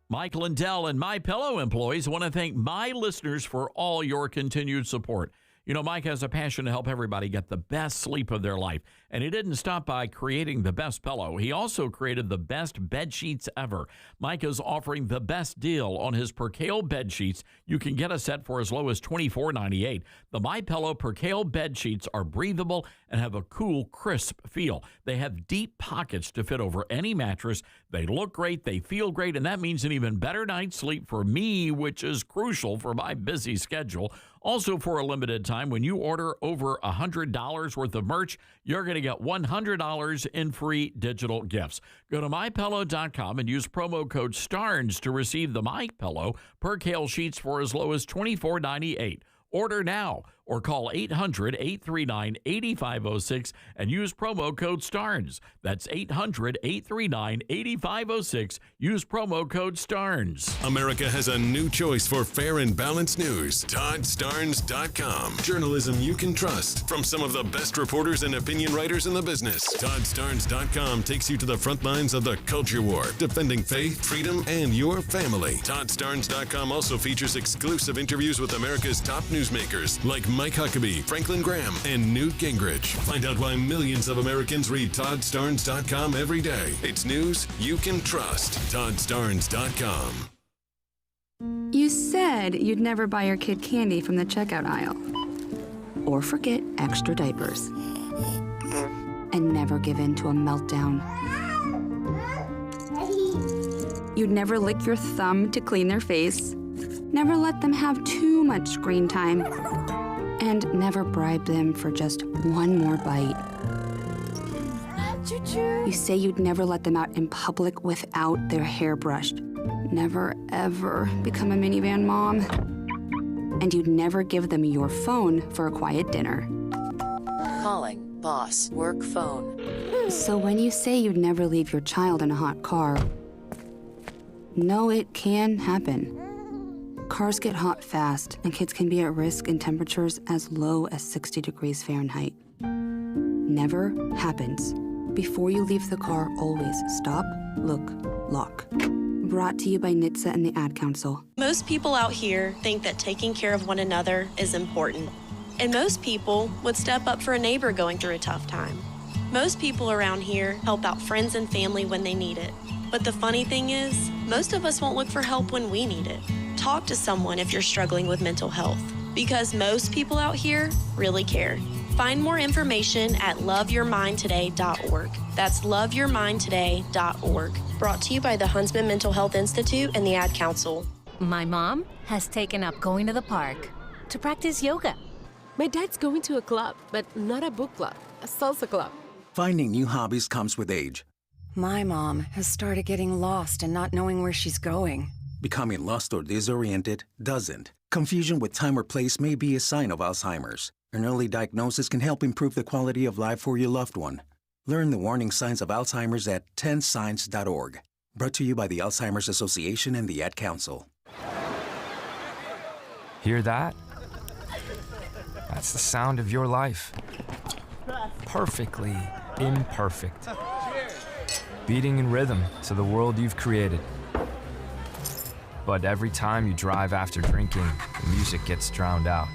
Mike Lindell and MyPillow employees want to thank my listeners for all your continued support. Mike has a passion to help everybody get the best sleep of their life. And he didn't stop by creating the best pillow. He also created the best bed sheets ever. Mike is offering the best deal on his Percale bed sheets. You can get a set for as low as $24.98. The MyPillow Percale bed sheets are breathable and have a cool, crisp feel. They have deep pockets to fit over any mattress. They look great, they feel great, and that means an even better night's sleep for me, which is crucial for my busy schedule. Also, for a limited time, when you order over $100 worth of merch, you're going to get $100 in free digital gifts. Go to MyPillow.com and use promo code STARNS to receive the MyPillow Percale sheets for as low as $24.98. Order now or call 800-839-8506 and use promo code STARNS. That's 800-839-8506. Use promo code STARNS. America has a new choice for fair and balanced news. ToddStarnes.com. Journalism you can trust from some of the best reporters and opinion writers in the business. ToddStarnes.com takes you to the front lines of the culture war, defending faith, freedom, and your family. ToddStarnes.com also features exclusive interviews with America's top newsmakers like Mike Huckabee, Franklin Graham, and Newt Gingrich. Find out why millions of Americans read ToddStarnes.com every day. It's news you can trust. ToddStarnes.com. You said you'd never buy your kid candy from the checkout aisle. Or forget extra diapers. And never give in to a meltdown. You'd never lick your thumb to clean their face. Never let them have too much screen time. And never bribe them for just one more bite. You say you'd never let them out in public without their hair brushed. Never, ever become a minivan mom. And you'd never give them your phone for a quiet dinner. Calling boss work phone. So when you say you'd never leave your child in a hot car, no, it can happen. Cars get hot fast, and kids can be at risk in temperatures as low as 60 degrees Fahrenheit. Never happens. Before you leave the car, always stop, look, lock. Brought to you by NHTSA and the Ad Council. Most people out here think that taking care of one another is important. And most people would step up for a neighbor going through a tough time. Most people around here help out friends and family when they need it. But the funny thing is, most of us won't look for help when we need it. Talk to someone if you're struggling with mental health, because most people out here really care. Find more information at loveyourmindtoday.org. That's loveyourmindtoday.org. Brought to you by the Huntsman Mental Health Institute and the Ad Council. My mom has taken up going to the park to practice yoga. My dad's going to a club, but not a book club, a salsa club. Finding new hobbies comes with age. My mom has started getting lost and not knowing where she's going. Becoming lost or disoriented doesn't. Confusion with time or place may be a sign of Alzheimer's. An early diagnosis can help improve the quality of life for your loved one. Learn the warning signs of Alzheimer's at 10signs.org. Brought to you by the Alzheimer's Association and the Ad Council. Hear that? That's the sound of your life. Perfectly imperfect. Beating in rhythm to the world you've created. But every time you drive after drinking, the music gets drowned out.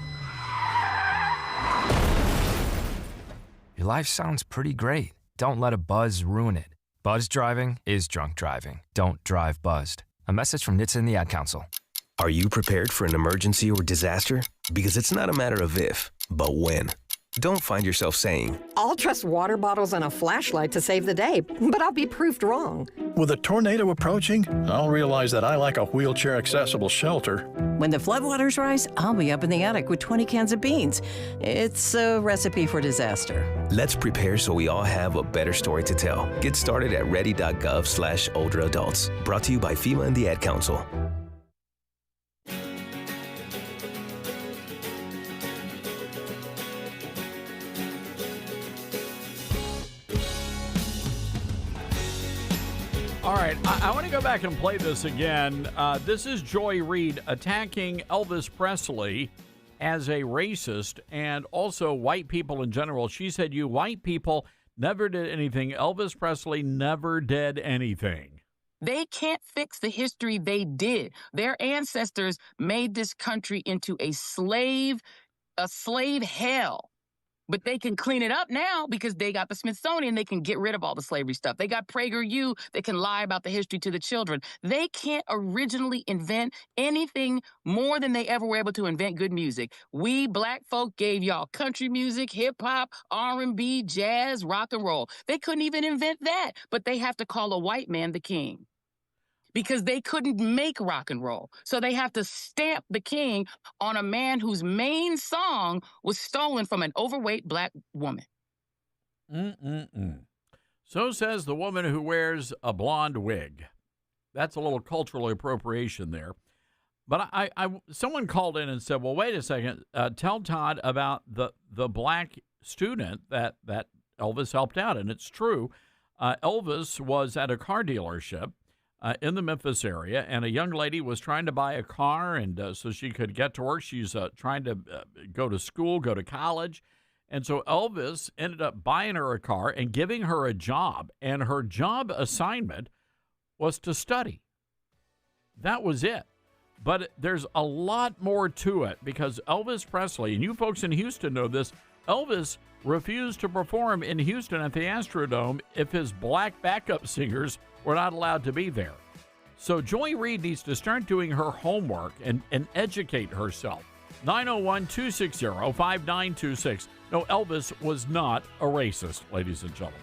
Your life sounds pretty great. Don't let a buzz ruin it. Buzz driving is drunk driving. Don't drive buzzed. A message from NHTSA and the Ad Council. Are you prepared for an emergency or disaster? Because it's not a matter of if, but when. Don't find yourself saying, I'll trust water bottles and a flashlight to save the day, but I'll be proved wrong. With a tornado approaching, I'll realize that I lack a wheelchair-accessible shelter. When the floodwaters rise, I'll be up in the attic with 20 cans of beans. It's a recipe for disaster. let's prepare so we all have a better story to tell. Get started at ready.gov/older adults. Brought to you by FEMA and the Ad Council. All right, I want to go back and play this again. This is Joy Reid attacking Elvis Presley as a racist and also white people in general. She said, you white people never did anything. Elvis Presley never did anything. They can't fix the history they did. Their ancestors made this country into a slave hell. But they can clean it up now because they got the Smithsonian. They can get rid of all the slavery stuff. They got PragerU. They can lie about the history to the children. They can't originally invent anything more than they ever were able to invent good music. We black folk gave y'all country music, hip hop, R&B, jazz, rock and roll. They couldn't even invent that, but they have to call a white man the king. Because they couldn't make rock and roll. So they have to stamp the king on a man whose main song was stolen from an overweight black woman. So says the woman who wears a blonde wig. That's a little cultural appropriation there. But someone called in and said, well, wait a second. Tell Todd about the black student that Elvis helped out. And it's true. Elvis was at a car dealership in the Memphis area, and a young lady was trying to buy a car, and so she could get to work. She's trying to go to school, go to college. And so Elvis ended up buying her a car and giving her a job, and her job assignment was to study. That was it. But there's a lot more to it, because Elvis Presley, and you folks in Houston know this, Elvis refused to perform in Houston at the Astrodome if his black backup singers were not allowed to be there. So Joy Reid needs to start doing her homework and educate herself. 901-260-5926. No, Elvis was not a racist, ladies and gentlemen.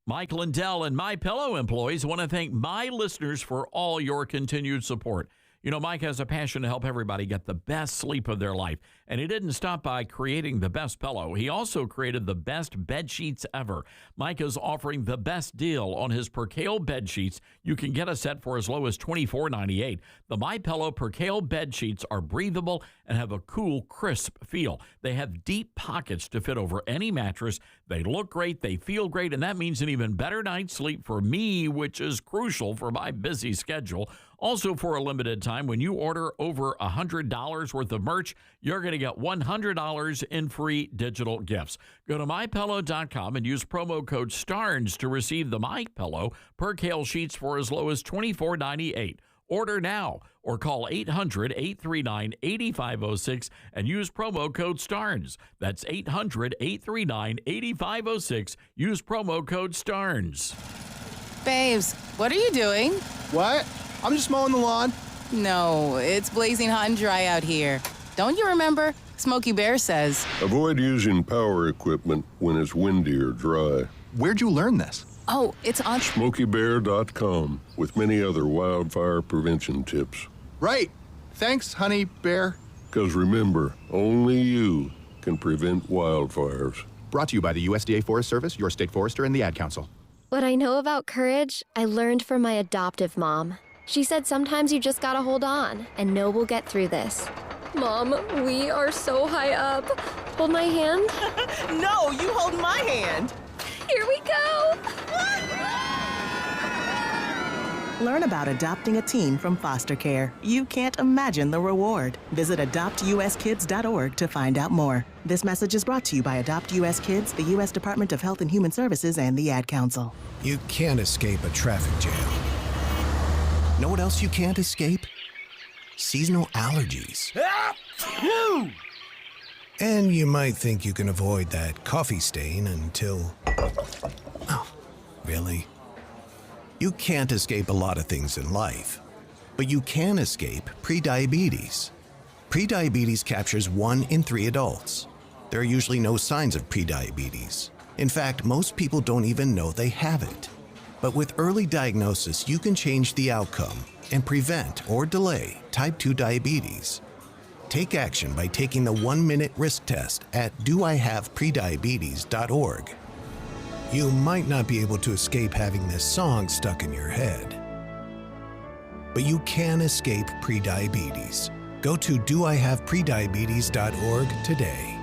Mike Lindell and MyPillow employees want to thank my listeners for all your continued support. You know, Mike has a passion to help everybody get the best sleep of their life. And he didn't stop by creating the best pillow. He also created the best bed sheets ever. Mike is offering the best deal on his Percale bed sheets. You can get a set for as low as $24.98. The MyPillow Percale bed sheets are breathable and have a cool, crisp feel. They have deep pockets to fit over any mattress. They look great, they feel great, and that means an even better night's sleep for me, which is crucial for my busy schedule. Also, for a limited time, when you order over $100 worth of merch, you're going to get $100 in free digital gifts. Go to MyPillow.com and use promo code STARNS to receive the MyPillow Percale sheets for as low as $24.98. Order now or call 800-839-8506 and use promo code STARNS. That's 800-839-8506. Use promo code STARNS. Babes, what are you doing? What? I'm just mowing the lawn. No, it's blazing hot and dry out here. Don't you remember? Smokey Bear says. Avoid using power equipment when it's windy or dry. Where'd you learn this? Oh, it's on SmokeyBear.com with many other wildfire prevention tips. Right. Thanks, honey bear. Because remember, only you can prevent wildfires. Brought to you by the USDA Forest Service, your state forester, and the Ad Council. What I know about courage, I learned from my adoptive mom. She said sometimes you just gotta hold on and know we'll get through this. Mom, we are so high up. Hold my hand. No, you hold my hand. Here we go. Learn about adopting a teen from foster care. You can't imagine the reward. Visit adoptuskids.org to find out more. This message is brought to you by Adopt US Kids, the U.S. Department of Health and Human Services, and the Ad Council. You can't escape a traffic jam. Know what else you can't escape? Seasonal allergies. And you might think you can avoid that coffee stain until... Oh, really? You can't escape a lot of things in life, but you can escape prediabetes. Prediabetes captures 1 in 3 adults. There are usually no signs of prediabetes. In fact, most people don't even know they have it. But with early diagnosis, you can change the outcome and prevent or delay type 2 diabetes. Take action by taking the 1-minute risk test at doihaveprediabetes.org. You might not be able to escape having this song stuck in your head, but you can escape prediabetes. Go to doihaveprediabetes.org today.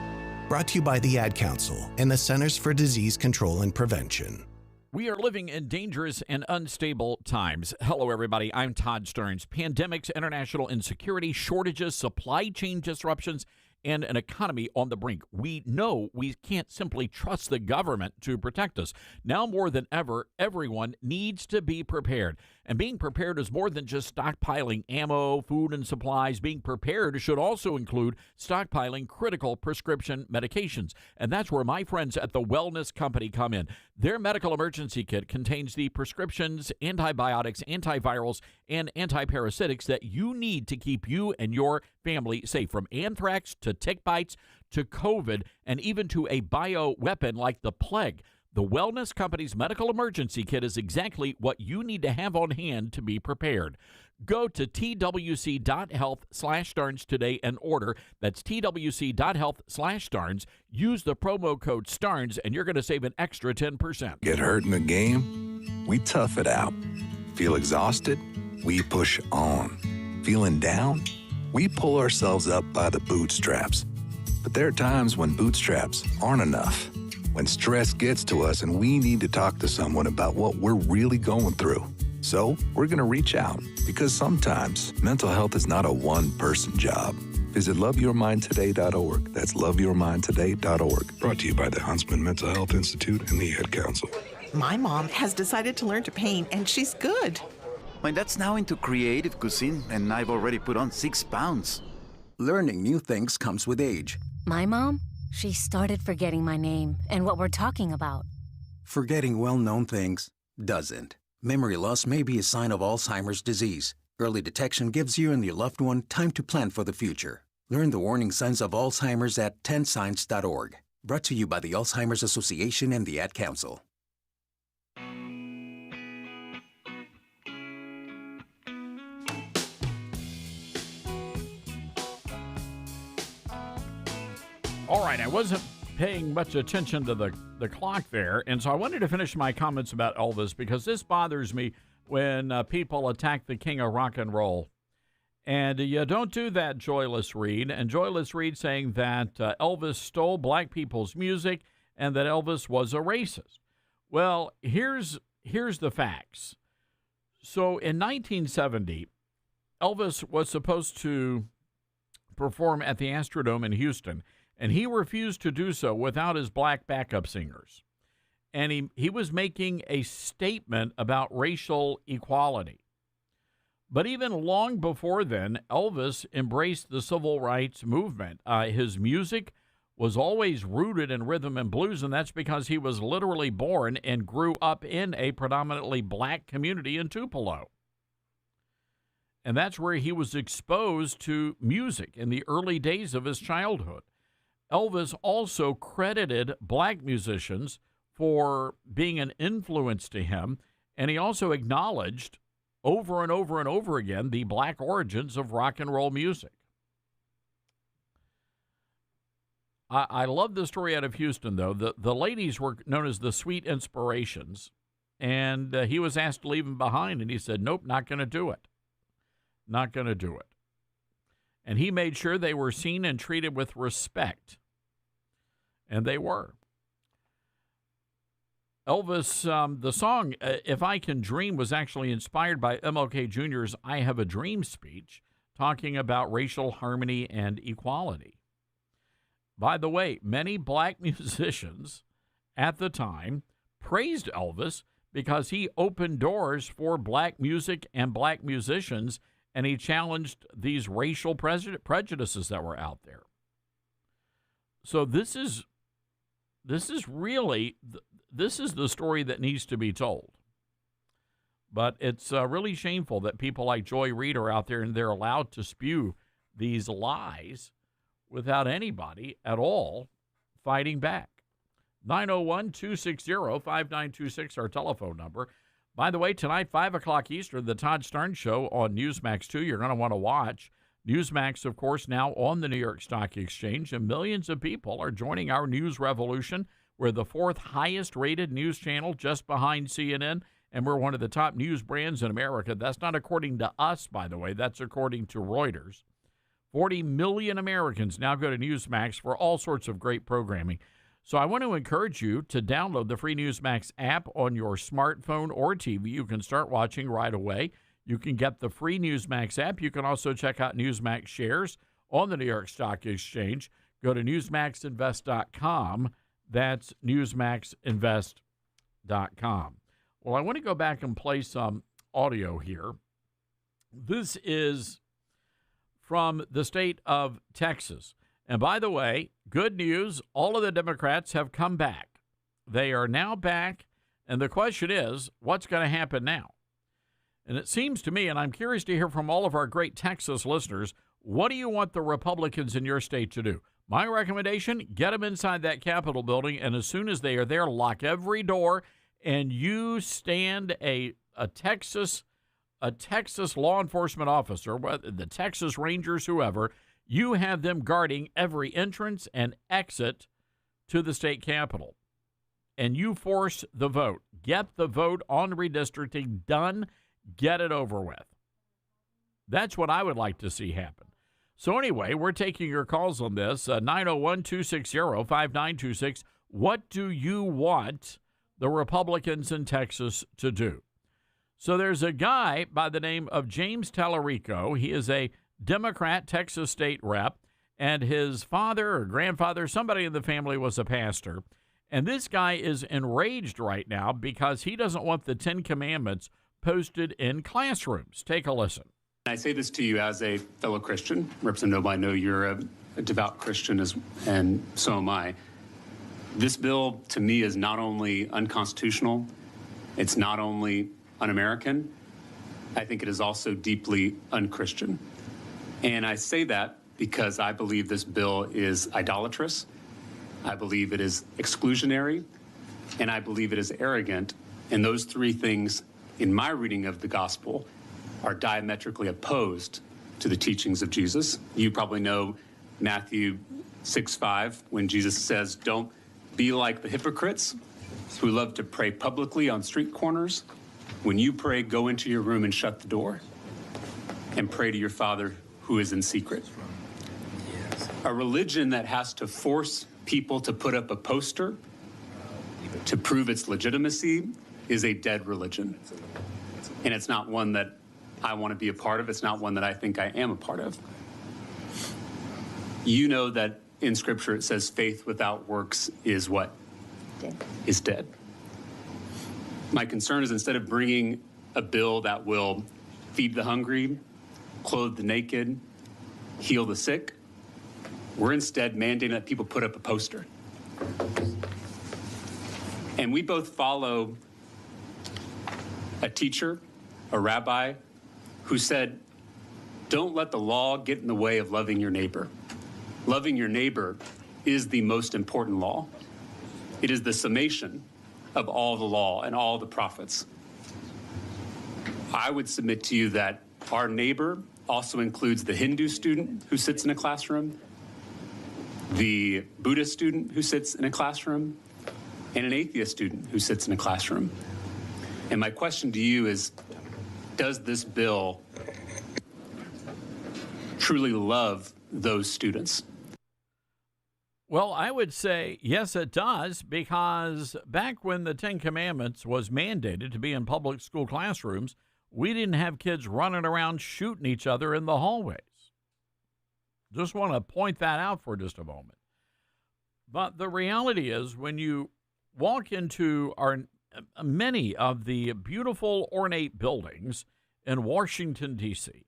Brought to you by the Ad Council and the Centers for Disease Control and Prevention. We are living in dangerous and unstable times. Hello, everybody. I'm Todd Stearns. Pandemics, international insecurity, shortages, supply chain disruptions, and an economy on the brink. We know we can't simply trust the government to protect us. Now more than ever, everyone needs to be prepared. And being prepared is more than just stockpiling ammo, food, and supplies. Being prepared should also include stockpiling critical prescription medications. And that's where my friends at the Wellness Company come in. Their medical emergency kit contains the prescriptions, antibiotics, antivirals, and antiparasitics that you need to keep you and your family safe, from anthrax to tick bites to COVID and even to a bioweapon like the plague. The Wellness Company's medical emergency kit is exactly what you need to have on hand to be prepared. Go to twc.health/Starnes today and order. That's twc.health/Starnes. Use the promo code STARNS and you're going to save an extra 10%. Get hurt in the game? We tough it out. Feel exhausted? We push on. Feeling down? We pull ourselves up by the bootstraps. But there are times when bootstraps aren't enough. When stress gets to us and we need to talk to someone about what we're really going through. So we're going to reach out, because sometimes mental health is not a one-person job. Visit loveyourmindtoday.org. That's loveyourmindtoday.org. Brought to you by the Huntsman Mental Health Institute and the Ad Council. My mom has decided to learn to paint, and she's good. My dad's now into creative cuisine, and I've already put on 6 pounds. Learning new things comes with age. My mom? She started forgetting my name and what we're talking about. Forgetting well-known things doesn't. Memory loss may be a sign of Alzheimer's disease. Early detection gives you and your loved one time to plan for the future. Learn the warning signs of Alzheimer's at 10signs.org. Brought to you by the Alzheimer's Association and the Ad Council. All right, I wasn't paying much attention to the clock there, and so I wanted to finish my comments about Elvis, because this bothers me when people attack the king of rock and roll. And you don't do that, Joyless Reed. And Joyless Reed saying that Elvis stole black people's music and that Elvis was a racist. Well, here's the facts. So in 1970, Elvis was supposed to perform at the Astrodome in Houston, and he refused to do so without his black backup singers. And he was making a statement about racial equality. But even long before then, Elvis embraced the civil rights movement. His music was always rooted in rhythm and blues, and that's because he was literally born and grew up in a predominantly black community in Tupelo. And that's where he was exposed to music in the early days of his childhood. Elvis also credited black musicians for being an influence to him, and he also acknowledged over and over and over again the black origins of rock and roll music. I love the story out of Houston, though. The ladies were known as the Sweet Inspirations, and he was asked to leave them behind, and he said, nope, not going to do it. Not going to do it. And he made sure they were seen and treated with respect, and they were. Elvis, the song If I Can Dream was actually inspired by MLK Jr.'s I Have a Dream speech, talking about racial harmony and equality. By the way, many black musicians at the time praised Elvis because he opened doors for black music and black musicians, and he challenged these racial prejudices that were out there. So this is really... This is the story that needs to be told. But it's really shameful that people like Joy Reid are out there and they're allowed to spew these lies without anybody at all fighting back. 901-260-5926, our telephone number. By the way, tonight, 5 o'clock Eastern, the Todd Stern Show on Newsmax 2, you're going to want to watch. Newsmax, of course, now on the New York Stock Exchange, and millions of people are joining our news revolution. We're the fourth highest-rated news channel just behind CNN, and we're one of the top news brands in America. That's not according to us, by the way. That's according to Reuters. 40 million Americans now go to Newsmax for all sorts of great programming. So I want to encourage you to download the free Newsmax app on your smartphone or TV. You can start watching right away. You can get the free Newsmax app. You can also check out Newsmax shares on the New York Stock Exchange. Go to newsmaxinvest.com. That's newsmaxinvest.com. Well, I want to go back and play some audio here. This is from the state of Texas. And by the way, good news, all of the Democrats have come back. They are now back, and the question is, what's going to happen now? And it seems to me, and I'm curious to hear from all of our great Texas listeners, what do you want the Republicans in your state to do? My recommendation, get them inside that Capitol building, and as soon as they are there, lock every door, and you stand a Texas law enforcement officer, whether the Texas Rangers, whoever, you have them guarding every entrance and exit to the state capitol. And you force the vote. Get the vote on redistricting done. Get it over with. That's what I would like to see happen. So anyway, we're taking your calls on this, 901-260-5926. What do you want the Republicans in Texas to do? So there's a guy by the name of James Tallarico. He is a Democrat Texas state rep, and his father or grandfather, somebody in the family, was a pastor. And this guy is enraged right now because he doesn't want the Ten Commandments posted in classrooms. Take a listen. I say this to you as a fellow Christian. Representative Noble, I know you're a devout Christian, and so am I. This bill, to me, is not only unconstitutional, it's not only un-American, I think it is also deeply un-Christian. And I say that because I believe this bill is idolatrous, I believe it is exclusionary, and I believe it is arrogant. And those three things, in my reading of the gospel, are diametrically opposed to the teachings of Jesus. You probably know Matthew 6:5, when Jesus says, don't be like the hypocrites who love to pray publicly on street corners. When you pray, go into your room and shut the door and pray to your Father who is in secret. A religion that has to force people to put up a poster to prove its legitimacy is a dead religion. And it's not one that I want to be a part of. It's not one that I think I am a part of. You know that in Scripture it says faith without works is what? Dead. Is dead. My concern is instead of bringing a bill that will feed the hungry, clothe the naked, heal the sick. We're instead mandating that people put up a poster. And we both follow a teacher, a rabbi, who said, don't let the law get in the way of loving your neighbor. Loving your neighbor is the most important law. It is the summation of all the law and all the prophets. I would submit to you that our neighbor also includes the Hindu student who sits in a classroom, the Buddhist student who sits in a classroom, and an atheist student who sits in a classroom. And my question to you is, does this bill truly love those students? Well, I would say yes, it does, because back when the Ten Commandments was mandated to be in public school classrooms, we didn't have kids running around shooting each other in the hallways. Just want to point that out for just a moment. But the reality is, when you walk into many of the beautiful ornate buildings in Washington, D.C.,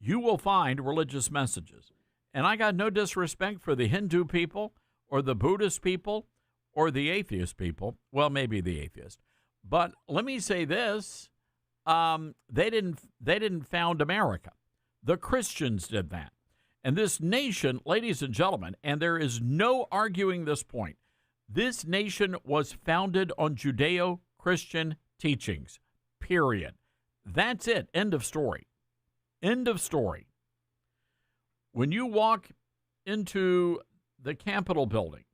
you will find religious messages. And I got no disrespect for the Hindu people or the Buddhist people or the atheist people. Well, maybe the atheist. But let me say this. They didn't found America. The Christians did that. And this nation, ladies and gentlemen, and there is no arguing this point, this nation was founded on Judeo-Christian teachings, period. That's it. End of story. End of story. When you walk into the Capitol building,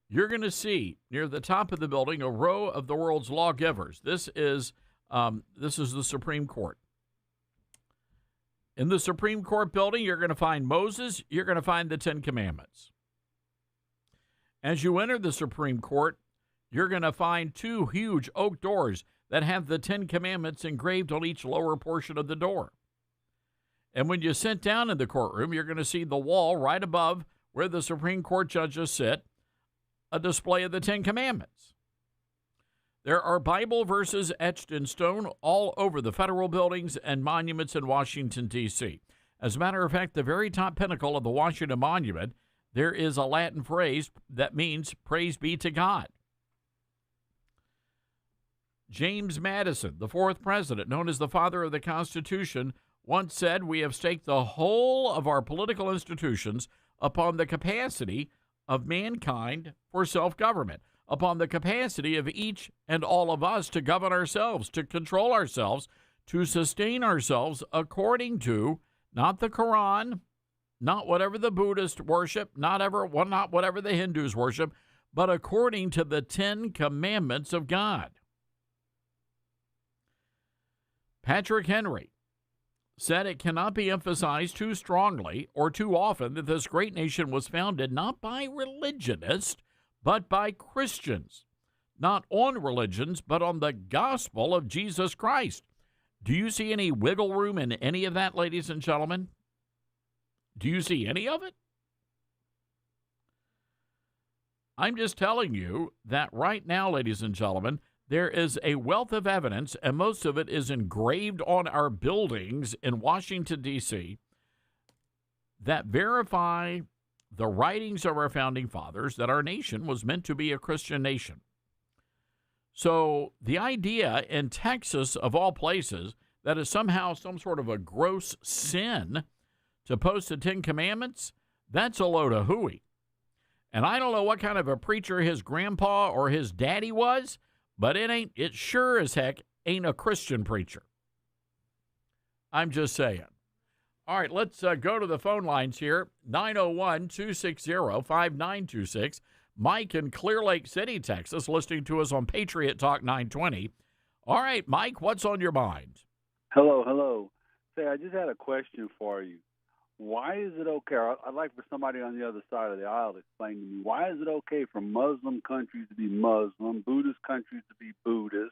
you're going to see near the top of the building a row of the world's lawgivers. This is the Supreme Court. In the Supreme Court building, you're going to find Moses. You're going to find the Ten Commandments. As you enter the Supreme Court, you're going to find two huge oak doors that have the Ten Commandments engraved on each lower portion of the door. And when you sit down in the courtroom, you're going to see the wall right above where the Supreme Court judges sit, a display of the Ten Commandments. There are Bible verses etched in stone all over the federal buildings and monuments in Washington, D.C. As a matter of fact, the very top pinnacle of the Washington Monument, there is a Latin phrase that means praise be to God. James Madison, the fourth president, known as the father of the Constitution, once said, we have staked the whole of our political institutions upon the capacity of mankind for self-government, upon the capacity of each and all of us to govern ourselves, to control ourselves, to sustain ourselves according to not the Quran, not whatever the Buddhists worship, not whatever the Hindus worship, but according to the Ten Commandments of God. Patrick Henry said it cannot be emphasized too strongly or too often that this great nation was founded not by religionists, but by Christians, not on religions, but on the gospel of Jesus Christ. Do you see any wiggle room in any of that, ladies and gentlemen? Do you see any of it? I'm just telling you that right now, ladies and gentlemen, there is a wealth of evidence, and most of it is engraved on our buildings in Washington, D.C., that verify the writings of our founding fathers that our nation was meant to be a Christian nation. So the idea in Texas, of all places, that is somehow some sort of a gross sin to post the Ten Commandments, that's a load of hooey. And I don't know what kind of a preacher his grandpa or his daddy was, but it sure as heck ain't a Christian preacher. I'm just saying. All right, let's go to the phone lines here. 901-260-5926. Mike in Clear Lake City, Texas, listening to us on Patriot Talk 920. All right, Mike, what's on your mind? Hello. Say, I just had a question for you. Why is it okay? I'd like for somebody on the other side of the aisle to explain to me, why is it okay for Muslim countries to be Muslim, Buddhist countries to be Buddhist,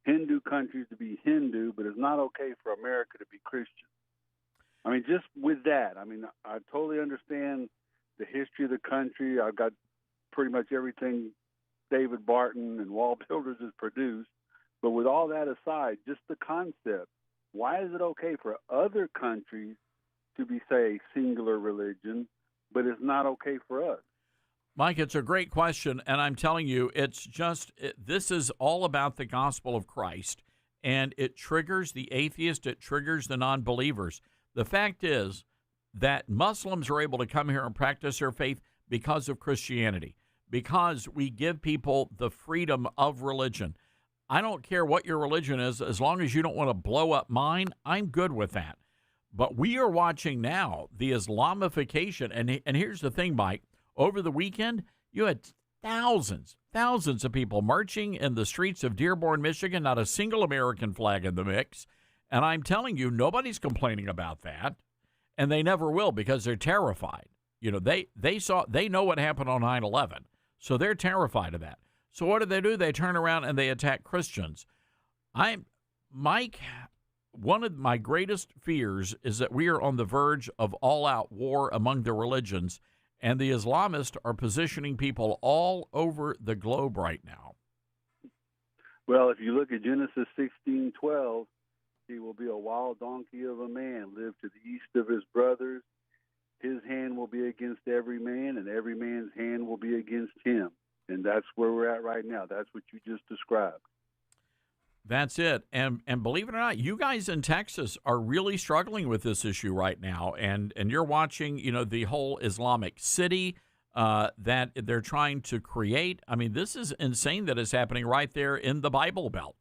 Hindu countries to be Hindu, but it's not okay for America to be Christian? I mean, just with that, I totally understand the history of the country. I've got pretty much everything David Barton and Wall Builders has produced. But with all that aside, just the concept, why is it okay for other countries to be, say, a singular religion, but it's not okay for us? Mike, it's a great question, and I'm telling you, this is all about the gospel of Christ, and it triggers the atheist, it triggers the non-believers. The fact is that Muslims are able to come here and practice their faith because of Christianity, because we give people the freedom of religion. I don't care what your religion is, as long as you don't want to blow up mine, I'm good with that. But we are watching now the Islamification, and here's the thing, Mike. Over the weekend, you had thousands of people marching in the streets of Dearborn, Michigan, not a single American flag in the mix. And I'm telling you, nobody's complaining about that, and they never will because they're terrified. You know, they know what happened on 9/11, so they're terrified of that. So what do? They turn around and they attack Christians. Mike, one of my greatest fears is that we are on the verge of all-out war among the religions, and the Islamists are positioning people all over the globe right now. Well, if you look at Genesis 16:12, he will be a wild donkey of a man, live to the east of his brothers. His hand will be against every man, and every man's hand will be against him. And that's where we're at right now. That's what you just described. That's it. And believe it or not, you guys in Texas are really struggling with this issue right now. And you're watching, the whole Islamic city that they're trying to create. I mean, this is insane that it's happening right there in the Bible Belt.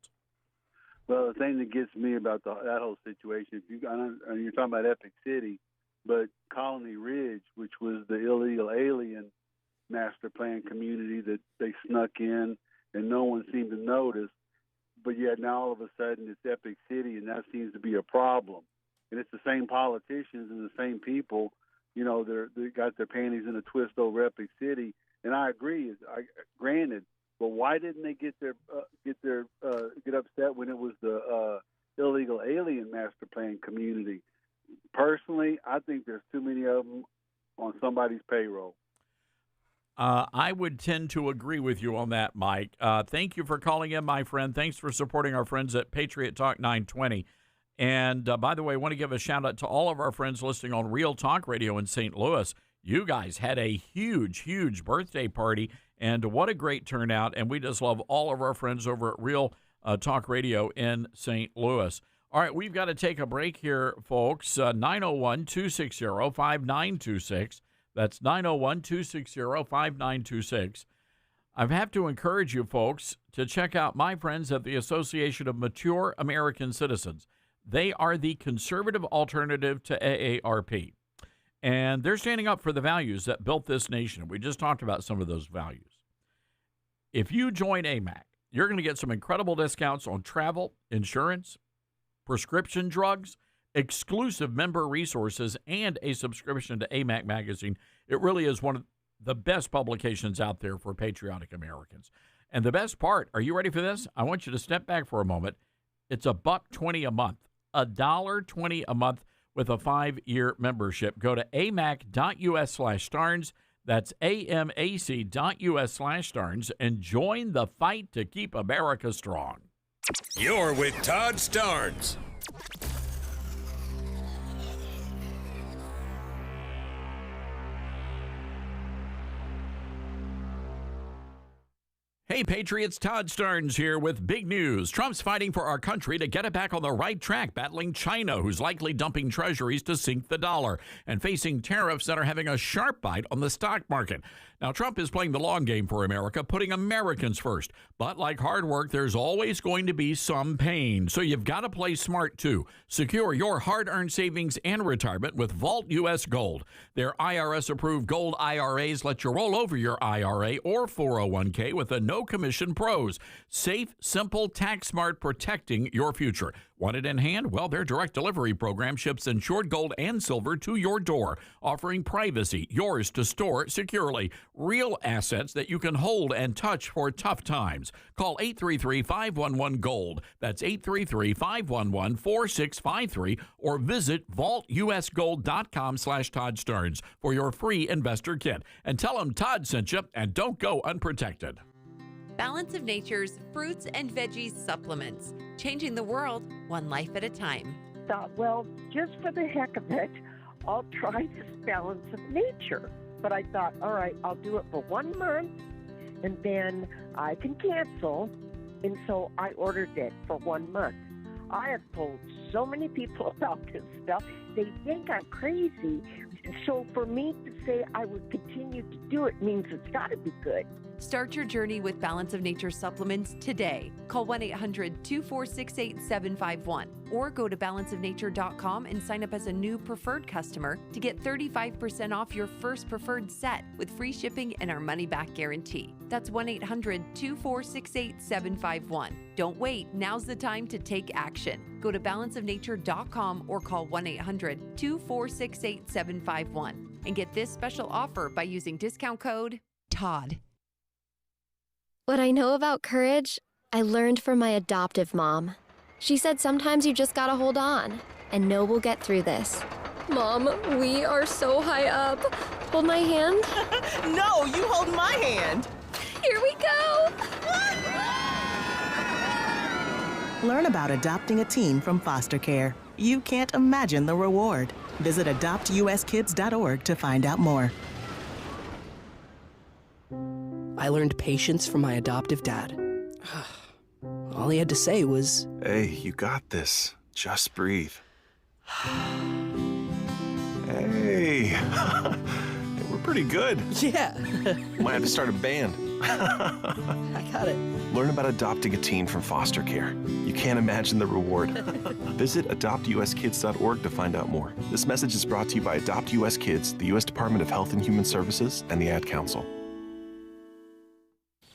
Well, the thing that gets me about that whole situation, you're talking about Epic City, but Colony Ridge, which was the illegal alien master plan community that they snuck in and no one seemed to notice. But yet now all of a sudden it's Epic City, and that seems to be a problem. And it's the same politicians and the same people, they got their panties in a twist over Epic City. And I agree, granted, but why didn't they get upset when it was the illegal alien master plan community? Personally, I think there's too many of them on somebody's payroll. I would tend to agree with you on that, Mike. Thank you for calling in, my friend. Thanks for supporting our friends at Patriot Talk 920. And by the way, I want to give a shout out to all of our friends listening on Real Talk Radio in St. Louis. You guys had a huge birthday party, and what a great turnout. And we just love all of our friends over at Real Talk Radio in St. Louis. All right, we've got to take a break here, folks. 901-260-5926. That's 901-260-5926. I have to encourage you folks to check out my friends at the Association of Mature American Citizens. They are the conservative alternative to AARP, and they're standing up for the values that built this nation. We just talked about some of those values. If you join AMAC, you're going to get some incredible discounts on travel, insurance, prescription drugs, exclusive member resources, and a subscription to AMAC Magazine. It really is one of the best publications out there for patriotic Americans. And the best part, are you ready for this? I want you to step back for a moment. It's $1.20 a month, $1.20 a month with a 5-year membership. Go to amac.us/Starnes. That's amac.us/Starnes and join the fight to keep America strong. You're with Todd Starnes. Hey, Patriots, Todd Starnes here with big news. Trump's fighting for our country to get it back on the right track, battling China, who's likely dumping treasuries to sink the dollar, and facing tariffs that are having a sharp bite on the stock market. Now, Trump is playing the long game for America, putting Americans first. But like hard work, there's always going to be some pain. So you've got to play smart, too. Secure your hard-earned savings and retirement with Vault U.S. Gold. Their IRS-approved gold IRAs let you roll over your IRA or 401k with a no-commission pros. Safe, simple, tax-smart, protecting your future. Want it in hand? Well, their direct delivery program ships insured gold and silver to your door, offering privacy, yours to store securely. Real assets that you can hold and touch for tough times. Call 833-511-GOLD. That's 833-511-4653 or visit vaultusgold.com/Todd Starnes for your free investor kit. And tell them Todd sent you, and don't go unprotected. Balance of Nature's fruits and veggies supplements, changing the world one life at a time. Thought, well, just for the heck of it, I'll try this Balance of Nature. But I thought, all right, I'll do it for 1 month, and then I can cancel. And so I ordered it for 1 month. I have told so many people about this stuff. They think I'm crazy. So for me to say I would continue to do it means it's got to be good. Start your journey with Balance of Nature supplements today. Call 1-800-246-8751 or go to balanceofnature.com and sign up as a new preferred customer to get 35% off your first preferred set with free shipping and our money-back guarantee. That's 1-800-246-8751. Don't wait. Now's the time to take action. Go to balanceofnature.com or call 1-800-246-8751 and get this special offer by using discount code TODD. What I know about courage, I learned from my adoptive mom. She said sometimes you just gotta hold on and know we'll get through this. Mom, we are so high up. Hold my hand. No, you hold my hand. Here we go. Learn about adopting a teen from foster care. You can't imagine the reward. Visit adoptuskids.org to find out more. I learned patience from my adoptive dad. All he had to say was, "Hey, you got this. Just breathe." Hey, we're pretty good. Yeah. Might have to start a band. I got it. Learn about adopting a teen from foster care. You can't imagine the reward. Visit adoptuskids.org to find out more. This message is brought to you by Adopt US Kids, the U.S. Department of Health and Human Services, and the Ad Council.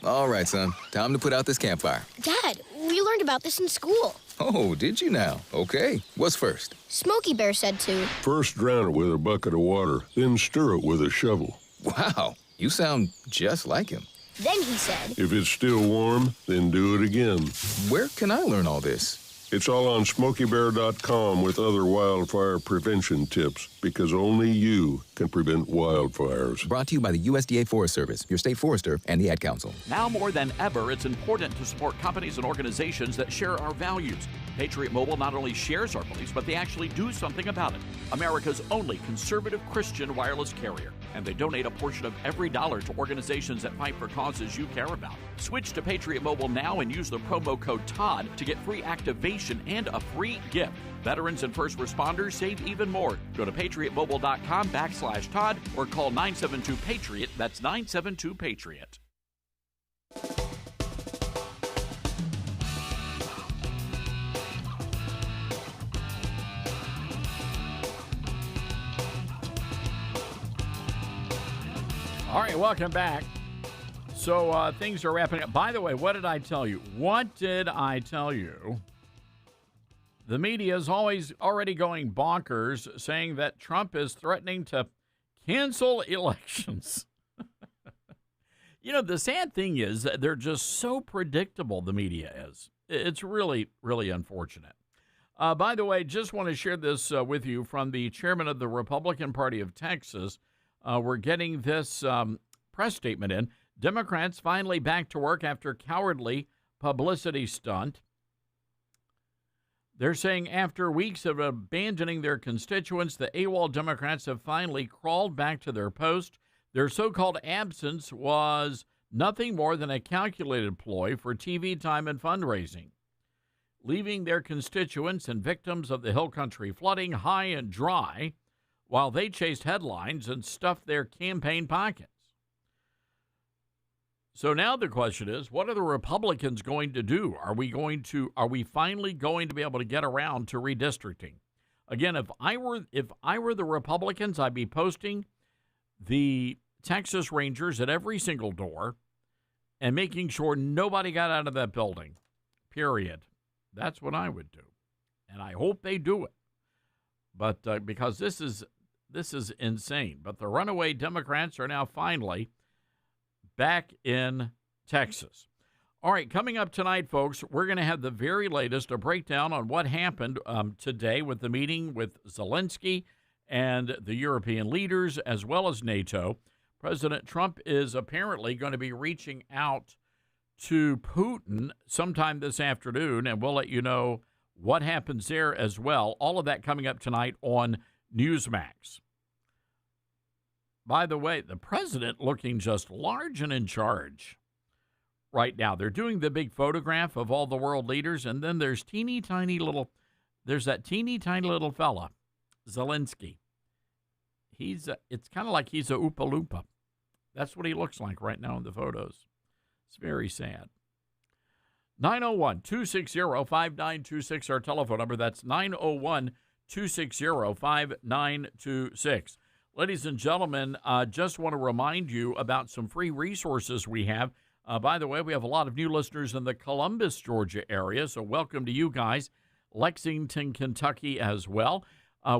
All right, son. Time to put out this campfire. Dad, we learned about this in school. Oh, did you now? Okay. What's first? Smokey Bear said to. First drown it with a bucket of water, then stir it with a shovel. Wow. You sound just like him. Then he said. If it's still warm, then do it again. Where can I learn all this? It's all on SmokeyBear.com with other wildfire prevention tips, because only you can prevent wildfires. Brought to you by the USDA Forest Service, your state forester, and the Ad Council. Now more than ever, it's important to support companies and organizations that share our values. Patriot Mobile not only shares our beliefs, but they actually do something about it. America's only conservative Christian wireless carrier. And they donate a portion of every dollar to organizations that fight for causes you care about. Switch to Patriot Mobile now and use the promo code TODD to get free activation and a free gift. Veterans and first responders save even more. Go to patriotmobile.com/Todd or call 972-PATRIOT. That's 972-PATRIOT. All right, welcome back. So things are wrapping up. By the way, what did I tell you? What did I tell you? The media is already going bonkers, saying that Trump is threatening to cancel elections. You know, the sad thing is that they're just so predictable, the media is. It's really, really unfortunate. By the way, just want to share this with you from the chairman of the Republican Party of Texas. We're getting this press statement in. Democrats finally back to work after cowardly publicity stunt. They're saying after weeks of abandoning their constituents, the AWOL Democrats have finally crawled back to their post. Their so-called absence was nothing more than a calculated ploy for TV time and fundraising, leaving their constituents and victims of the Hill Country flooding high and dry while they chased headlines and stuffed their campaign pockets. So now the question is, what are the Republicans going to do? Are we finally going to be able to get around to redistricting? Again, if I were the Republicans, I'd be posting the Texas Rangers at every single door and making sure nobody got out of that building. Period. That's what I would do. And I hope they do it. But because this is insane. But the runaway Democrats are now finally back in Texas. All right, coming up tonight, folks, we're going to have the very latest, a breakdown on what happened today with the meeting with Zelinsky and the European leaders, as well as NATO. President Trump is apparently going to be reaching out to Putin sometime this afternoon, and we'll let you know what happens there as well. All of that coming up tonight on Newsmax. By the way, the president looking just large and in charge right now. They're doing the big photograph of all the world leaders, and then there's that teeny tiny little fella, Zelinsky. It's kind of like he's a Oompa Loompa. That's what he looks like right now in the photos. It's very sad. 901-260-5926, our telephone number. That's 901-260-5926. Ladies and gentlemen, just want to remind you about some free resources we have. By the way, we have a lot of new listeners in the Columbus, Georgia area, so welcome to you guys. Lexington, Kentucky as well.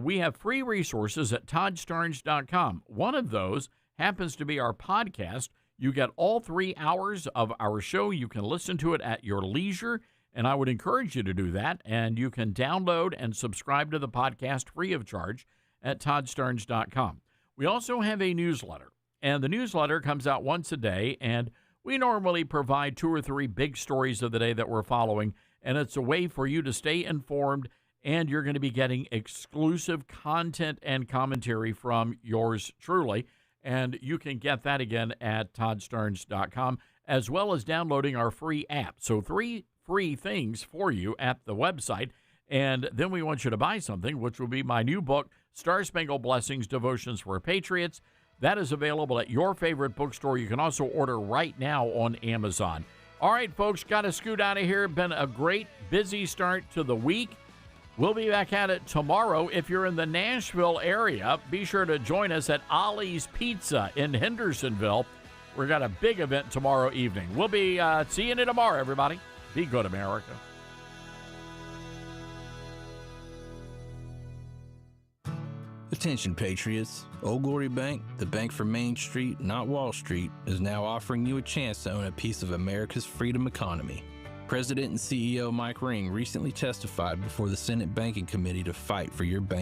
We have free resources at toddstarnes.com. One of those happens to be our podcast. You get all 3 hours of our show. You can listen to it at your leisure, and I would encourage you to do that. And you can download and subscribe to the podcast free of charge at toddstarnes.com. We also have a newsletter, and the newsletter comes out once a day, and we normally provide 2 or 3 big stories of the day that we're following, and it's a way for you to stay informed, and you're going to be getting exclusive content and commentary from yours truly, and you can get that again at toddstarnes.com, as well as downloading our free app. So 3 free things for you at the website, and then we want you to buy something, which will be my new book, Star Spangled Blessings, Devotions for Patriots. That is available at your favorite bookstore. You can also order right now on Amazon. All right, folks, got to scoot out of here. Been a great, busy start to the week. We'll be back at it tomorrow. If you're in the Nashville area, be sure to join us at Ollie's Pizza in Hendersonville. We've got a big event tomorrow evening. We'll be seeing you tomorrow, everybody. Be good, America. Attention, Patriots. Old Glory Bank, the bank for Main Street, not Wall Street, is now offering you a chance to own a piece of America's freedom economy. President and CEO Mike Ring recently testified before the Senate Banking Committee to fight for your bank.